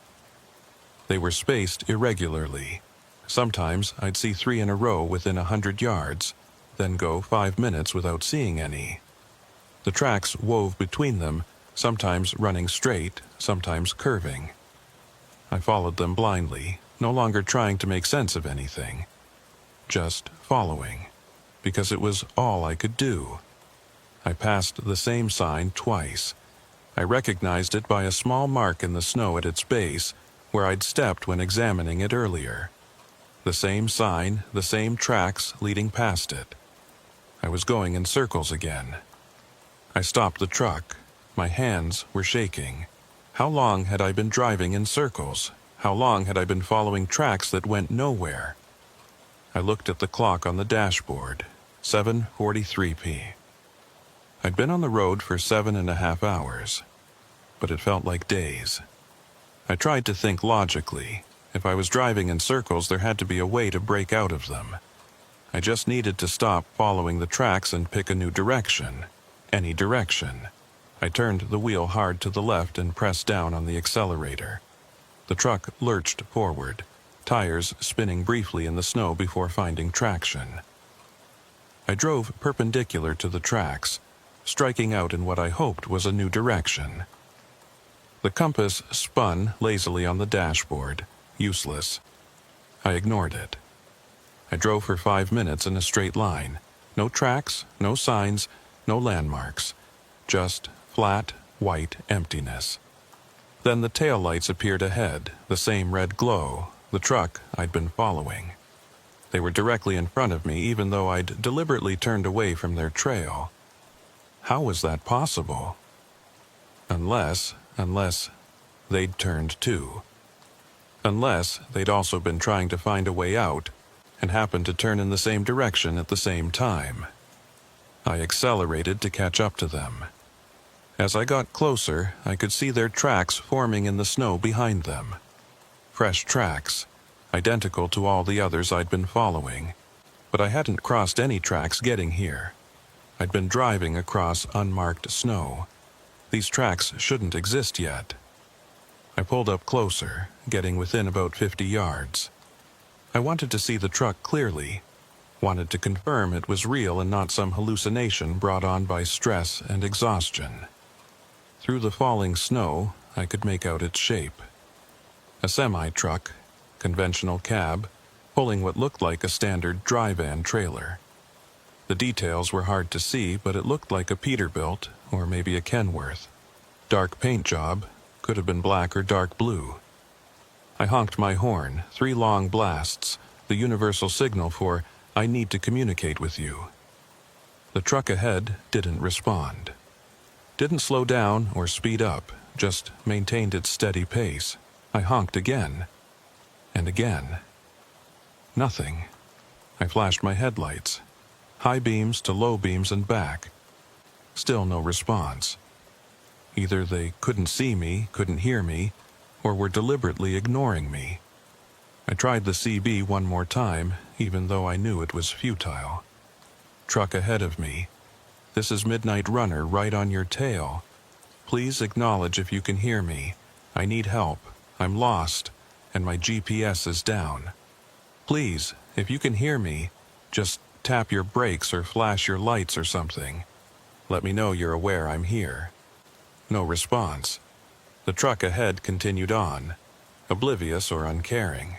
They were spaced irregularly. Sometimes I'd see 3 in a row within 100 yards, then go 5 minutes without seeing any. The tracks wove between them, sometimes running straight, sometimes curving. I followed them blindly, no longer trying to make sense of anything. Just following, because it was all I could do. I passed the same sign twice. I recognized it by a small mark in the snow at its base, where I'd stepped when examining it earlier. The same sign, the same tracks leading past it. I was going in circles again. I stopped the truck. My hands were shaking. How long had I been driving in circles? How long had I been following tracks that went nowhere? I looked at the clock on the dashboard. 7:43 p. I'd been on the road for 7.5 hours, but it felt like days. I tried to think logically. If I was driving in circles, there had to be a way to break out of them. I just needed to stop following the tracks and pick a new direction. Any direction. I turned the wheel hard to the left and pressed down on the accelerator. The truck lurched forward, tires spinning briefly in the snow before finding traction. I drove perpendicular to the tracks, striking out in what I hoped was a new direction. The compass spun lazily on the dashboard, useless. I ignored it. I drove for 5 minutes in a straight line. No tracks, no signs, no landmarks. Just flat, white emptiness. Then the taillights appeared ahead, the same red glow, the truck I'd been following. They were directly in front of me, even though I'd deliberately turned away from their trail. How was that possible? Unless they'd turned too. Unless they'd also been trying to find a way out and happened to turn in the same direction at the same time. I accelerated to catch up to them. As I got closer, I could see their tracks forming in the snow behind them. Fresh tracks, identical to all the others I'd been following, but I hadn't crossed any tracks getting here. I'd been driving across unmarked snow. These tracks shouldn't exist yet. I pulled up closer, getting within about 50 yards. I wanted to see the truck clearly, wanted to confirm it was real and not some hallucination brought on by stress and exhaustion. Through the falling snow, I could make out its shape. A semi-truck, conventional cab, pulling what looked like a standard dry van trailer. The details were hard to see, but it looked like a Peterbilt or maybe a Kenworth. Dark paint job, could have been black or dark blue. I honked my horn, 3 long blasts, the universal signal for, "I need to communicate with you." The truck ahead didn't respond. Didn't slow down or speed up, just maintained its steady pace. I honked again. And again. Nothing. I flashed my headlights. High beams to low beams and back. Still no response. Either they couldn't see me, couldn't hear me, or were deliberately ignoring me. I tried the CB one more time, even though I knew it was futile. Truck ahead of me. This is Midnight Runner right on your tail. Please acknowledge if you can hear me. I need help. I'm lost, and my GPS is down. Please, if you can hear me, just tap your brakes or flash your lights or something. Let me know you're aware I'm here. No response. The truck ahead continued on, oblivious or uncaring.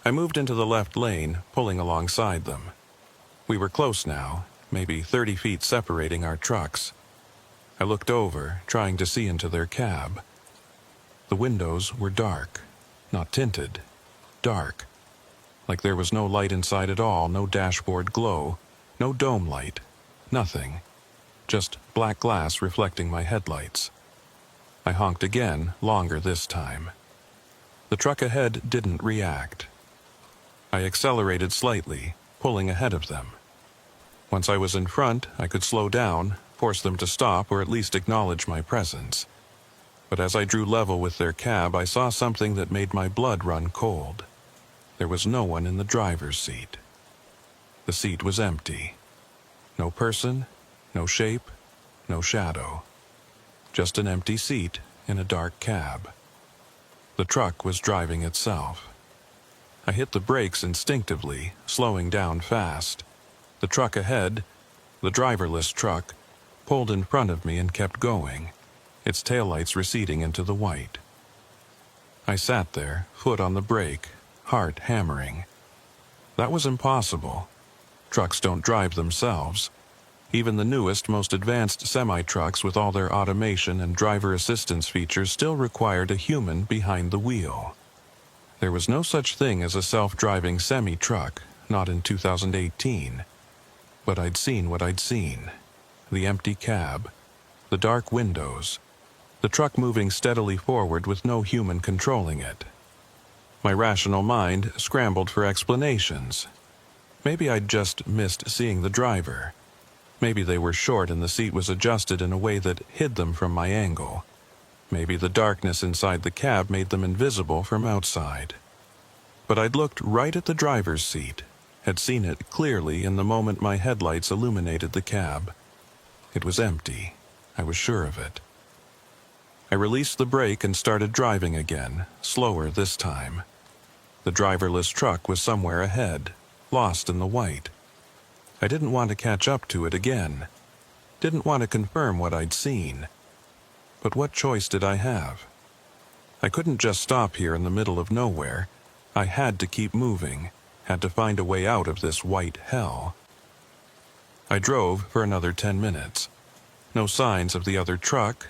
I moved into the left lane, pulling alongside them. We were close now, maybe 30 feet separating our trucks. I looked over, trying to see into their cab. The windows were dark, not tinted, dark. Like there was no light inside at all, no dashboard glow, no dome light, nothing. Just black glass reflecting my headlights. I honked again, longer this time. The truck ahead didn't react. I accelerated slightly, pulling ahead of them. Once I was in front, I could slow down, force them to stop or at least acknowledge my presence. But as I drew level with their cab, I saw something that made my blood run cold. There was no one in the driver's seat. The seat was empty. No person, no shape, no shadow. Just an empty seat in a dark cab. The truck was driving itself. I hit the brakes instinctively, slowing down fast. The truck ahead, the driverless truck, pulled in front of me and kept going, its taillights receding into the white. I sat there, foot on the brake, heart hammering. That was impossible. Trucks don't drive themselves. Even the newest, most advanced semi-trucks with all their automation and driver assistance features still required a human behind the wheel. There was no such thing as a self-driving semi-truck, not in 2018. But I'd seen what I'd seen. The empty cab, the dark windows, the truck moving steadily forward with no human controlling it. My rational mind scrambled for explanations. Maybe I'd just missed seeing the driver. Maybe they were short and the seat was adjusted in a way that hid them from my angle. Maybe the darkness inside the cab made them invisible from outside. But I'd looked right at the driver's seat, had seen it clearly in the moment my headlights illuminated the cab. It was empty. I was sure of it. I released the brake and started driving again, slower this time. The driverless truck was somewhere ahead, lost in the white. I didn't want to catch up to it again. Didn't want to confirm what I'd seen. But what choice did I have? I couldn't just stop here in the middle of nowhere. I had to keep moving, had to find a way out of this white hell. I drove for another 10 minutes. No signs of the other truck,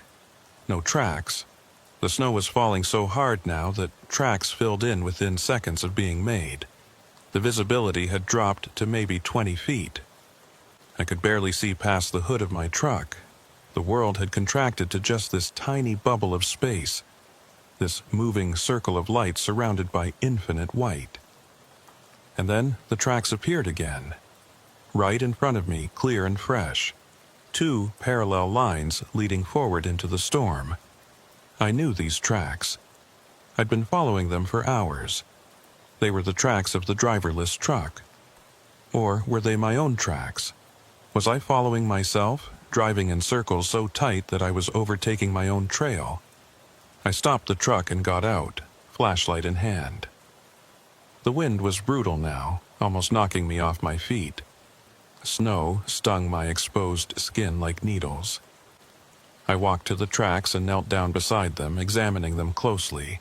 no tracks. The snow was falling so hard now that tracks filled in within seconds of being made. The visibility had dropped to maybe 20 feet. I could barely see past the hood of my truck. The world had contracted to just this tiny bubble of space, this moving circle of light surrounded by infinite white. And then the tracks appeared again. Right in front of me, clear and fresh. 2 parallel lines leading forward into the storm. I knew these tracks. I'd been following them for hours. They were the tracks of the driverless truck. Or were they my own tracks? Was I following myself, driving in circles so tight that I was overtaking my own trail? I stopped the truck and got out, flashlight in hand. The wind was brutal now, almost knocking me off my feet. Snow stung my exposed skin like needles. I walked to the tracks and knelt down beside them, examining them closely.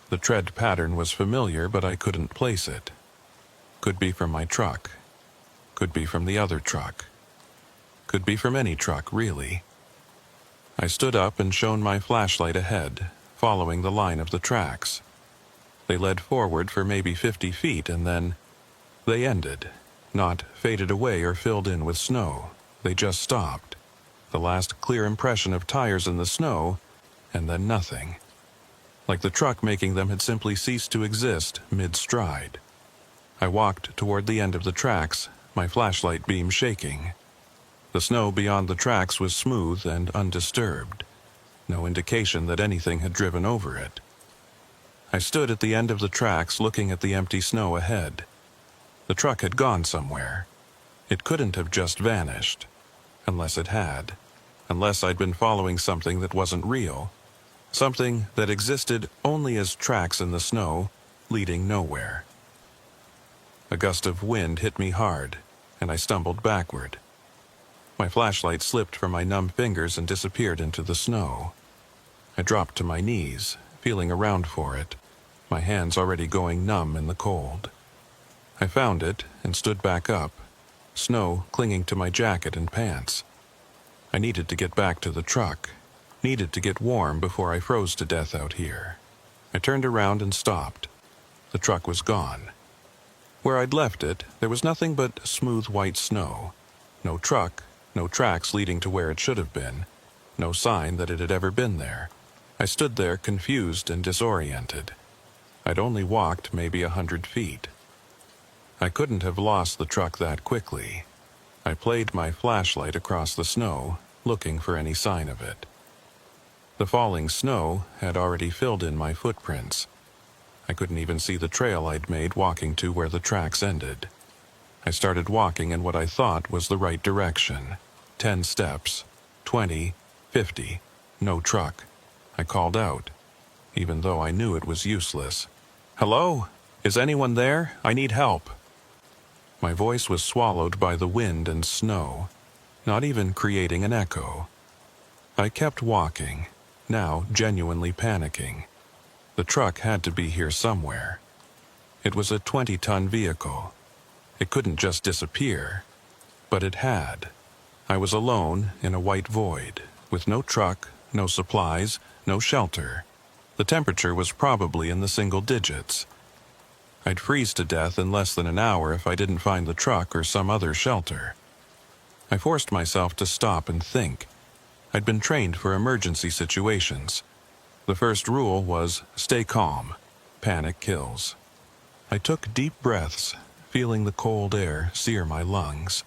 The tread pattern was familiar, but I couldn't place it. Could be from my truck. Could be from the other truck. Could be from any truck, really. I stood up and shone my flashlight ahead, following the line of the tracks. They led forward for maybe 50 feet, and then they ended, not faded away or filled in with snow. They just stopped. The last clear impression of tires in the snow, and then nothing. Like the truck making them had simply ceased to exist mid-stride. I walked toward the end of the tracks, my flashlight beam shaking. The snow beyond the tracks was smooth and undisturbed, no indication that anything had driven over it. I stood at the end of the tracks looking at the empty snow ahead. The truck had gone somewhere. It couldn't have just vanished, unless it had, unless I'd been following something that wasn't real, something that existed only as tracks in the snow, leading nowhere. A gust of wind hit me hard, and I stumbled backward. My flashlight slipped from my numb fingers and disappeared into the snow. I dropped to my knees, feeling around for it, my hands already going numb in the cold. I found it and stood back up, snow clinging to my jacket and pants. I needed to get back to the truck, needed to get warm before I froze to death out here. I turned around and stopped. The truck was gone. Where I'd left it, there was nothing but smooth white snow. No truck, no tracks leading to where it should have been, no sign that it had ever been there. I stood there confused and disoriented. I'd only walked maybe 100 feet. I couldn't have lost the truck that quickly. I played my flashlight across the snow, looking for any sign of it. The falling snow had already filled in my footprints. I couldn't even see the trail I'd made walking to where the tracks ended. I started walking in what I thought was the right direction. 10 steps, 20, 50, no truck. I called out, even though I knew it was useless. "Hello? Is anyone there? I need help." My voice was swallowed by the wind and snow, not even creating an echo. I kept walking, now genuinely panicking. The truck had to be here somewhere. It was a 20-ton vehicle. It couldn't just disappear, but it had. I was alone in a white void, with no truck, no supplies, no shelter. The temperature was probably in the single digits. I'd freeze to death in less than an hour if I didn't find the truck or some other shelter. I forced myself to stop and think. I'd been trained for emergency situations. The first rule was stay calm. Panic kills. I took deep breaths, feeling the cold air sear my lungs.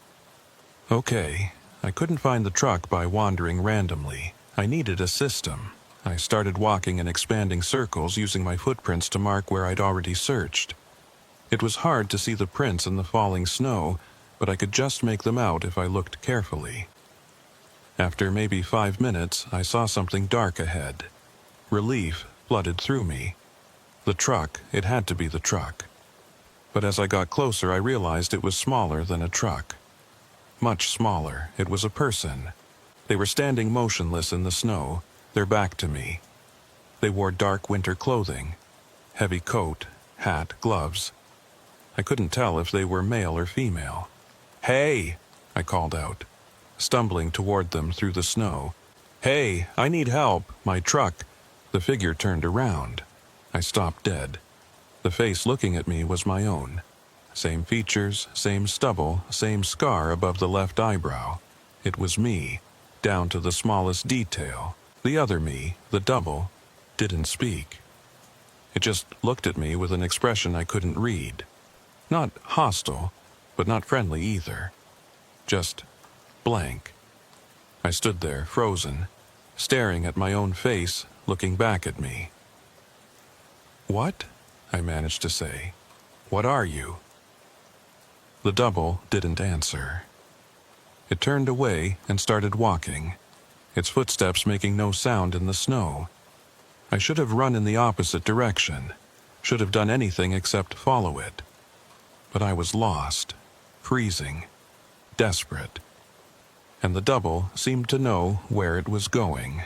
Okay, I couldn't find the truck by wandering randomly. I needed a system. I started walking in expanding circles, using my footprints to mark where I'd already searched. It was hard to see the prints in the falling snow, but I could just make them out if I looked carefully. After maybe 5 minutes, I saw something dark ahead. Relief flooded through me. The truck, it had to be the truck. But as I got closer, I realized it was smaller than a truck. Much smaller. It was a person. They were standing motionless in the snow, their back to me. They wore dark winter clothing, heavy coat, hat, gloves. I couldn't tell if they were male or female. "Hey!" I called out, stumbling toward them through the snow. "Hey, I need help, my truck." The figure turned around. I stopped dead. The face looking at me was my own. Same features, same stubble, same scar above the left eyebrow. It was me, down to the smallest detail. The other me, the double, didn't speak. It just looked at me with an expression I couldn't read. Not hostile, but not friendly either. Just blank. I stood there, frozen, staring at my own face, looking back at me. "What?" I managed to say. "What are you?" The double didn't answer. It turned away and started walking, its footsteps making no sound in the snow. I should have run in the opposite direction, should have done anything except follow it. But I was lost, freezing, desperate, and the double seemed to know where it was going.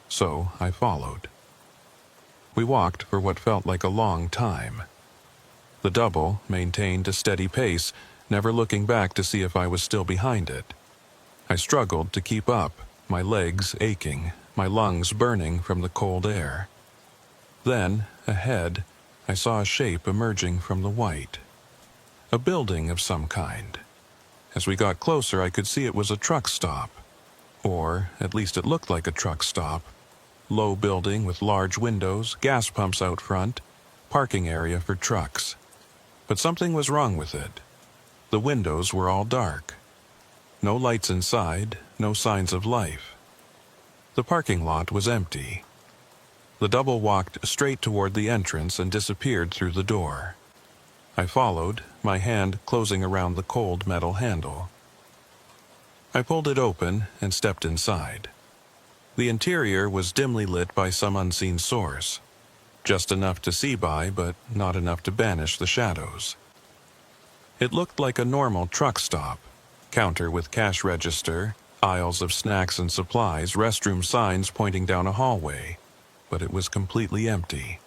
So I followed. We walked for what felt like a long time. The double maintained a steady pace, never looking back to see if I was still behind it. I struggled to keep up, my legs aching, my lungs burning from the cold air. Then, ahead, I saw a shape emerging from the white. A building of some kind. As we got closer, I could see it was a truck stop. Or, at least it looked like a truck stop. Low building with large windows, gas pumps out front, parking area for trucks. But something was wrong with it. The windows were all dark. No lights inside, no signs of life. The parking lot was empty. The double walked straight toward the entrance and disappeared through the door. I followed, my hand closing around the cold metal handle. I pulled it open and stepped inside. The interior was dimly lit by some unseen source, just enough to see by, but not enough to banish the shadows. It looked like a normal truck stop, counter with cash register, aisles of snacks and supplies, restroom signs pointing down a hallway, but it was completely empty.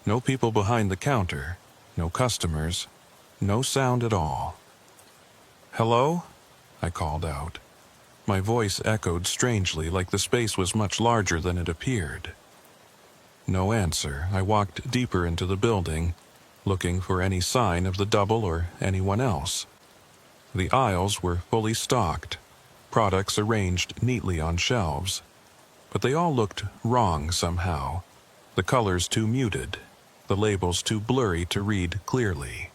No people behind the counter, no customers, no sound at all. "Hello?" I called out. My voice echoed strangely, like the space was much larger than it appeared. No answer. I walked deeper into the building, looking for any sign of the double or anyone else. The aisles were fully stocked, products arranged neatly on shelves. But they all looked wrong somehow. The colors too muted, the labels too blurry to read clearly.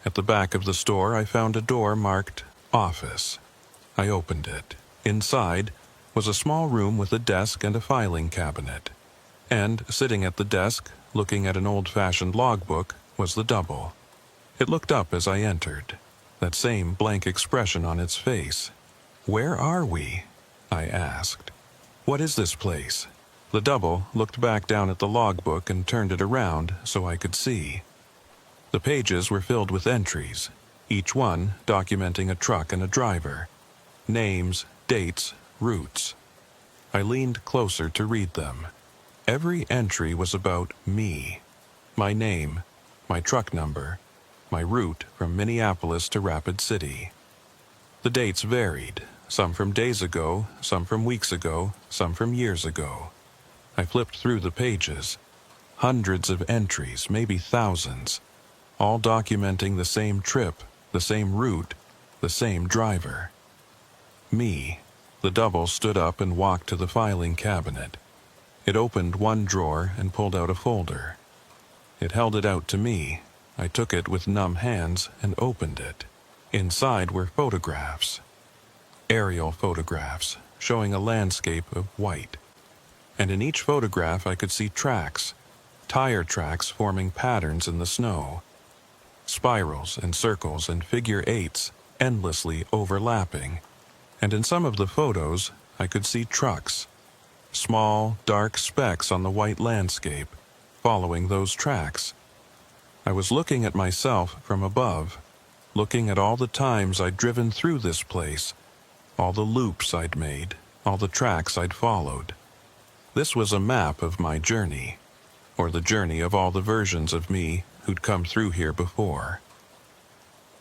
At the back of the store, I found a door marked Office. I opened it. Inside was a small room with a desk and a filing cabinet. And sitting at the desk, looking at an old-fashioned logbook, was the double. It looked up as I entered, that same blank expression on its face. "Where are we?" I asked. "What is this place?" The double looked back down at the logbook and turned it around so I could see. The pages were filled with entries, each one documenting a truck and a driver. Names, dates, routes. I leaned closer to read them. Every entry was about me. My name, my truck number, my route from Minneapolis to Rapid City. The dates varied, some from days ago, some from weeks ago, some from years ago. I flipped through the pages. Hundreds of entries, maybe thousands, all documenting the same trip, the same route, the same driver. Me. The double stood up and walked to the filing cabinet. It opened one drawer and pulled out a folder. It held it out to me. I took it with numb hands and opened it. Inside were photographs. Aerial photographs, showing a landscape of white. And in each photograph I could see tracks, tire tracks forming patterns in the snow. Spirals and circles and figure eights, endlessly overlapping. And in some of the photos, I could see trucks, small, dark specks on the white landscape, following those tracks. I was looking at myself from above, looking at all the times I'd driven through this place, all the loops I'd made, all the tracks I'd followed. This was a map of my journey, or the journey of all the versions of me who'd come through here before.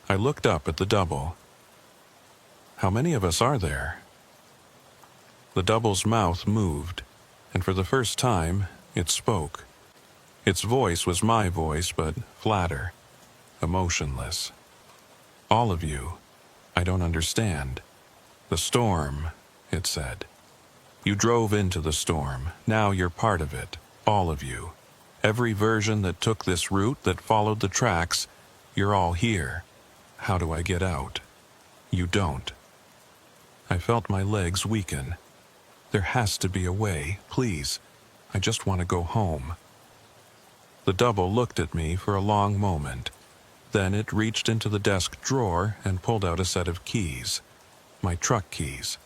I looked up at the double. "How many of us are there?" The double's mouth moved, and for the first time, it spoke. Its voice was my voice, but flatter, emotionless. "All of you. I don't understand. The storm," it said. "You drove into the storm. Now you're part of it. All of you. Every version that took this route, that followed the tracks, you're all here. How do I get out? You don't." I felt my legs weaken. "There has to be a way, please. I just want to go home." The double looked at me for a long moment. Then it reached into the desk drawer and pulled out a set of keys. My truck keys.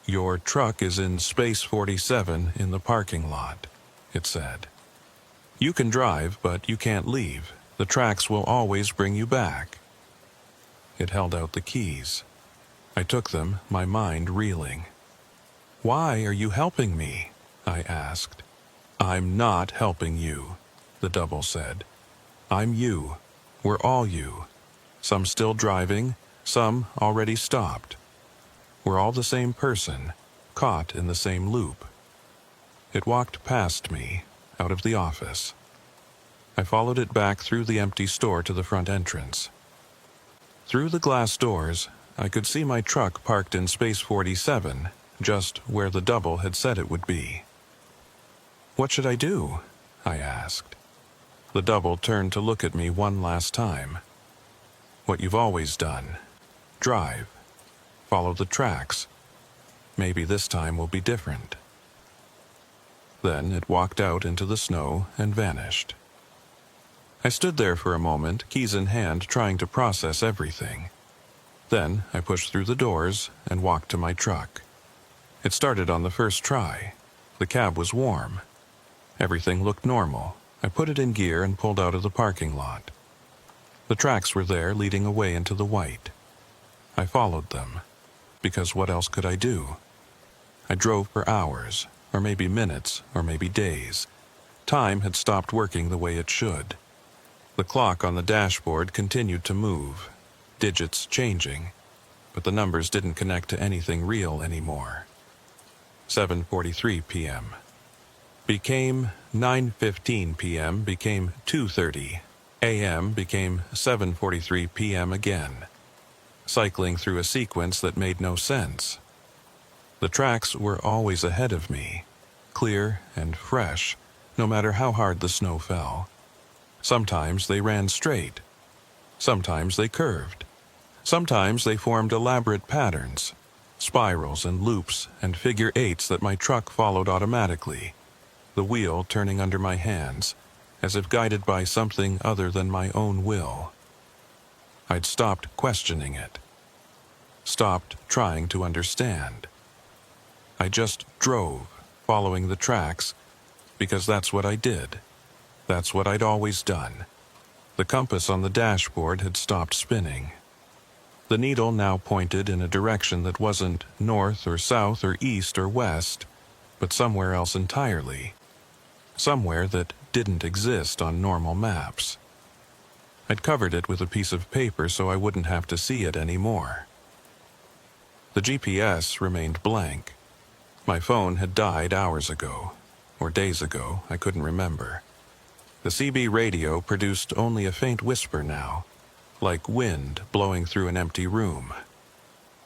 "Your truck is in space 47 in the parking lot. it said. You can drive, but you can't leave. The tracks will always bring you back. It held out the keys. I took them, my mind reeling. Why are you helping me? I asked. I'm not helping you, the double said. I'm you. We're all you. Some still driving, some already stopped. We're all the same person, caught in the same loop. It walked past me, out of the office. I followed it back through the empty store to the front entrance. Through the glass doors, I could see my truck parked in space 47, just where the double had said it would be. What should I do? I asked. The double turned to look at me one last time. What you've always done. Drive. Follow the tracks. Maybe this time will be different. Then it walked out into the snow and vanished. I stood there for a moment, keys in hand, trying to process everything. Then I pushed through the doors and walked to my truck. It started on the first try. The cab was warm. Everything looked normal. I put it in gear and pulled out of the parking lot. The tracks were there, leading away into the white. I followed them, because what else could I do? I drove for hours, or maybe minutes, or maybe days. Time had stopped working the way it should. The clock on the dashboard continued to move, digits changing, but the numbers didn't connect to anything real anymore. 7:43 p.m. became 9:15 p.m., became 2:30 a.m., became 7:43 p.m. again, cycling through a sequence that made no sense. The tracks were always ahead of me, clear and fresh, no matter how hard the snow fell. Sometimes they ran straight. Sometimes they curved. Sometimes they formed elaborate patterns, spirals and loops and figure eights that my truck followed automatically, the wheel turning under my hands, as if guided by something other than my own will. I'd stopped questioning it, stopped trying to understand. I just drove, following the tracks, because that's what I did. That's what I'd always done. The compass on the dashboard had stopped spinning. The needle now pointed in a direction that wasn't north or south or east or west, but somewhere else entirely. Somewhere that didn't exist on normal maps. I'd covered it with a piece of paper so I wouldn't have to see it anymore. The GPS remained blank. My phone had died hours ago, or days ago, I couldn't remember. The CB radio produced only a faint whisper now, like wind blowing through an empty room.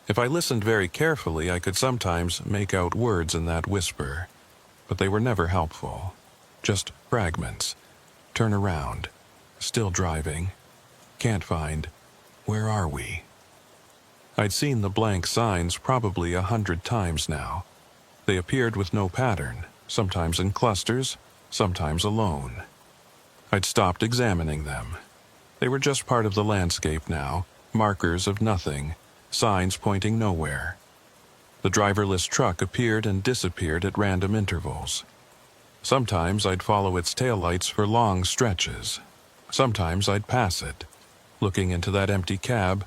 If I listened very carefully, I could sometimes make out words in that whisper, but they were never helpful. Just fragments. Turn around. Still driving. Can't find. Where are we? I'd seen the blank signs probably 100 times now. They appeared with no pattern, sometimes in clusters, sometimes alone. I'd stopped examining them. They were just part of the landscape now, markers of nothing, signs pointing nowhere. The driverless truck appeared and disappeared at random intervals. Sometimes I'd follow its taillights for long stretches. Sometimes I'd pass it, looking into that empty cab,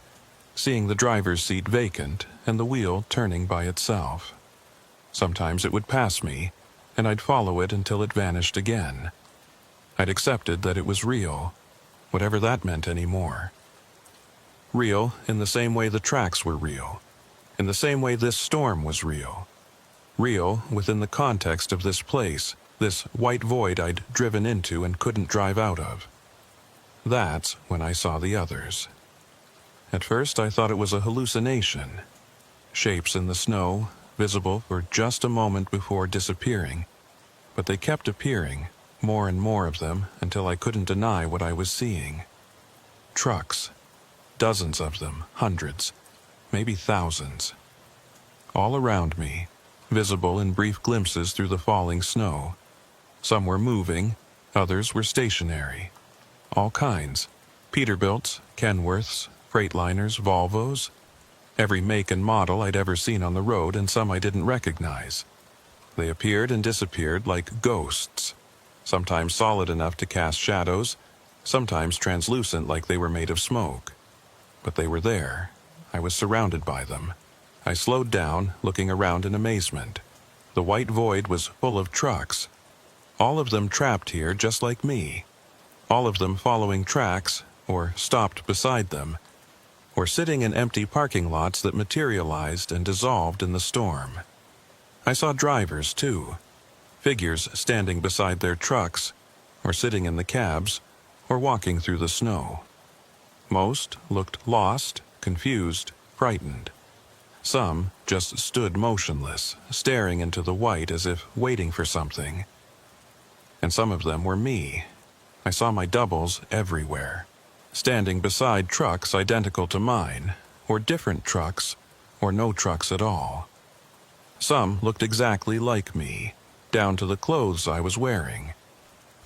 seeing the driver's seat vacant and the wheel turning by itself. Sometimes it would pass me, and I'd follow it until it vanished again. I'd accepted that it was real, whatever that meant anymore. Real in the same way the tracks were real, in the same way this storm was real. Real within the context of this place, this white void I'd driven into and couldn't drive out of. That's when I saw the others. At first I thought it was a hallucination. Shapes in the snow, visible for just a moment before disappearing, but they kept appearing, more and more of them, until I couldn't deny what I was seeing. Trucks. Dozens of them, hundreds, maybe thousands. All around me, visible in brief glimpses through the falling snow. Some were moving, others were stationary. All kinds. Peterbilts, Kenworths, Freightliners, Volvos. Every make and model I'd ever seen on the road, and some I didn't recognize. They appeared and disappeared like ghosts, sometimes solid enough to cast shadows, sometimes translucent like they were made of smoke. But they were there. I was surrounded by them. I slowed down, looking around in amazement. The white void was full of trucks. All of them trapped here just like me. All of them following tracks, or stopped beside them, or sitting in empty parking lots that materialized and dissolved in the storm. I saw drivers, too. Figures standing beside their trucks, or sitting in the cabs, or walking through the snow. Most looked lost, confused, frightened. Some just stood motionless, staring into the white as if waiting for something. And some of them were me. I saw my doubles everywhere, standing beside trucks identical to mine, or different trucks, or no trucks at all. Some looked exactly like me, down to the clothes I was wearing.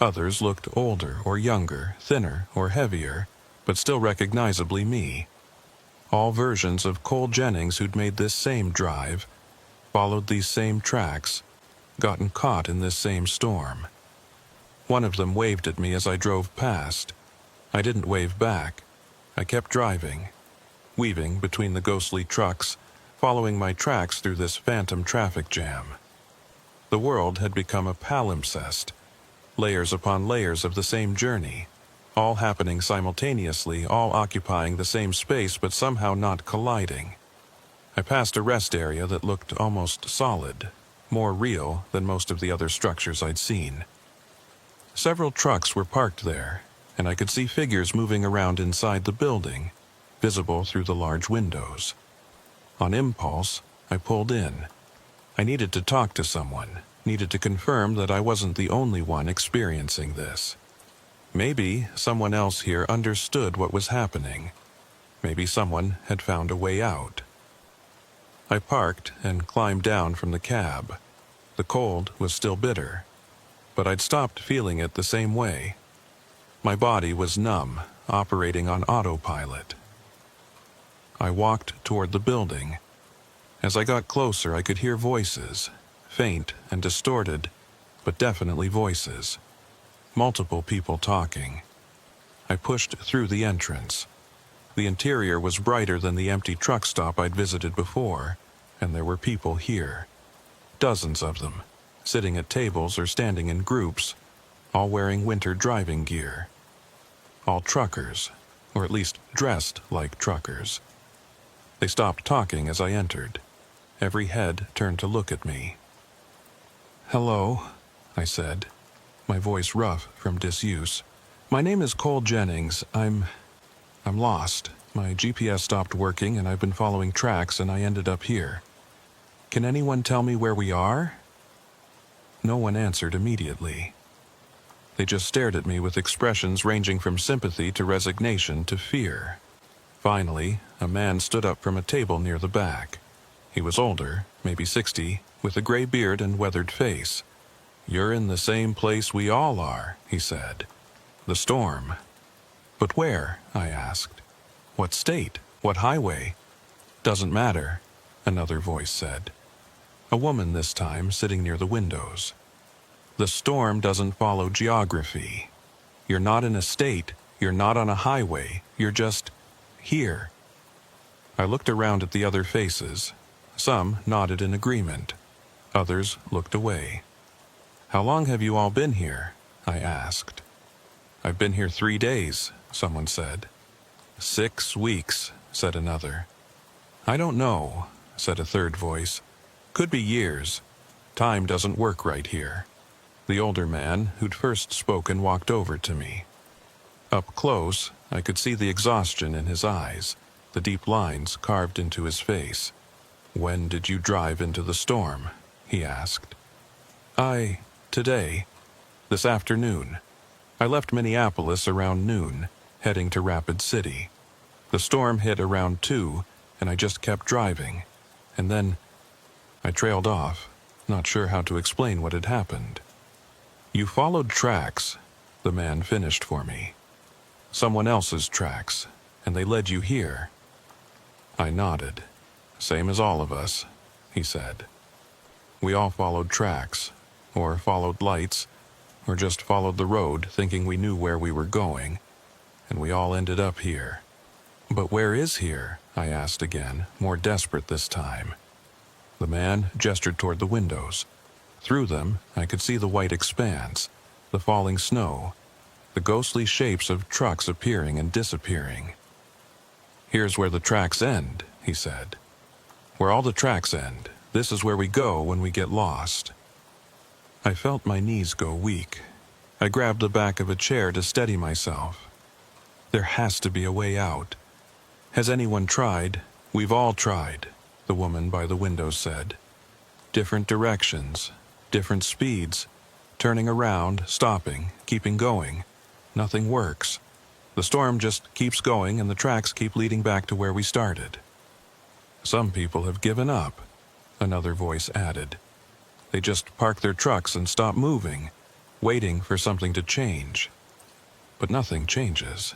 Others looked older or younger, thinner or heavier, but still recognizably me. All versions of Cole Jennings who'd made this same drive, followed these same tracks, gotten caught in this same storm. One of them waved at me as I drove past. I didn't wave back. I kept driving, weaving between the ghostly trucks, following my tracks through this phantom traffic jam. The world had become a palimpsest, layers upon layers of the same journey, all happening simultaneously, all occupying the same space but somehow not colliding. I passed a rest area that looked almost solid, more real than most of the other structures I'd seen. Several trucks were parked there, and I could see figures moving around inside the building, visible through the large windows. On impulse, I pulled in. I needed to talk to someone, needed to confirm that I wasn't the only one experiencing this. Maybe someone else here understood what was happening. Maybe someone had found a way out. I parked and climbed down from the cab. The cold was still bitter, but I'd stopped feeling it the same way. My body was numb, operating on autopilot. I walked toward the building. As I got closer, I could hear voices, faint and distorted, but definitely voices. Multiple people talking. I pushed through the entrance. The interior was brighter than the empty truck stop I'd visited before, and there were people here. Dozens of them, sitting at tables or standing in groups, all wearing winter driving gear. All truckers, or at least dressed like truckers. They stopped talking as I entered. Every head turned to look at me. "Hello," I said, my voice rough from disuse. "My name is Cole Jennings. I'm lost. My GPS stopped working and I've been following tracks and I ended up here. Can anyone tell me where we are?" No one answered immediately. They just stared at me with expressions ranging from sympathy to resignation to fear. Finally, a man stood up from a table near the back. He was older, maybe 60, with a gray beard and weathered face. "You're in the same place we all are," he said. "The storm." "But where?" I asked. "What state? What highway?" "Doesn't matter," another voice said. A woman this time, sitting near the windows. "The storm doesn't follow geography. You're not in a state, you're not on a highway, you're just here." I looked around at the other faces. Some nodded in agreement. Others looked away. "How long have you all been here?" I asked. "I've been here 3 days," someone said. 6 weeks, said another. "I don't know," said a third voice. "Could be years. Time doesn't work right here." The older man who'd first spoken walked over to me. Up close, I could see the exhaustion in his eyes, the deep lines carved into his face. "When did you drive into the storm?" he asked. Today. This afternoon. I left Minneapolis around noon, heading to Rapid City. The storm hit around 2, and I just kept driving. And then I trailed off, not sure how to explain what had happened. "You followed tracks," the man finished for me. "Someone else's tracks, and they led you here." I nodded. "Same as all of us," he said. "We all followed tracks, or followed lights, or just followed the road thinking we knew where we were going, and we all ended up here. But where is here? I asked again, more desperate this time. The man gestured toward the windows. Through them, I could see the white expanse, the falling snow, the ghostly shapes of trucks appearing and disappearing. "Here's where the tracks end," he said. "Where all the tracks end. This is where we go when we get lost." I felt my knees go weak. I grabbed the back of a chair to steady myself. "There has to be a way out. Has anyone tried?" "We've all tried," the woman by the window said. "Different directions, different speeds, turning around, stopping, keeping going. Nothing works. The storm just keeps going and the tracks keep leading back to where we started." "Some people have given up," another voice added. "They just park their trucks and stop moving, waiting for something to change. But nothing changes."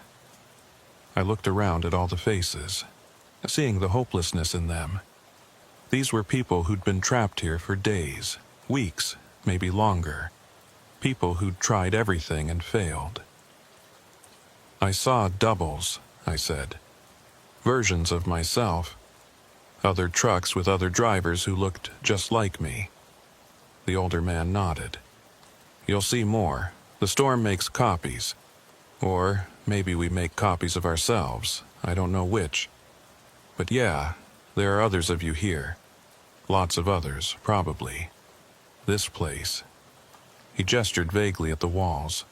I looked around at all the faces, seeing the hopelessness in them. These were people who'd been trapped here for days, weeks, maybe longer. People who'd tried everything and failed. "I saw doubles," I said. "Versions of myself. Other trucks with other drivers who looked just like me." The older man nodded. "You'll see more. The storm makes copies. Or maybe we make copies of ourselves. I don't know which. But yeah, there are others of you here. Lots of others, probably. This place." He gestured vaguely at the walls.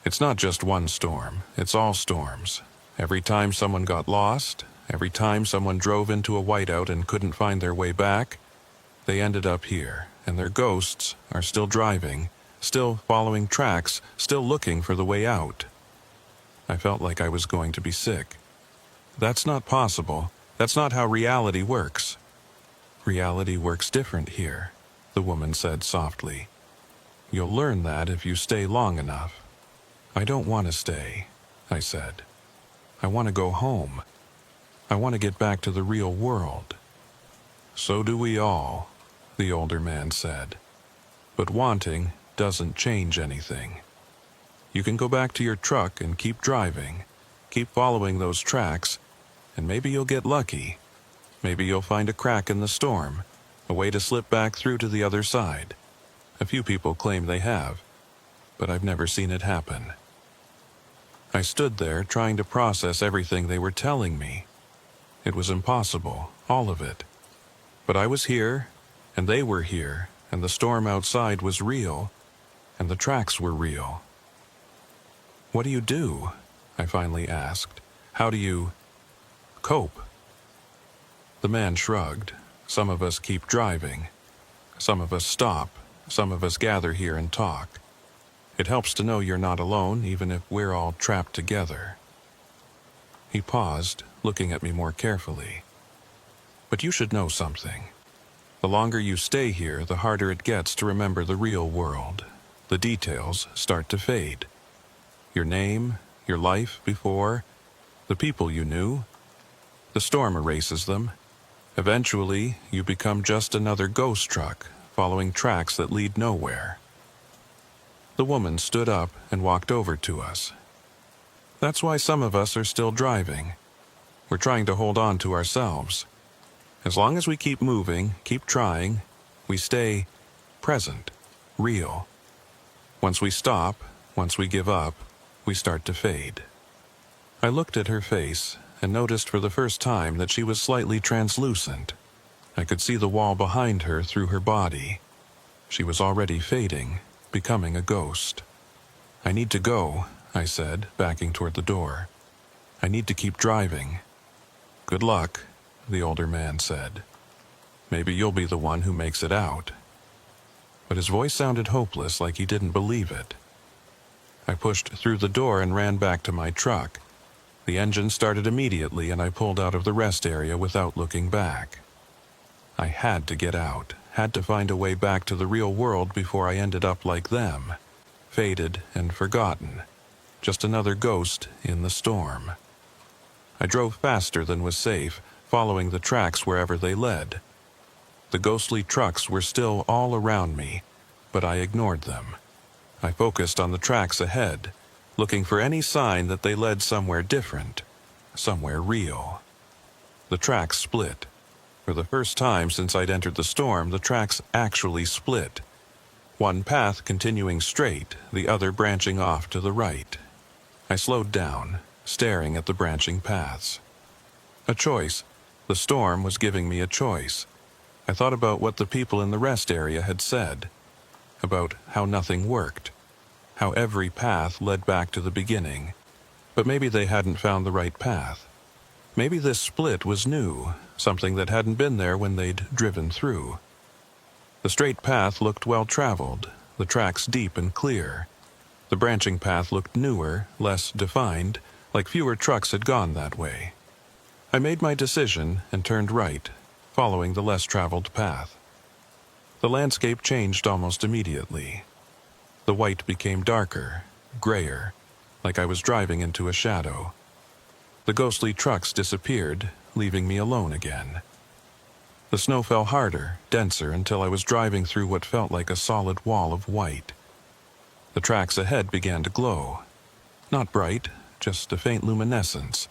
"It's not just one storm. It's all storms. Every time someone got lost, every time someone drove into a whiteout and couldn't find their way back, they ended up here, and their ghosts are still driving, still following tracks, still looking for the way out." I felt like I was going to be sick. "That's not possible. That's not how reality works." "Reality works different here," the woman said softly. "You'll learn that if you stay long enough." "I don't want to stay," I said. "I want to go home. I want to get back to the real world." "So do we all," the older man said. "But wanting doesn't change anything. You can go back to your truck and keep driving, keep following those tracks, and maybe you'll get lucky. Maybe you'll find a crack in the storm, a way to slip back through to the other side. A few people claim they have, but I've never seen it happen." I stood there trying to process everything they were telling me. It was impossible, all of it. But I was here, and they were here, and the storm outside was real, and the tracks were real. "What do you do?" I finally asked. "How do you cope?" The man shrugged. "Some of us keep driving. Some of us stop. Some of us gather here and talk. It helps to know you're not alone, even if we're all trapped together." He paused, looking at me more carefully. "But you should know something. The longer you stay here, the harder it gets to remember the real world. The details start to fade. Your name, your life before, the people you knew. The storm erases them. Eventually, you become just another ghost truck, following tracks that lead nowhere." The woman stood up and walked over to us. "That's why some of us are still driving. We're trying to hold on to ourselves. As long as we keep moving, keep trying, we stay present, real. Once we stop, once we give up, we start to fade." I looked at her face and noticed for the first time that she was slightly translucent. I could see the wall behind her through her body. She was already fading, becoming a ghost. "I need to go," I said, backing toward the door. "I need to keep driving." "Good luck," the older man said. "Maybe you'll be the one who makes it out." But his voice sounded hopeless, like he didn't believe it. I pushed through the door and ran back to my truck. The engine started immediately and I pulled out of the rest area without looking back. I had to get out, had to find a way back to the real world before I ended up like them, faded and forgotten, just another ghost in the storm. I drove faster than was safe, following the tracks wherever they led. The ghostly trucks were still all around me, but I ignored them. I focused on the tracks ahead, looking for any sign that they led somewhere different, somewhere real. The tracks split. For the first time since I'd entered the storm, the tracks actually split. One path continuing straight, the other branching off to the right. I slowed down, staring at the branching paths. A choice. The storm was giving me a choice. I thought about what the people in the rest area had said, about how nothing worked, how every path led back to the beginning, but maybe they hadn't found the right path. Maybe this split was new, something that hadn't been there when they'd driven through. The straight path looked well-traveled, the tracks deep and clear. The branching path looked newer, less defined, like fewer trucks had gone that way. I made my decision and turned right, following the less-traveled path. The landscape changed almost immediately. The white became darker, grayer, like I was driving into a shadow. The ghostly trucks disappeared, leaving me alone again. The snow fell harder, denser, until I was driving through what felt like a solid wall of white. The tracks ahead began to glow. Not bright, just a faint luminescence,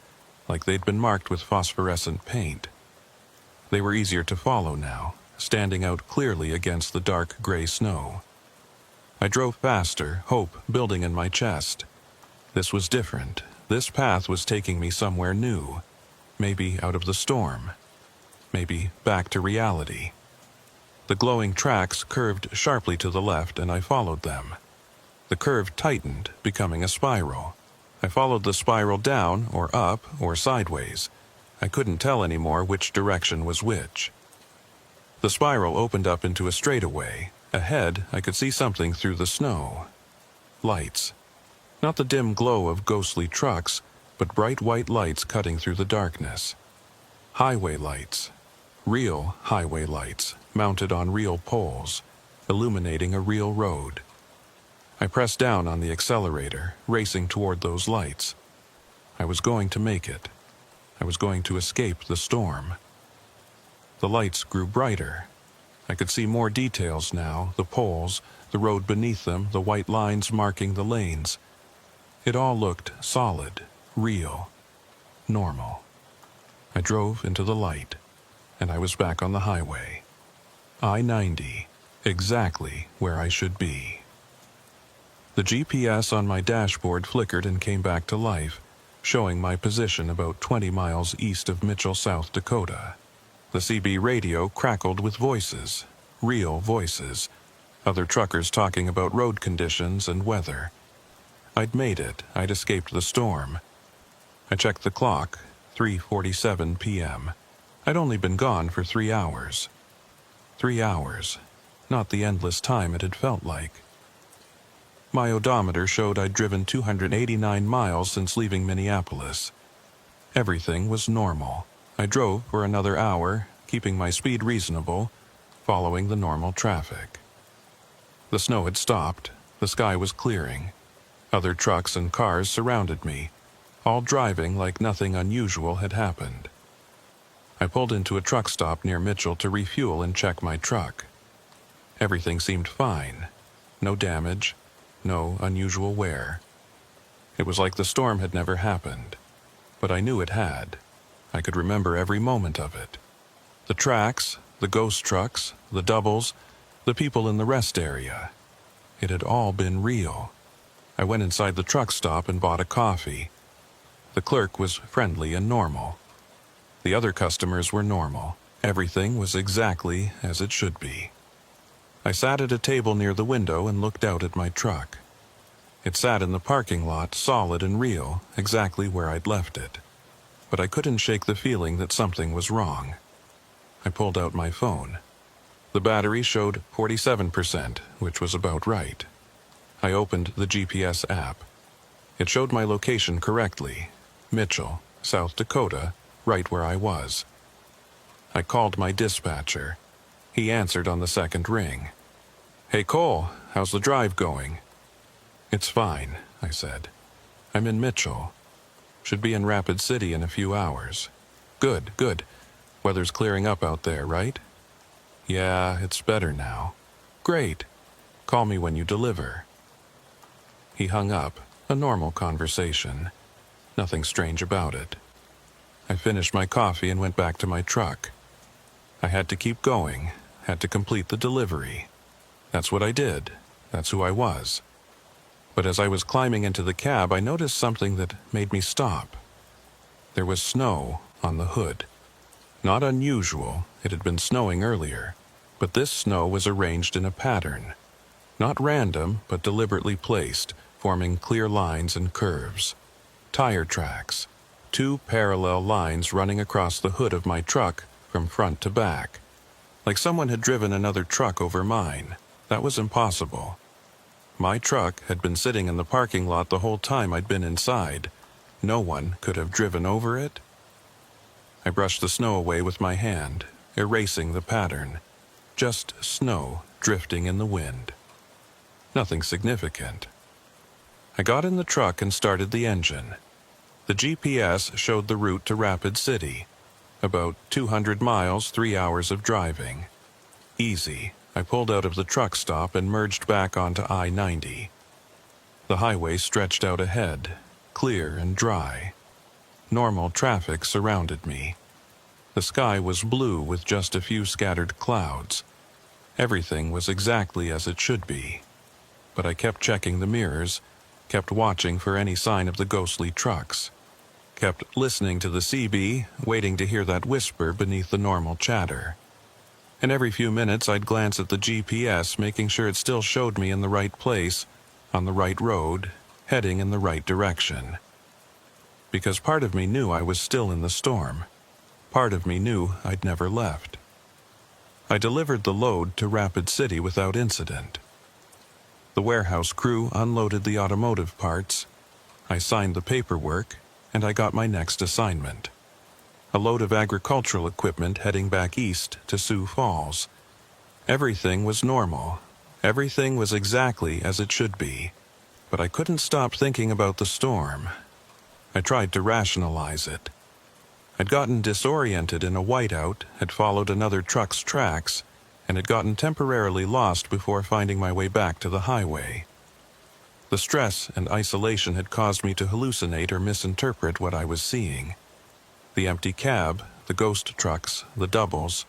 like they'd been marked with phosphorescent paint. They were easier to follow now, standing out clearly against the dark gray snow. I drove faster, hope building in my chest. This was different. This path was taking me somewhere new, maybe out of the storm, maybe back to reality. The glowing tracks curved sharply to the left, and I followed them. The curve tightened, becoming a spiral. I followed the spiral down, or up, or sideways. I couldn't tell anymore which direction was which. The spiral opened up into a straightaway. Ahead, I could see something through the snow. Lights. Not the dim glow of ghostly trucks, but bright white lights cutting through the darkness. Highway lights. Real highway lights, mounted on real poles, illuminating a real road. I pressed down on the accelerator, racing toward those lights. I was going to make it. I was going to escape the storm. The lights grew brighter. I could see more details now, the poles, the road beneath them, the white lines marking the lanes. It all looked solid, real, normal. I drove into the light, and I was back on the highway. I-90, exactly where I should be. The GPS on my dashboard flickered and came back to life, showing my position about 20 miles east of Mitchell, South Dakota. The CB radio crackled with voices, real voices, other truckers talking about road conditions and weather. I'd made it. I'd escaped the storm. I checked the clock, 3:47 p.m. I'd only been gone for 3 hours. 3 hours, not the endless time it had felt like. My odometer showed I'd driven 289 miles since leaving Minneapolis. Everything was normal. I drove for another hour, keeping my speed reasonable, following the normal traffic. The snow had stopped. The sky was clearing. Other trucks and cars surrounded me, all driving like nothing unusual had happened. I pulled into a truck stop near Mitchell to refuel and check my truck. Everything seemed fine. No damage. No unusual wear. It was like the storm had never happened, but I knew it had. I could remember every moment of it. The tracks, the ghost trucks, the doubles, the people in the rest area. It had all been real. I went inside the truck stop and bought a coffee. The clerk was friendly and normal. The other customers were normal. Everything was exactly as it should be. I sat at a table near the window and looked out at my truck. It sat in the parking lot, solid and real, exactly where I'd left it. But I couldn't shake the feeling that something was wrong. I pulled out my phone. The battery showed 47%, which was about right. I opened the GPS app. It showed my location correctly. Mitchell, South Dakota, right where I was. I called my dispatcher. He answered on the second ring. "Hey Cole, how's the drive going?" "It's fine," I said. "I'm in Mitchell. Should be in Rapid City in a few hours." "Good, good. Weather's clearing up out there, right?" "Yeah, it's better now." "Great. Call me when you deliver." He hung up, a normal conversation. Nothing strange about it. I finished my coffee and went back to my truck. I had to keep going, had to complete the delivery. That's what I did. That's who I was. But as I was climbing into the cab, I noticed something that made me stop. There was snow on the hood. Not unusual, it had been snowing earlier, but this snow was arranged in a pattern. Not random, but deliberately placed, forming clear lines and curves. Tire tracks. 2 parallel lines running across the hood of my truck from front to back. Like someone had driven another truck over mine. That was impossible. My truck had been sitting in the parking lot the whole time I'd been inside. No one could have driven over it. I brushed the snow away with my hand, erasing the pattern. Just snow drifting in the wind. Nothing significant. I got in the truck and started the engine. The GPS showed the route to Rapid City. About 200 miles, 3 hours of driving. Easy. I pulled out of the truck stop and merged back onto I-90. The highway stretched out ahead, clear and dry. Normal traffic surrounded me. The sky was blue with just a few scattered clouds. Everything was exactly as it should be. But I kept checking the mirrors, kept watching for any sign of the ghostly trucks. Kept listening to the CB, waiting to hear that whisper beneath the normal chatter. And every few minutes I'd glance at the GPS, making sure it still showed me in the right place, on the right road, heading in the right direction. Because part of me knew I was still in the storm. Part of me knew I'd never left. I delivered the load to Rapid City without incident. The warehouse crew unloaded the automotive parts. I signed the paperwork, and I got my next assignment. A load of agricultural equipment heading back east to Sioux Falls. Everything was normal. Everything was exactly as it should be. But I couldn't stop thinking about the storm. I tried to rationalize it. I'd gotten disoriented in a whiteout, had followed another truck's tracks, and had gotten temporarily lost before finding my way back to the highway. The stress and isolation had caused me to hallucinate or misinterpret what I was seeing. The empty cab, the ghost trucks, the doubles,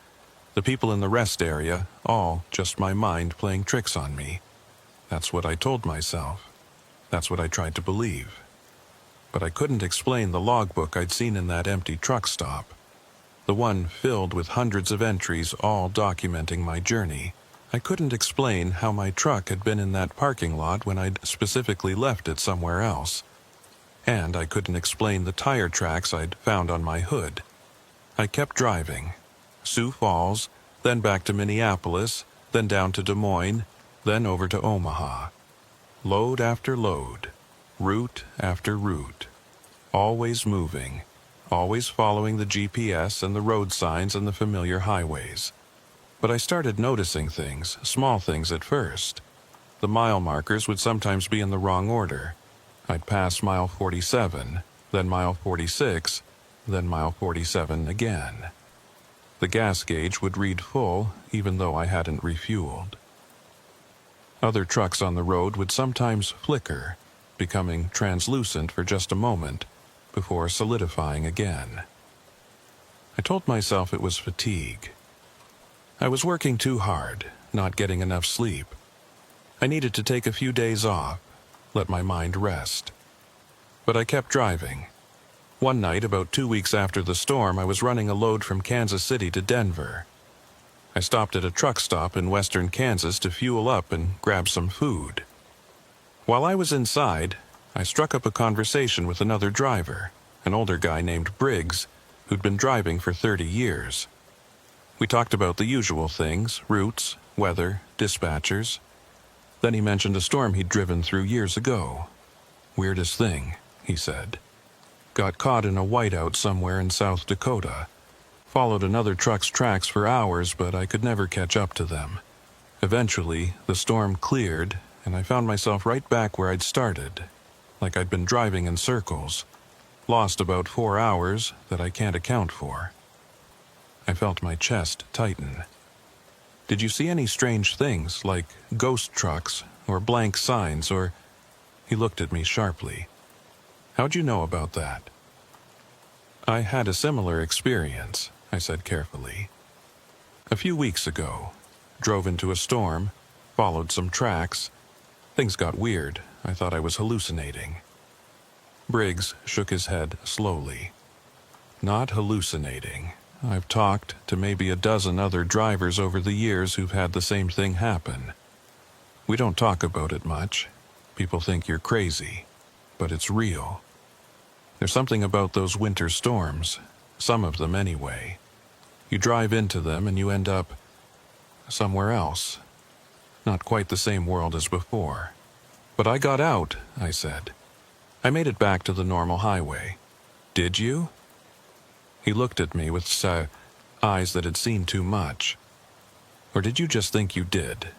the people in the rest area, all just my mind playing tricks on me. That's what I told myself. That's what I tried to believe. But I couldn't explain the logbook I'd seen in that empty truck stop. The one filled with hundreds of entries all documenting my journey. I couldn't explain how my truck had been in that parking lot when I'd specifically left it somewhere else. And I couldn't explain the tire tracks I'd found on my hood. I kept driving. Sioux Falls, then back to Minneapolis, then down to Des Moines, then over to Omaha. Load after load, route after route. Always moving, always following the GPS and the road signs and the familiar highways. But I started noticing things, small things at first. The mile markers would sometimes be in the wrong order. I'd pass mile 47, then mile 46, then mile 47 again. The gas gauge would read full, even though I hadn't refueled. Other trucks on the road would sometimes flicker, becoming translucent for just a moment, before solidifying again. I told myself it was fatigue. I was working too hard, not getting enough sleep. I needed to take a few days off, let my mind rest. But I kept driving. One night, about 2 weeks after the storm, I was running a load from Kansas City to Denver. I stopped at a truck stop in western Kansas to fuel up and grab some food. While I was inside, I struck up a conversation with another driver, an older guy named Briggs, who'd been driving for 30 years. We talked about the usual things, routes, weather, dispatchers. Then he mentioned a storm he'd driven through years ago. Weirdest thing, he said. Got caught in a whiteout somewhere in South Dakota. Followed another truck's tracks for hours, but I could never catch up to them. Eventually, the storm cleared, and I found myself right back where I'd started, like I'd been driving in circles. Lost about 4 hours that I can't account for. I felt my chest tighten. Did you see any strange things, like ghost trucks, or blank signs, or... He looked at me sharply. "How'd you know about that?" "I had a similar experience," I said carefully. "A few weeks ago. Drove into a storm, followed some tracks. Things got weird. I thought I was hallucinating." Briggs shook his head slowly. "Not hallucinating. I've talked to maybe a dozen other drivers over the years who've had the same thing happen. We don't talk about it much. People think you're crazy, but it's real. There's something about those winter storms, some of them anyway. You drive into them and you end up somewhere else. Not quite the same world as before." "But I got out," I said. "I made it back to the normal highway." "Did you?" He looked at me with eyes that had seen too much. "Or did you just think you did?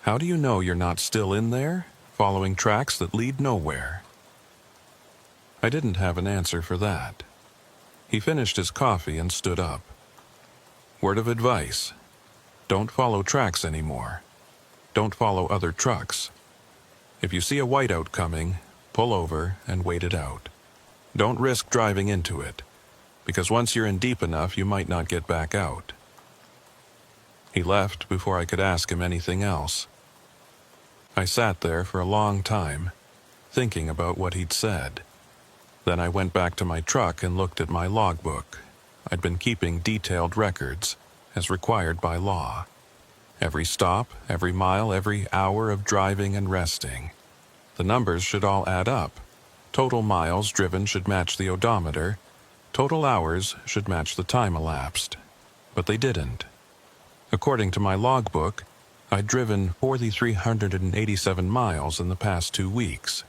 How do you know you're not still in there, following tracks that lead nowhere?" I didn't have an answer for that. He finished his coffee and stood up. "Word of advice. Don't follow tracks anymore. Don't follow other trucks. If you see a whiteout coming, pull over and wait it out. Don't risk driving into it, because once you're in deep enough, you might not get back out." He left before I could ask him anything else. I sat there for a long time, thinking about what he'd said. Then I went back to my truck and looked at my logbook. I'd been keeping detailed records, as required by law. Every stop, every mile, every hour of driving and resting. The numbers should all add up. Total miles driven should match the odometer. Total hours should match the time elapsed. But they didn't. According to my logbook, I'd driven 4,387 miles in the past 2 weeks.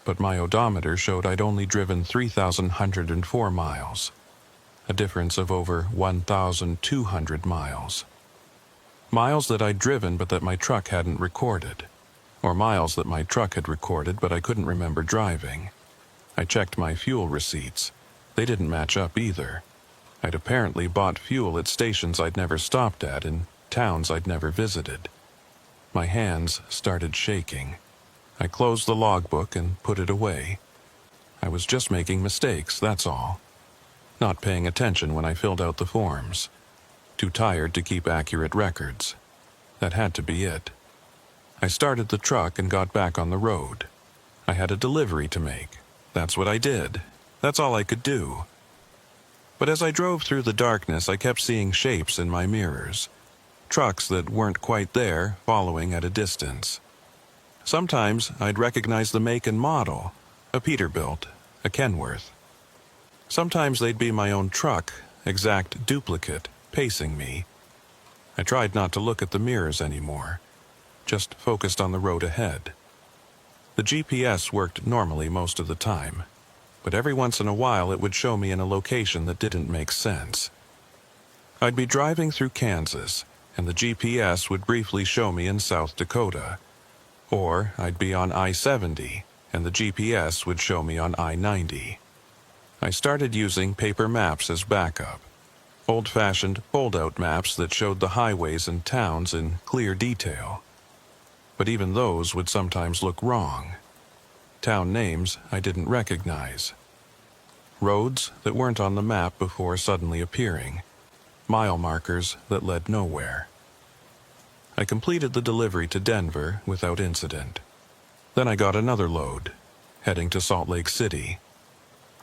But my odometer showed I'd only driven 3,104 miles, a difference of over 1,200 miles. Miles that I'd driven but that my truck hadn't recorded, or miles that my truck had recorded but I couldn't remember driving. I checked my fuel receipts. They didn't match up either. I'd apparently bought fuel at stations I'd never stopped at in towns I'd never visited. My hands started shaking. I closed the logbook and put it away. I was just making mistakes, that's all. Not paying attention when I filled out the forms. Too tired to keep accurate records. That had to be it. I started the truck and got back on the road. I had a delivery to make. That's what I did. That's all I could do. But as I drove through the darkness, I kept seeing shapes in my mirrors. Trucks that weren't quite there, following at a distance. Sometimes I'd recognize the make and model, a Peterbilt, a Kenworth. Sometimes they'd be my own truck, exact duplicate, pacing me. I tried not to look at the mirrors anymore, just focused on the road ahead. The GPS worked normally most of the time, but every once in a while it would show me in a location that didn't make sense. I'd be driving through Kansas, and the GPS would briefly show me in South Dakota. Or I'd be on I-70, and the GPS would show me on I-90. I started using paper maps as backup. Old-fashioned fold-out maps that showed the highways and towns in clear detail. But even those would sometimes look wrong. Town names I didn't recognize. Roads that weren't on the map before suddenly appearing. Mile markers that led nowhere. I completed the delivery to Denver without incident. Then I got another load, heading to Salt Lake City.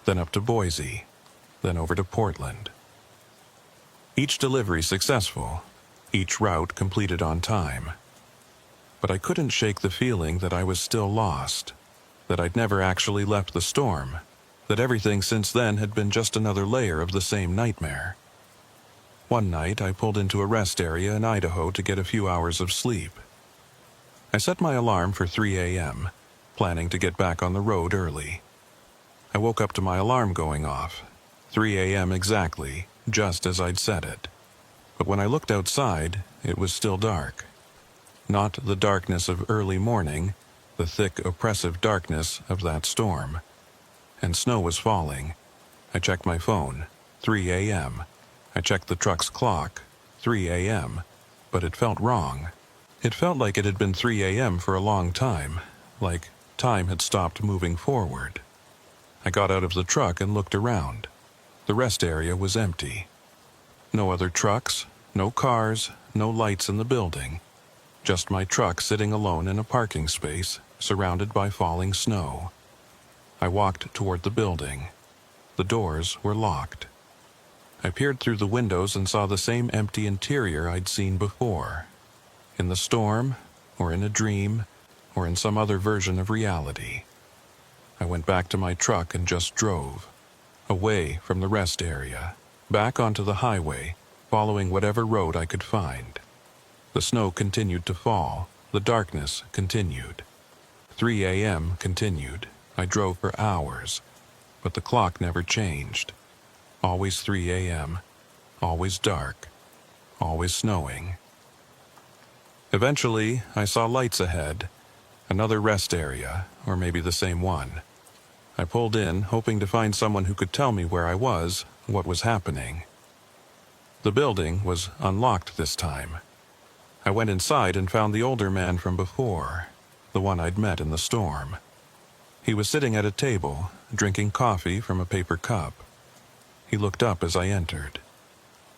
Then up to Boise. Then over to Portland. Each delivery successful, each route completed on time. But I couldn't shake the feeling that I was still lost, that I'd never actually left the storm, that everything since then had been just another layer of the same nightmare. One night I pulled into a rest area in Idaho to get a few hours of sleep. I set my alarm for 3 a.m., planning to get back on the road early. I woke up to my alarm going off, 3 a.m. exactly, just as I'd set it. But when I looked outside, it was still dark. Not the darkness of early morning, the thick, oppressive darkness of that storm. And snow was falling. I checked my phone, 3 a.m. I checked the truck's clock, 3 a.m., but it felt wrong. It felt like it had been 3 a.m. for a long time, like time had stopped moving forward. I got out of the truck and looked around. The rest area was empty. No other trucks, no cars, no lights in the building. Just my truck sitting alone in a parking space, surrounded by falling snow. I walked toward the building. The doors were locked. I peered through the windows and saw the same empty interior I'd seen before. In the storm, or in a dream, or in some other version of reality. I went back to my truck and just drove. Away from the rest area, back onto the highway, following whatever road I could find. The snow continued to fall. The darkness continued. 3 a.m. continued. I drove for hours, but the clock never changed. Always 3 a.m., always dark, always snowing. Eventually, I saw lights ahead, another rest area, or maybe the same one. I pulled in, hoping to find someone who could tell me where I was, what was happening. The building was unlocked this time. I went inside and found the older man from before, the one I'd met in the storm. He was sitting at a table, drinking coffee from a paper cup. He looked up as I entered.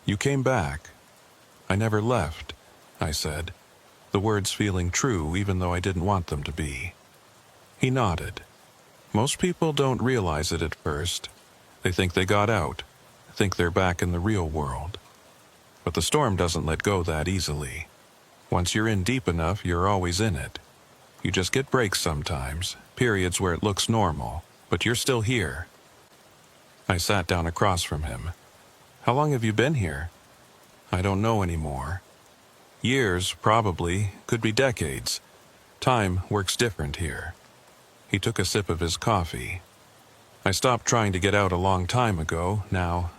"You came back." "I never left," I said, the words feeling true even though I didn't want them to be. He nodded. Most people don't realize it at first. They think they got out, think they're back in the real world. But the storm doesn't let go that easily. Once you're in deep enough, you're always in it. You just get breaks sometimes, periods where it looks normal, but you're still here. I sat down across from him. "How long have you been here?" "I don't know anymore." "Years, probably, could be decades. Time works different here." He took a sip of his coffee. "I stopped trying to get out a long time ago. Now,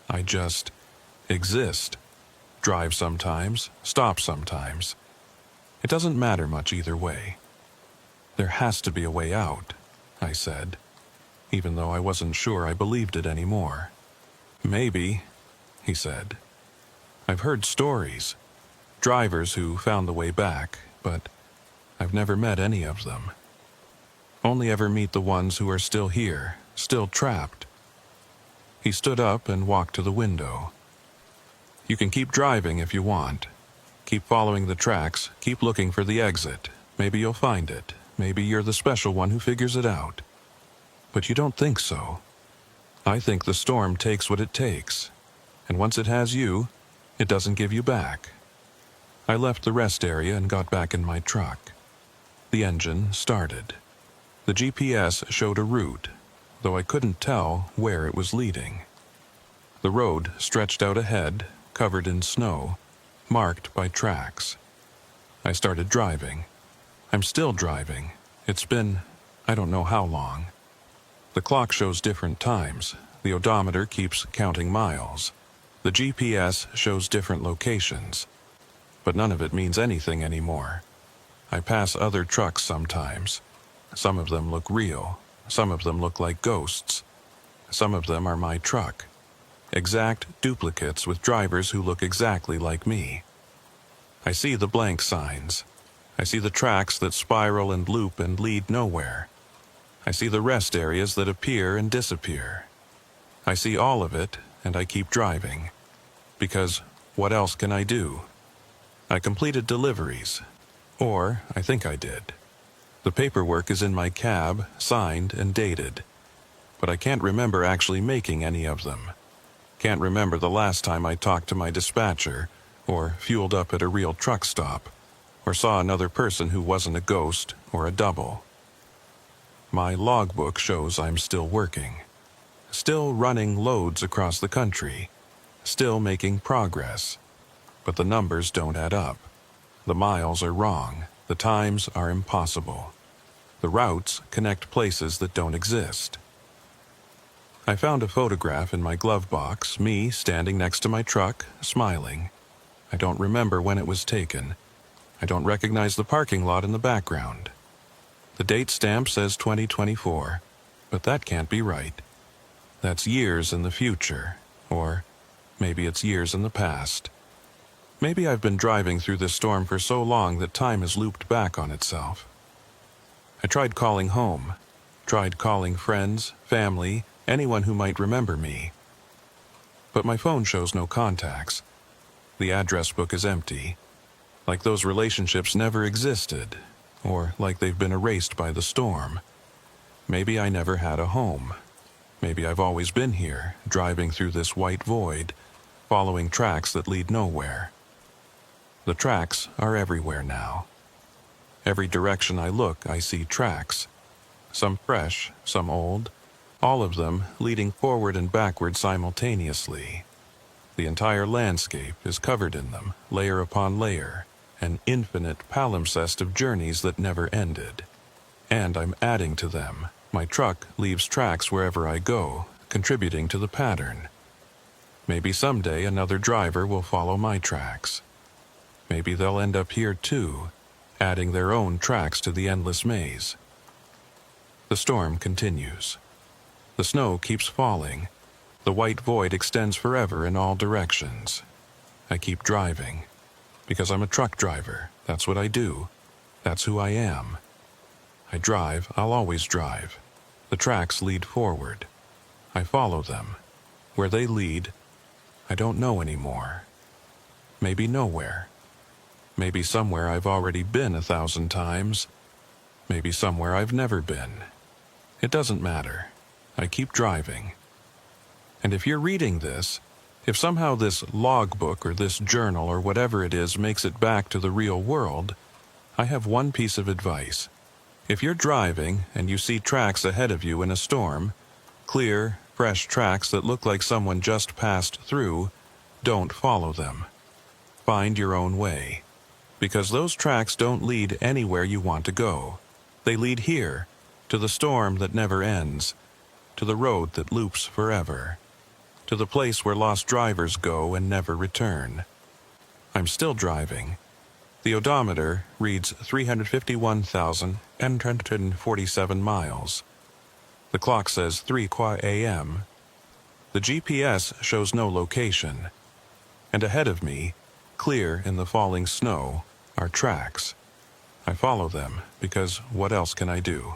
I just exist. Drive sometimes, stop sometimes. It doesn't matter much either way." "There has to be a way out," I said, even though I wasn't sure I believed it anymore. "Maybe," he said. "I've heard stories. Drivers who found the way back, but I've never met any of them. Only ever meet the ones who are still here, still trapped." He stood up and walked to the window. "You can keep driving if you want. Keep following the tracks, keep looking for the exit. Maybe you'll find it. Maybe you're the special one who figures it out. But you don't think so. I think the storm takes what it takes. And once it has you, it doesn't give you back." I left the rest area and got back in my truck. The engine started. The GPS showed a route, though I couldn't tell where it was leading. The road stretched out ahead, covered in snow, marked by tracks. I started driving. I'm still driving. It's been, I don't know how long. The clock shows different times. The odometer keeps counting miles. The GPS shows different locations. But none of it means anything anymore. I pass other trucks sometimes. Some of them look real. Some of them look like ghosts. Some of them are my truck. Exact duplicates with drivers who look exactly like me. I see the blank signs. I see the tracks that spiral and loop and lead nowhere. I see the rest areas that appear and disappear. I see all of it, and I keep driving. Because what else can I do? I completed deliveries. Or I think I did. The paperwork is in my cab, signed and dated. But I can't remember actually making any of them. Can't remember the last time I talked to my dispatcher, or fueled up at a real truck stop, or saw another person who wasn't a ghost or a double. My logbook shows I'm still working. Still running loads across the country. Still making progress. But the numbers don't add up. The miles are wrong. The times are impossible. The routes connect places that don't exist. I found a photograph in my glove box, me standing next to my truck, smiling. I don't remember when it was taken. I don't recognize the parking lot in the background. The date stamp says 2024, but that can't be right. That's years in the future, or maybe it's years in the past. Maybe I've been driving through this storm for so long that time has looped back on itself. I tried calling home, tried calling friends, family, anyone who might remember me. But my phone shows no contacts. The address book is empty, like those relationships never existed, or like they've been erased by the storm. Maybe I never had a home. Maybe I've always been here, driving through this white void, following tracks that lead nowhere. The tracks are everywhere now. Every direction I look, I see tracks. Some fresh, some old, all of them leading forward and backward simultaneously. The entire landscape is covered in them, layer upon layer, an infinite palimpsest of journeys that never ended. And I'm adding to them. My truck leaves tracks wherever I go, contributing to the pattern. Maybe someday another driver will follow my tracks. Maybe they'll end up here too, adding their own tracks to the endless maze. The storm continues. The snow keeps falling. The white void extends forever in all directions. I keep driving. Because I'm a truck driver. That's what I do. That's who I am. I drive, I'll always drive. The tracks lead forward. I follow them. Where they lead, I don't know anymore. Maybe nowhere. Maybe somewhere I've already been 1,000 times. Maybe somewhere I've never been. It doesn't matter. I keep driving. And if you're reading this, if somehow this logbook or this journal or whatever it is makes it back to the real world, I have one piece of advice. If you're driving and you see tracks ahead of you in a storm, clear, fresh tracks that look like someone just passed through, don't follow them. Find your own way. Because those tracks don't lead anywhere you want to go. They lead here, to the storm that never ends, to the road that loops forever, to the place where lost drivers go and never return. I'm still driving. The odometer reads 351,847 miles. The clock says 3 a.m. The GPS shows no location. And ahead of me, clear in the falling snow, are tracks. I follow them because what else can I do?